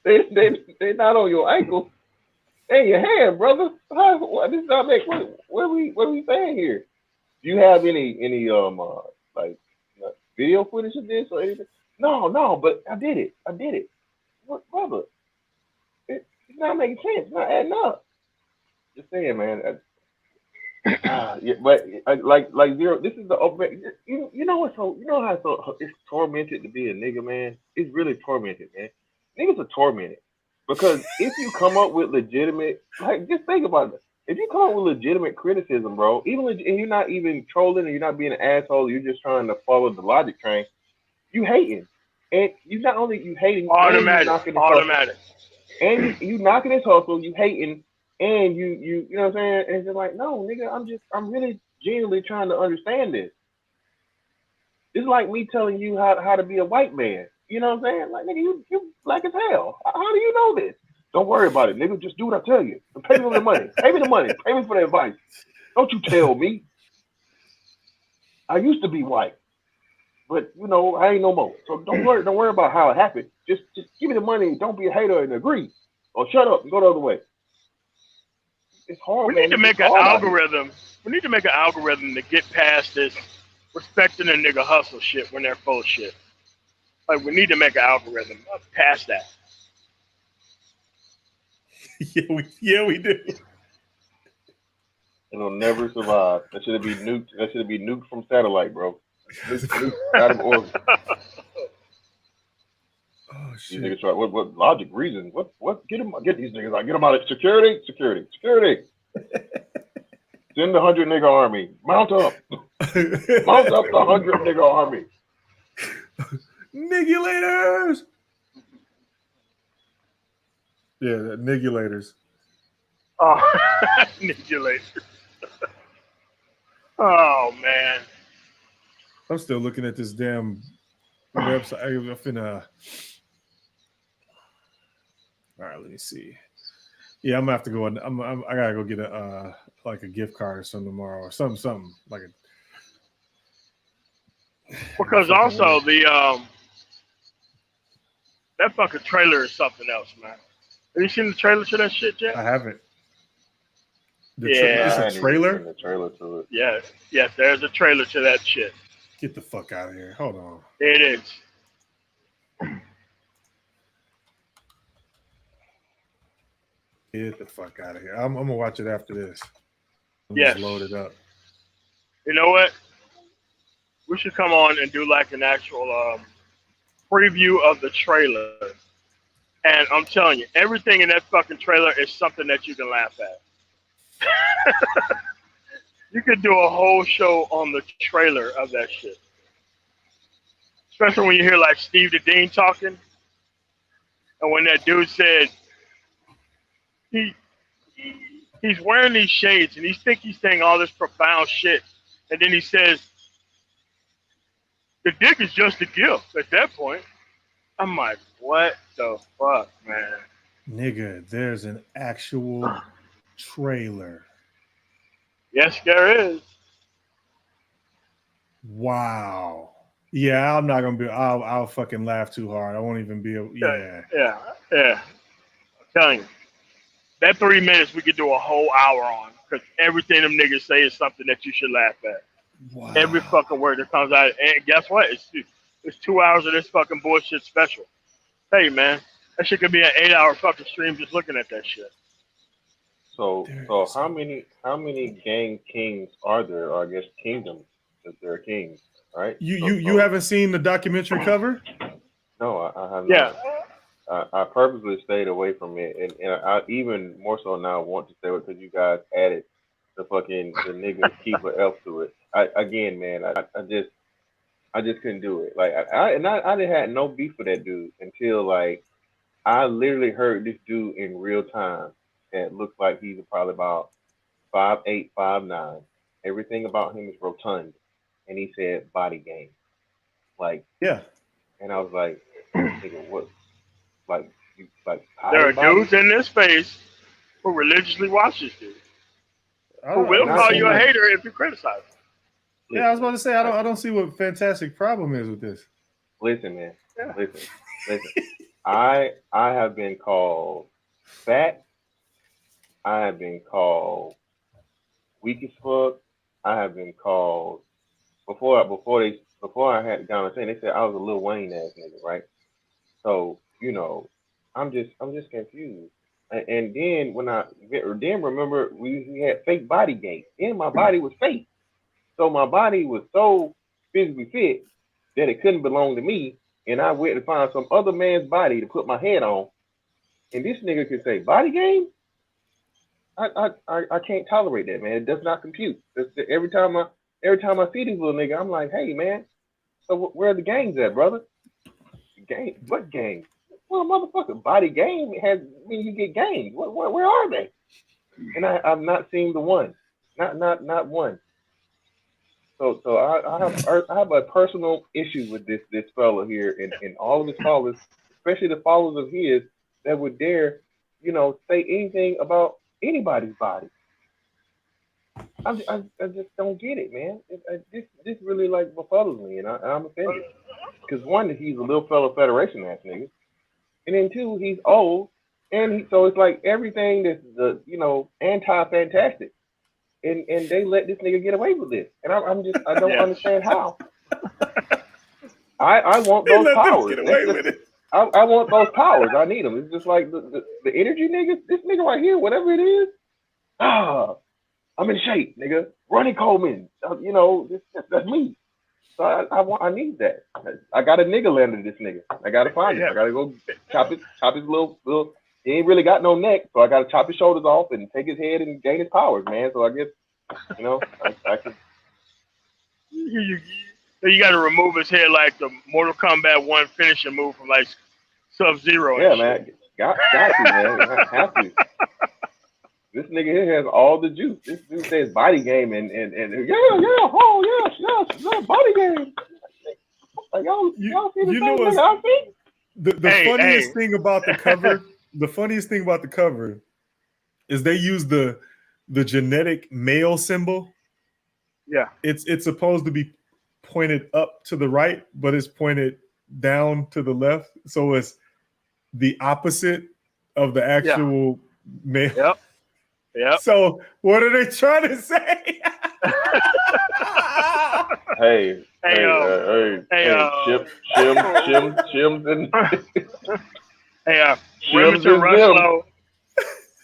They're not on your ankle. In your hand, brother. This does not make what are we saying here? Do you have any like video footage of this or anything? No, but I did it. What, brother? It's not making sense. It's not adding up. Just saying, man. But like Zero. This is the you know what? So you know how it's tormented to be a nigga, man. It's really tormented, man. Niggas are tormented because if you come up with legitimate, like just think about it. If you come up with legitimate criticism, bro, and you're not even trolling and you're not being an asshole, you're just trying to follow the logic train. You hating, and you not only you hating, automatic, and you knocking his hustle, you hating, and you know what I'm saying? And it's just like, no, nigga, I'm really genuinely trying to understand this. It's like me telling you how to be a white man. You know what I'm saying? Like, nigga, you black as hell. How do you know this? Don't worry about it, nigga. Just do what I tell you. And pay me the money. Pay me the money. Pay me for the advice. Don't you tell me. I used to be white, but I ain't no more. So don't worry about how it happened. Just give me the money. Don't be a hater and agree, or shut up and go the other way. It's hard. We need to make an algorithm. We need to make an algorithm to get past this respecting a nigga hustle shit when they're full of shit. Like, we need to make an algorithm past that. Yeah, we do. It'll never survive. That should be nuked. That should be nuked from satellite, bro. Nuked out of orbit. Oh shit! These niggas try. What logic? Reason? What? Get these niggas out. Get them out of security. Send the 100 nigga army. Mount up. Mount up the 100 nigga army. Nigulators. Yeah, the nigulators. Oh, nigulators. Oh man. I'm still looking at this damn website. I'm finna. All right, let me see. Yeah, I'm gonna have to go. I gotta go get a like a gift card or something tomorrow, or something like a. Because also the that fucking trailer is something else, man. Have you seen the trailer to that shit yet? I haven't. Yeah. It's I a hadn't even trailer. seen the trailer to it. Yes, there's a trailer to that shit. Get the fuck out of here! Hold on. It is. Get the fuck out of here! I'm gonna watch it after this. Yes. Just load it up. You know what? We should come on and do like an actual preview of the trailer. And I'm telling you, everything in that fucking trailer is something that you can laugh at. You could do a whole show on the trailer of that shit. Especially when you hear like Steve the Dean talking. And when that dude said he's wearing these shades and he thinks he's saying all this profound shit. And then he says, the dick is just a gift at that point. I'm like, what the fuck, man? Nigga, there's an actual trailer. Yes, there is. Wow. Yeah, I'm not gonna be. I'll fucking laugh too hard. I won't even be. Yeah. I'm telling you, that 3 minutes we could do a whole hour on because everything them niggas say is something that you should laugh at. Wow. Every fucking word that comes out, and guess what? It's 2 hours of this fucking bullshit special. Hey man, that shit could be an 8-hour fucking stream just looking at that shit. So how many gang kings are there? Or I guess kingdoms if they're kings, right? You haven't seen the documentary cover? No, I have not. Yeah. I purposely stayed away from it, and I even more so now want to stay away because you guys added the nigga keeper elf to it. I just couldn't do it. Like I didn't had no beef with that dude until like I literally heard this dude in real time that looks like he's probably about 5'8", 5'9". Everything about him is rotund, and he said body game, like yeah. And I was like, nigga, what? Like there are dudes in this space who religiously watch this dude. Who will call you a hater if you criticize him. Yeah, I was about to say I don't see what fantastic problem is with this. Listen, man. Yeah. Listen. I have been called fat. I have been called weak as fuck. I have been called before I had gone and saying they said I was a Lil Wayne ass nigga, right? So I'm just confused. And then when I remember we had fake body gates. Then my body was fake. So my body was so physically fit that it couldn't belong to me. And I went to find some other man's body to put my head on. And this nigga could say body game? I can't tolerate that, man. It does not compute. Every time I see these little niggas, I'm like, hey man, so where are the gangs at, brother? Gang? What gang? Well, motherfucker, body game mean you get gangs. Where are they? And I've not seen the one. Not one. So I have a personal issue with this fellow here and all of his followers, especially the followers of his that would dare, say anything about anybody's body. I just don't get it, man. This really like befuddles me, and I'm offended. Because one, he's a little fellow Federation ass nigga, and then two, he's old, and so it's like everything that's anti-fantastic. And they let this nigga get away with this, and I don't understand how. I want those powers. I want those powers. I need them. It's just like the energy nigga. This nigga right here, whatever it is. I'm in shape, nigga. Ronnie Coleman. That's me. So I need that. I got a nigga landed this nigga. I gotta find him. I gotta go chop his little. He ain't really got no neck, so I gotta chop his shoulders off and take his head and gain his powers, man. So I guess, I can. You got to remove his head like the Mortal Kombat 1 finishing move from like Sub-Zero. Yeah, man. Got to, man. Have to. This nigga here has all the juice. This dude says body game and body game. Like, y'all see the same thing I see? The funniest thing about the cover, the funniest thing about the cover is they use the genetic male symbol. Yeah. It's supposed to be pointed up to the right, but it's pointed down to the left. So it's the opposite of the actual male. Yep. So what are they trying to say? Hey, Shims and Remington Rushlow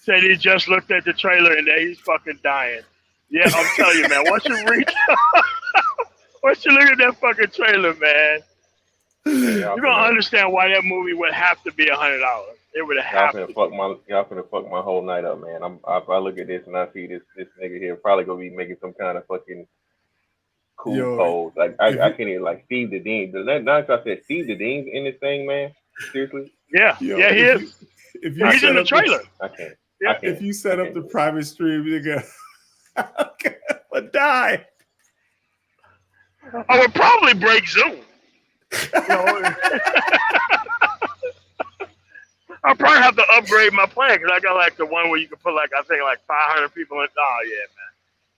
said he just looked at the trailer and that he's fucking dying. Yeah, I'm telling you, man. Once you look at that fucking trailer, man, you're gonna understand why that movie would have to be $100. It would have to. Y'all finna fuck my whole night up, man. I look at this and I see this nigga here probably gonna be making some kind of fucking cool pose. Like I can't even like Steve the Dean. Not I said Steve the Dean's in this thing, man. Seriously? Yeah, he is. He's in the trailer. I can't. If you set up the private stream, nigga, I'll die. I would probably break Zoom. I'll probably have to upgrade my plan because I got like the one where you can put like I think like 500 people in. Oh yeah, man.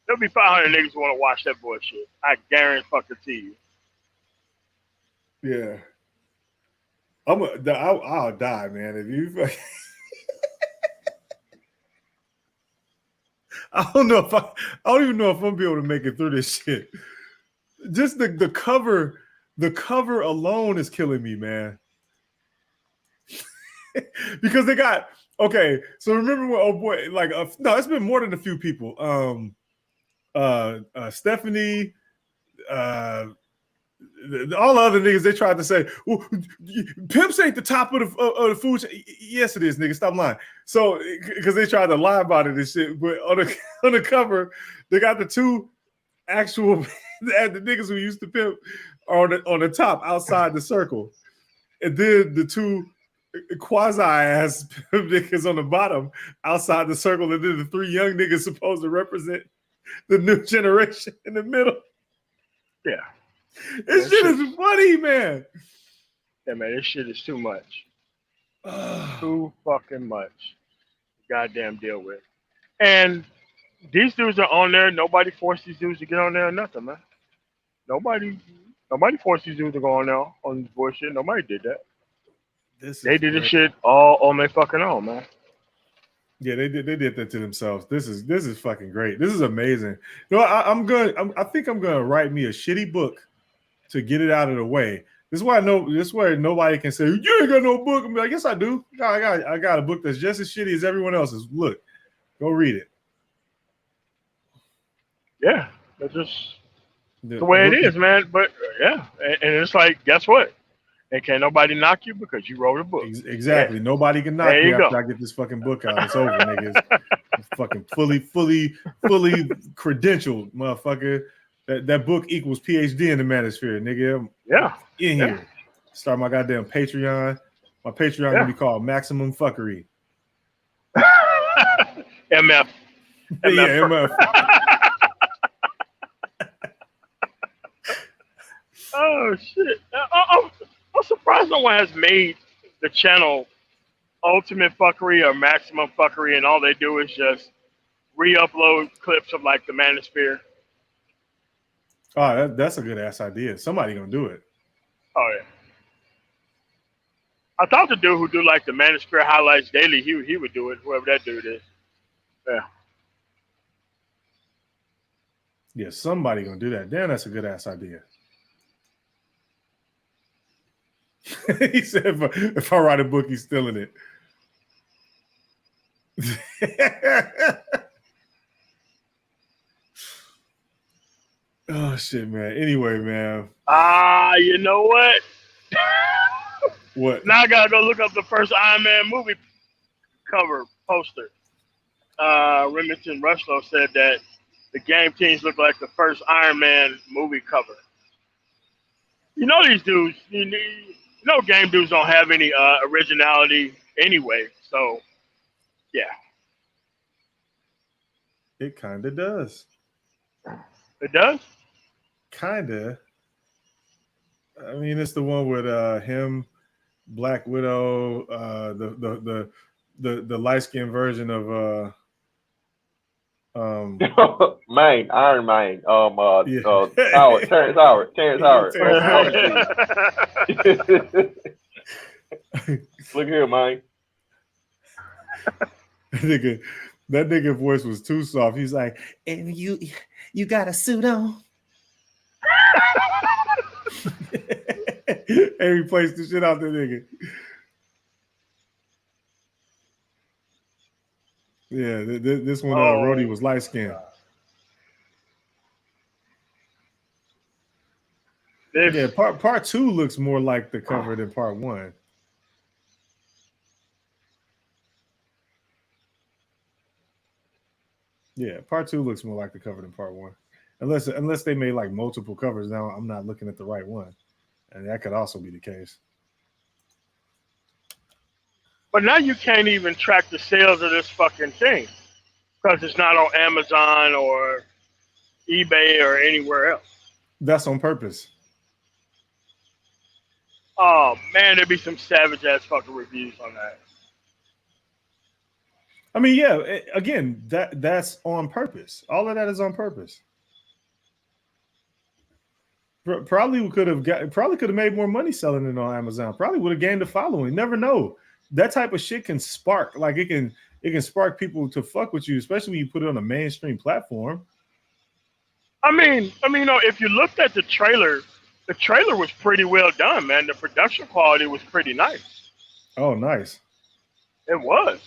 There'll be 500 niggas who want to watch that bullshit. I guarantee you. Yeah. I'll die, man. If you, I don't even know if I'm gonna be able to make it through this shit. Just the cover alone is killing me, man. Because they got so remember when no, it's been more than a few people. Stephanie, all the other niggas, they tried to say, well, pimps ain't the top of the food chain. Yes, it is, nigga. Stop lying. So, because they tried to lie about it and shit, but on the cover, they got the two actual the niggas who used to pimp on the top outside the circle, and then the two quasi-ass niggas on the bottom outside the circle, and then the three young niggas supposed to represent the new generation in the middle. Yeah. This shit is funny, man. Yeah, man, this shit is too much. Too fucking much. Goddamn deal with. And these dudes are on there. Nobody forced these dudes to get on there or nothing, man. Nobody forced these dudes to go on there on this bullshit. Nobody did that. They did this shit all on their fucking own, man. Yeah, they did that to themselves. This is fucking great. This is amazing. You know, I think I'm gonna write me a shitty book to get it out of the way. This is why nobody can say you ain't got no book. I'm like, yes, I do. I got a book that's just as shitty as everyone else's. Look, go read it. Yeah, that's just the way it is, man. But yeah, and it's like, guess what? And can't nobody knock you because you wrote a book. Exactly. Yeah. Nobody can knock me after I get this fucking book out. It's over, niggas. It's fucking fully credentialed, motherfucker. That book equals PhD in the manosphere, nigga. Yeah. In here. Start my goddamn Patreon. My Patreon gonna be called Maximum Fuckery. MF. Yeah, MF. Oh shit. I'm surprised no one has made the channel Ultimate Fuckery or Maximum Fuckery, and all they do is just re-upload clips of like the Manosphere. Oh, that's a good ass idea. Somebody gonna do it. Oh yeah. I thought the dude who do like the Manosphere highlights daily, he would do it. Whoever that dude is. Yeah. Yeah, somebody gonna do that. Damn, that's a good ass idea. He said, if I write a book, he's stealing it. Oh, shit, man. Anyway, man. You know what? What? Now I got to go look up the first Iron Man movie cover poster. Remington Rushlow said that The game teams look like the first Iron Man movie cover. You know these dudes. You know game dudes don't have any originality anyway. So yeah, It kind of does. it does. Kind of. I mean, it's the one with him, Black Widow, the light skinned version of Main, Iron Man, yeah. Howard, Terrence Howard, Terrence Look here, man. that nigga voice was too soft. He's like, and you got a suit on. And he plays the shit out the nigga. Yeah, this one, Rhodey was light skinned. Yeah, part 2 looks more like the cover than part 1. Yeah, part 2 looks more like the cover than part 1. Unless they made like multiple covers. Now I'm not looking at the right one. And that could also be the case. But now you can't even track the sales of this fucking thing because it's not on Amazon or eBay or anywhere else. That's on purpose. Oh man, there'd be some savage ass fucking reviews on that. I mean, yeah. Again, that's on purpose. All of that is on purpose. Probably could have made more money selling it on Amazon. Probably would have gained a following. Never know. That type of shit can spark. Like it can spark people to fuck with you, especially when you put it on a mainstream platform. I mean, if you looked at the trailer was pretty well done, man. The production quality was pretty nice. Oh, nice. It was.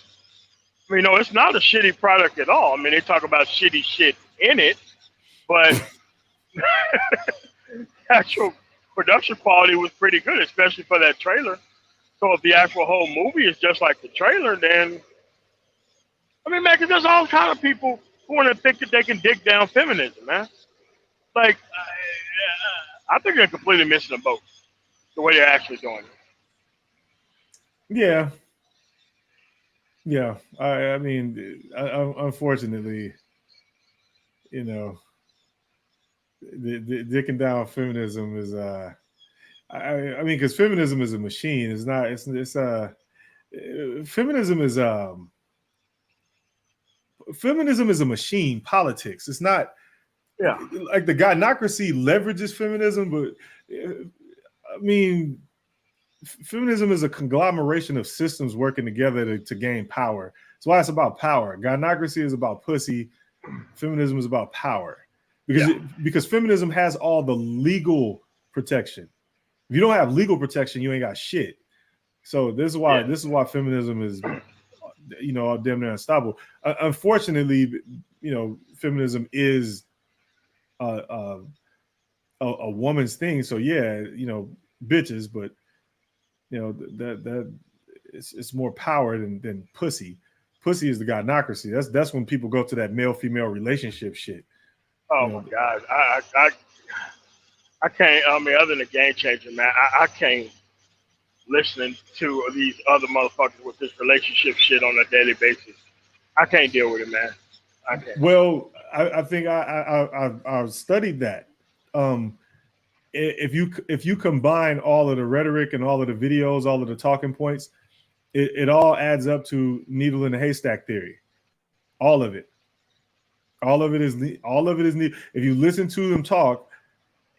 I mean, no, it's not a shitty product at all. I mean, they talk about shitty shit in it, but actual production quality was pretty good, especially for that trailer. So if the actual whole movie is just like the trailer, then I mean, man, because there's all kind of people who want to think that they can dig down feminism, man. Like, I think they're completely missing the boat the way they're actually doing it. Yeah. Yeah. I mean, unfortunately, you know, the dicking down feminism is I mean, because feminism is a machine. It's not. Feminism is feminism is a machine. Politics. It's not. Yeah. Like the gynocracy leverages feminism, but I mean, feminism is a conglomeration of systems working together to gain power. That's why it's about power. Gynocracy is about pussy. Feminism is about power. Because feminism has all the legal protection. If you don't have legal protection, you ain't got shit. So this is why feminism is, you know, damn near unstoppable. Unfortunately, you know, feminism is a woman's thing. So yeah, you know, bitches, but you know that it's more power than pussy. Pussy is the gynocracy. That's when people go to that male-female relationship shit. Oh my God, I can't. I mean, other than Game Changer, man, I can't listening to these other motherfuckers with this relationship shit on a daily basis. I can't deal with it, man. I can't. Well, I think I've studied that. If you combine all of the rhetoric and all of the videos, all of the talking points, it all adds up to needle in a haystack theory. All of it. All of it is if you listen to them talk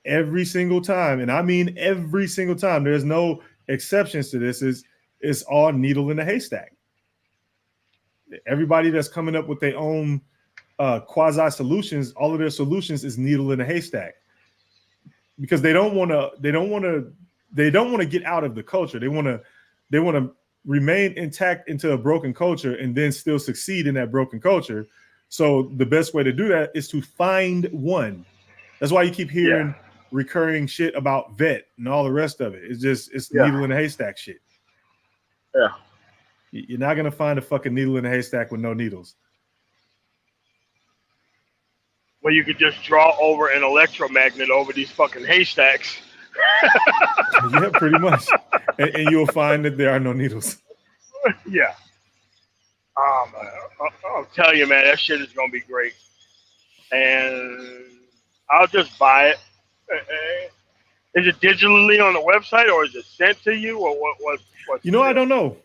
every single time, and I mean every single time, there's no exceptions to this, it's all needle in a haystack. Everybody that's coming up with their own quasi solutions, all of their solutions is needle in a haystack. Because they don't want to get out of the culture. They want to remain intact into a broken culture and then still succeed in that broken culture. So the best way to do that is to find one. That's why you keep hearing recurring shit about vet and all the rest of it. It's needle in a haystack shit. Yeah. You're not gonna find a fucking needle in a haystack with no needles. where you could just draw over an electromagnet over these fucking haystacks. Yeah, pretty much. And you'll find that there are no needles. Yeah. Oh, man. I'll tell you, man, that shit is going to be great. And I'll just buy it. Is it digitally on the website, or is it sent to you, or what? You know, I don't know.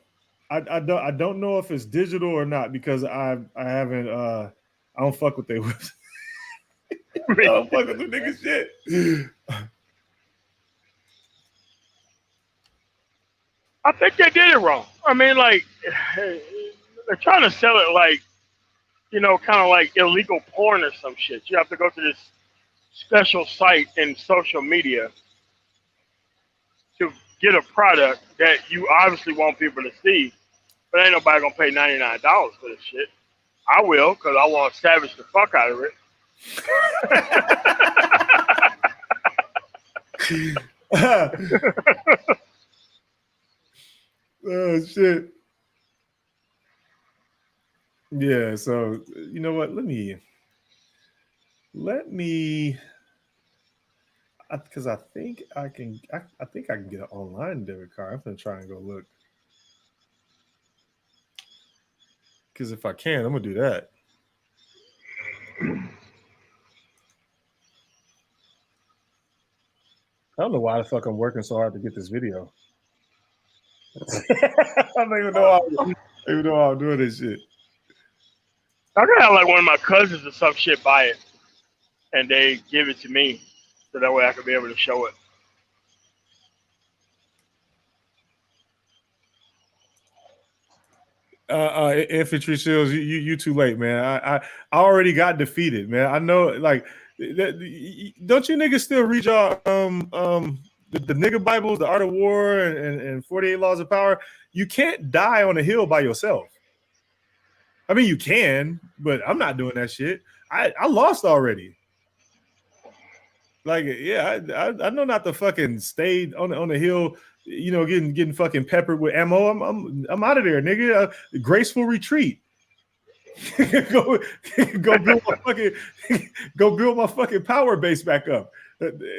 I don't know if it's digital or not, because I haven't I don't fuck with their website. I don't fuck with the nigga shit. I think they did it wrong. I mean, like, they're trying to sell it like, you know, kind of like illegal porn or some shit. You have to go to this special site in social media to get a product that you obviously want people to see, but ain't nobody gonna pay $99 for this shit. I will, because I want to savage the fuck out of it. Oh shit. Yeah, so you know what? Let me because I think I can get an online debit card. I'm gonna try and go look. Because if I can, I'm gonna do that. I don't know why the fuck I'm working so hard to get this video. I don't even know how I'm doing this shit. I could have like one of my cousins or some shit buy it, and they give it to me, so that way I could be able to show it. Infantry Shields, you too late, man. I already got defeated, man. I know, like, don't you niggas still read y'all the nigga Bibles, the Art of War, and 48 Laws of Power? You can't die on a hill by yourself. I mean, you can, but I'm not doing that shit. I lost already. Like, yeah, I know not to fucking stay on the hill, you know, getting fucking peppered with ammo. I'm out of there, nigga. Graceful retreat. go build my fucking power base back up.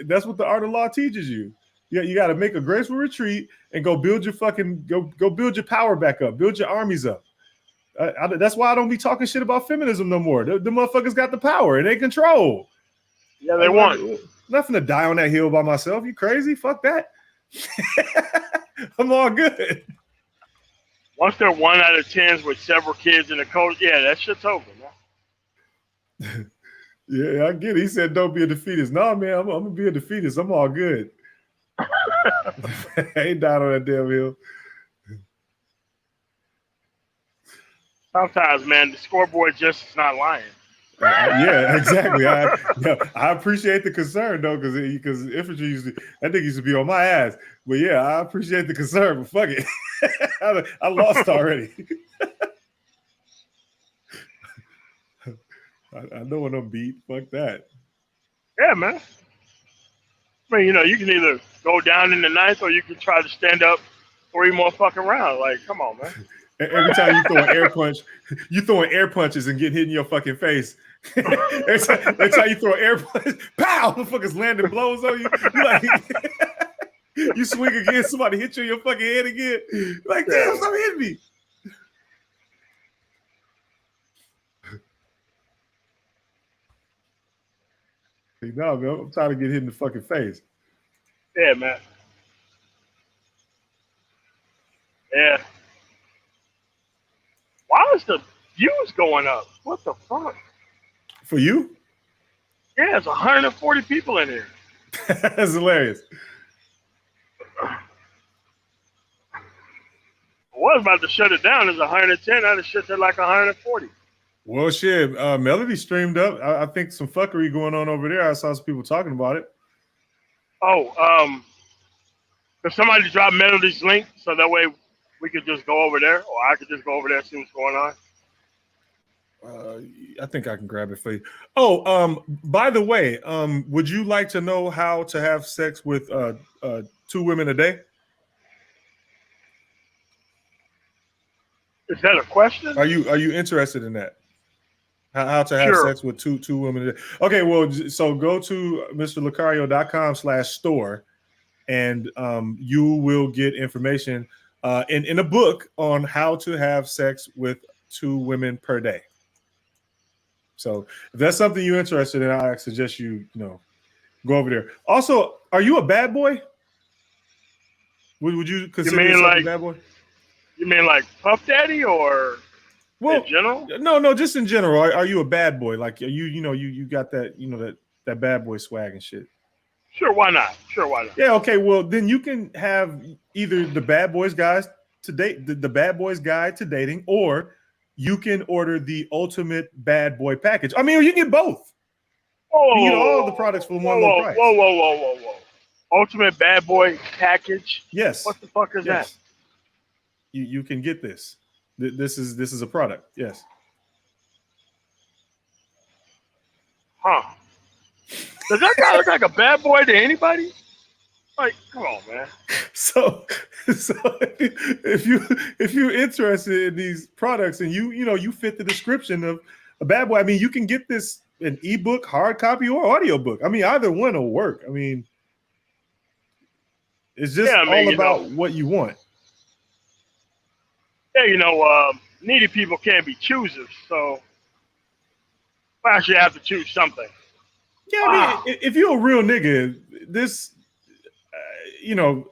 That's what the art of law teaches you. You got to make a graceful retreat and go build your fucking go build your power back up. Build your armies up. That's why I don't be talking shit about feminism no more. The motherfuckers got the power and they control. Yeah, they won. Nothing to die on that hill by myself. You crazy? Fuck that. I'm all good. Once they're 1 out of 10s with several kids in the coach, yeah, that shit's over, man. Yeah, I get it. He said, "Don't be a defeatist." No, man, I'm gonna be a defeatist. I'm all good. I ain't died on that damn hill. Sometimes, man, the scoreboard just is not lying. Yeah, exactly. I appreciate the concern though, because infantry used to be on my ass. But yeah, I appreciate the concern. But fuck it, I lost already. I know when I'm beat. Fuck that. Yeah, man. I mean, you know, you can either go down in the ninth or you can try to stand up 3 more fucking rounds. Like, come on, man. Every time you throw an air punch, you throwing air punches and get hit in your fucking face. every time you throw an air punch, pow, the fuckers landing blows on you. Like, you swing again, somebody hit you in your fucking head again. Like, damn, somebody hit me. No, man, I'm trying to get hit in the fucking face. Yeah, man. Yeah. Why is the views going up? What the fuck? For you? Yeah, there's 140 people in here. That's hilarious. I was about to shut it down. There's 110. I just shut it like 140. Well, shit, Melody streamed up. I think some fuckery going on over there. I saw some people talking about it. Oh, if somebody drop Melody's link so that way we could just go over there, or I could just go over there and see what's going on. I think I can grab it for you. Oh, by the way, would you like to know how to have sex with 2 women a day? Is that a question? Are you interested in that? How to have sex with two women a day. Okay, well, so go to mrlucario.com/store, and you will get information in a book on how to have sex with 2 women per day. So if that's something you're interested in, I suggest you go over there. Also, are you a bad boy? Would you consider yourself a bad boy? You mean like Puff Daddy or in general? No, just in general. Are you a bad boy? Like you got that that bad boy swag and shit. Sure, why not? Yeah, okay. Well, then you can have either the Bad Boys guys to date, the Bad Boys Guide to Dating, or you can order the Ultimate Bad Boy Package. I mean, or you get both. You get all the products for one low price. Whoa. Ultimate Bad Boy Package? Yes. What the fuck is that? You can get this. This is a product. Yes. Huh. Does that guy look like a bad boy to anybody? Like, come on, man. So if you're interested in these products and you fit the description of a bad boy, I mean, you can get this an ebook, hard copy, or audiobook. I mean, either one will work. I mean, it's just all about what you want. Yeah, needy people can't be choosers, so I actually have to choose something. Yeah, I mean, if you're a real nigga, this, I'm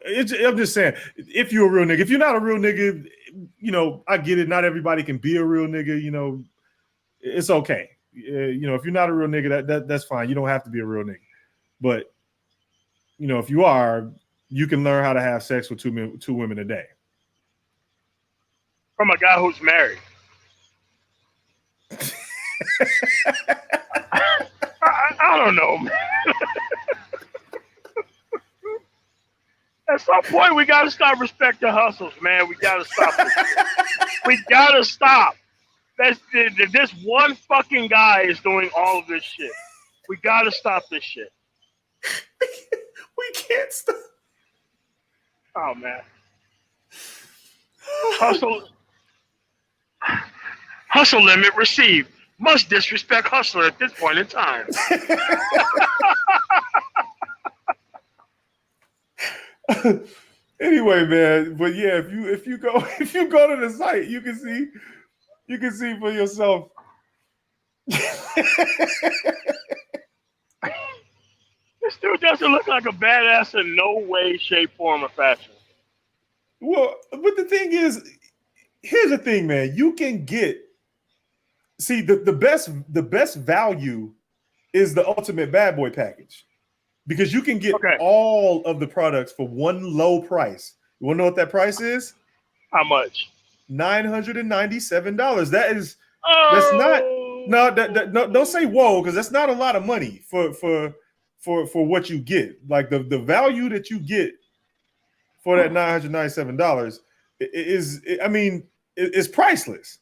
just saying, if you're a real nigga, if you're not a real nigga, I get it. Not everybody can be a real nigga. It's okay. If you're not a real nigga, that's fine. You don't have to be a real nigga. But, if you are, you can learn how to have sex with two women a day. From a guy who's married. I don't know, man. At some point, we got to stop respecting hustles, man. We got to stop this. We got to stop. This one fucking guy is doing all of this shit. We got to stop this shit. We can't stop. Oh, man. Hustle limit received. Must disrespect hustler at this point in time. Anyway, man, but yeah, if you go to the site, you can see for yourself. This dude doesn't look like a badass in no way, shape, form, or fashion. Well, but the thing is, here's the thing, man. You can get the best value is the Ultimate Bad Boy Package, because you can get all of the products for one low price. You want to know what that price is? How much? $997. That's not no. Don't say whoa, because that's not a lot of money for what you get. Like the value that you get for that $997 is priceless.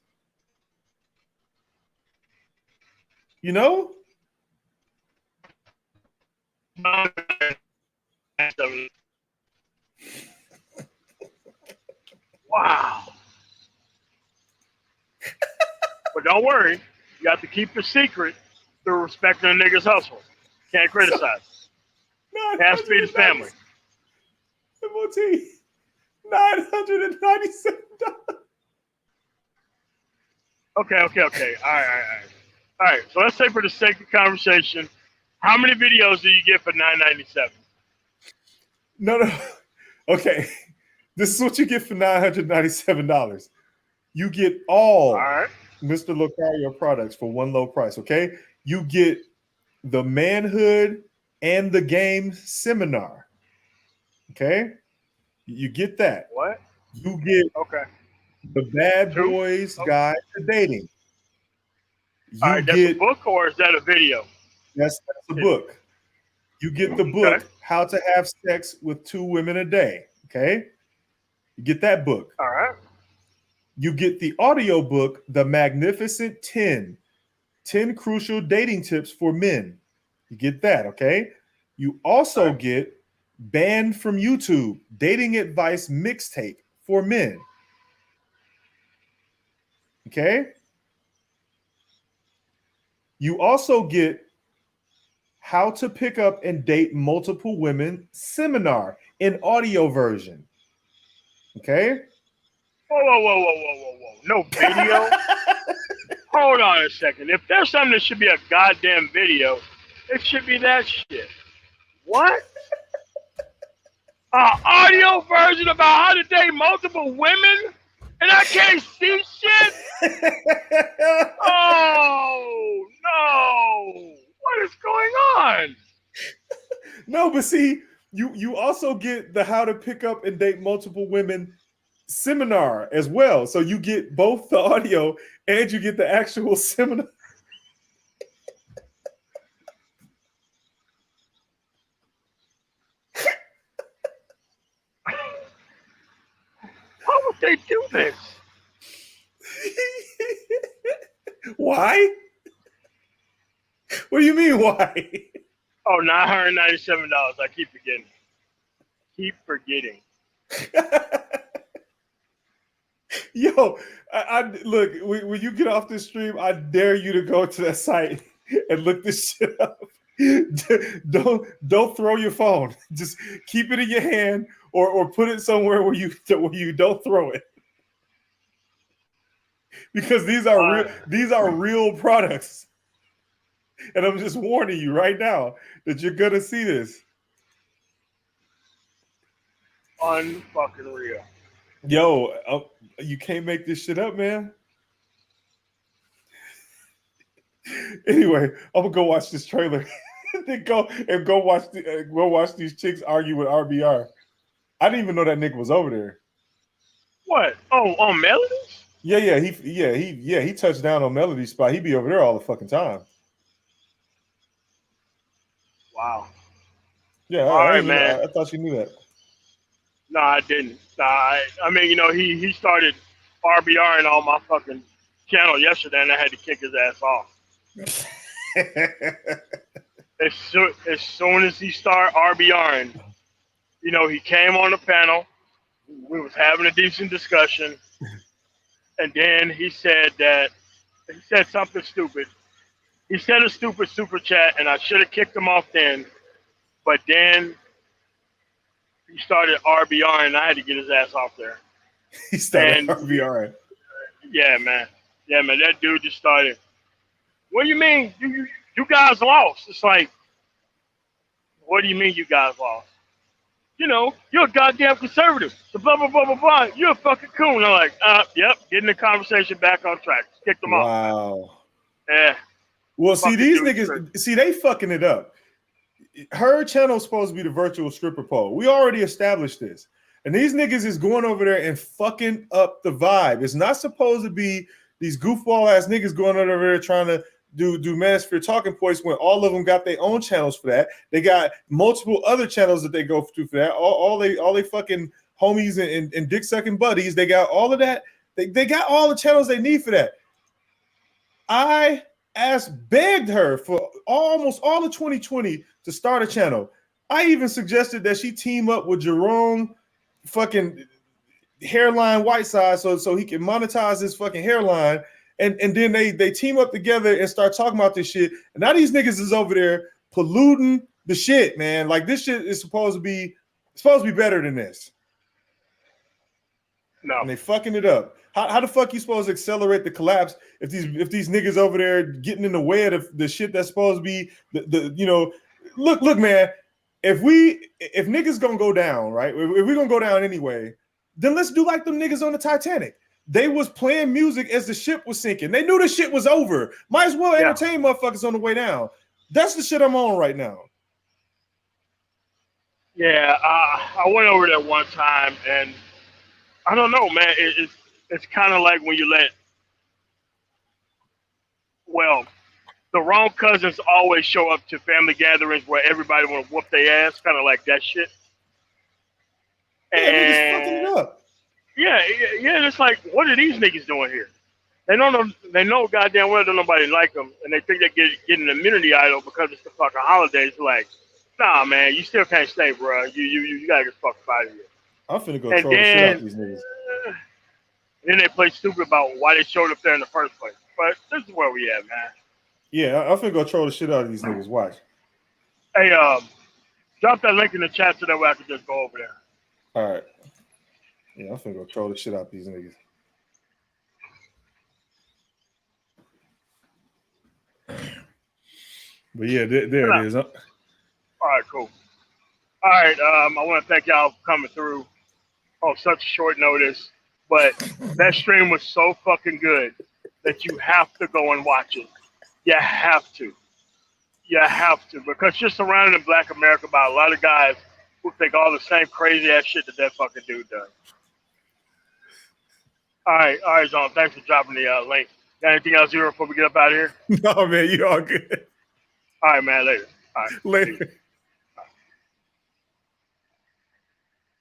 Wow. But don't worry, you have to keep the secret through respecting a nigga's hustle. Can't criticize. It has to be the family. MOT, $997. Okay. All right. So let's say for the sake of conversation, how many videos do you get for $997? No. Okay. This is what you get for $997. You get all Mr. Lucario products for one low price, okay? You get the Manhood and the Game seminar, okay? You get that. What? You get the Bad Boys Guide to Dating. All right, that's a book or is that a video? That's a book. You get the book, How to Have Sex with Two Women a Day, okay? You get that book. All right. You get the audio book, The Magnificent 10 Crucial Dating Tips for Men. You get that, okay? You also get Banned from YouTube, Dating Advice Mixtape for Men. Okay? You also get How to Pick Up and Date Multiple Women seminar in audio version. Okay? Whoa. No video? Hold on a second. If there's something that should be a goddamn video, it should be that shit. What? Audio version about how to date multiple women? And I can't see shit? Oh, no. What is going on? No, but see, you also get the How to Pick Up and Date Multiple Women seminar as well. So you get both the audio and you get the actual seminar. Why would they do this? Why? What do you mean, why? Oh, $997. I keep forgetting. Yo, I look, when you get off this stream, I dare you to go to that site and look this shit up. Don't throw your phone. Just keep it in your hand or put it somewhere where you don't throw it. Because these are real products. And I'm just warning you right now that you're gonna see this. Unfucking real. Yo, you can't make this shit up, man. Anyway, I'm gonna go watch this trailer. Then go watch these chicks argue with RBR. I didn't even know that nigga was over there. What? Oh, on Melody's? Yeah, he touched down on Melody's spot. He be over there all the fucking time. Wow. Yeah, all right, man. I thought you knew that. No, I didn't. I mean, he started RBRing on my fucking channel yesterday, and I had to kick his ass off. As soon as he started RBRing, he came on the panel. We was having a decent discussion, and then he said something stupid. He said a stupid super chat, and I should have kicked him off then. But then he started RBRing, and I had to get his ass off there. He started RBRing. Yeah, man. That dude just started. What do you mean? You guys lost? It's like, what do you mean you guys lost? You're a goddamn conservative. So blah, blah, blah, blah, blah. You're a fucking coon. I'm like, yep, getting the conversation back on track. Kick them off. Wow. Yeah. Well, see, these niggas, they fucking it up. Her channel's supposed to be the virtual stripper pole. We already established this. And these niggas is going over there and fucking up the vibe. It's not supposed to be these goofball ass niggas going over there trying to do Manosphere talking points when all of them got their own channels for that. They got multiple other channels that they go through for that. All they fucking homies and dick sucking buddies. They got all of that. They got all the channels they need for that. I begged her for almost all of 2020 to start a channel. I even suggested that she team up with Jerome fucking hairline Whiteside so he can monetize his fucking hairline. And then they team up together and start talking about this shit. And now these niggas is over there polluting the shit, man. Like this shit is supposed to be better than this. No. And they fucking it up. How the fuck you supposed to accelerate the collapse if these niggas over there getting in the way of the shit that's supposed to be look, man, if niggas gonna go down, right? If we're gonna go down anyway, then let's do like them niggas on the Titanic. They was playing music as the ship was sinking. They knew the shit was over. Might as well entertain motherfuckers on the way down. That's the shit I'm on right now. Yeah, I went over there one time, and I don't know, man. It's kind of like when you the wrong cousins always show up to family gatherings where everybody want to whoop their ass, kind of like that shit. Yeah, niggas fucking it up. Yeah, it's like, what are these niggas doing here? They know goddamn well that nobody like them, and they think they get an immunity idol because it's the fucking holidays. Like, nah, man, you still can't stay, bro. You gotta get the fuck out of here. I'm finna go throw the shit out these niggas. Then they play stupid about why they showed up there in the first place. But this is where we at, man. Yeah, I'm finna go troll the shit out of these niggas. Watch. Hey, drop that link in the chat so that way I can just go over there. All right. Yeah, I'm finna go troll the shit out of these niggas. But yeah, there it is. All right, cool. All right, I want to thank y'all for coming through on such short notice, but that stream was so fucking good that you have to go and watch it. You have to. You have to, because you're surrounded in Black America by a lot of guys who think all the same crazy ass shit that fucking dude does. All right, John. Thanks for dropping the link. Got anything else, Zero, before we get up out of here? No, man, you all good. All right, man. Later. All right. Later.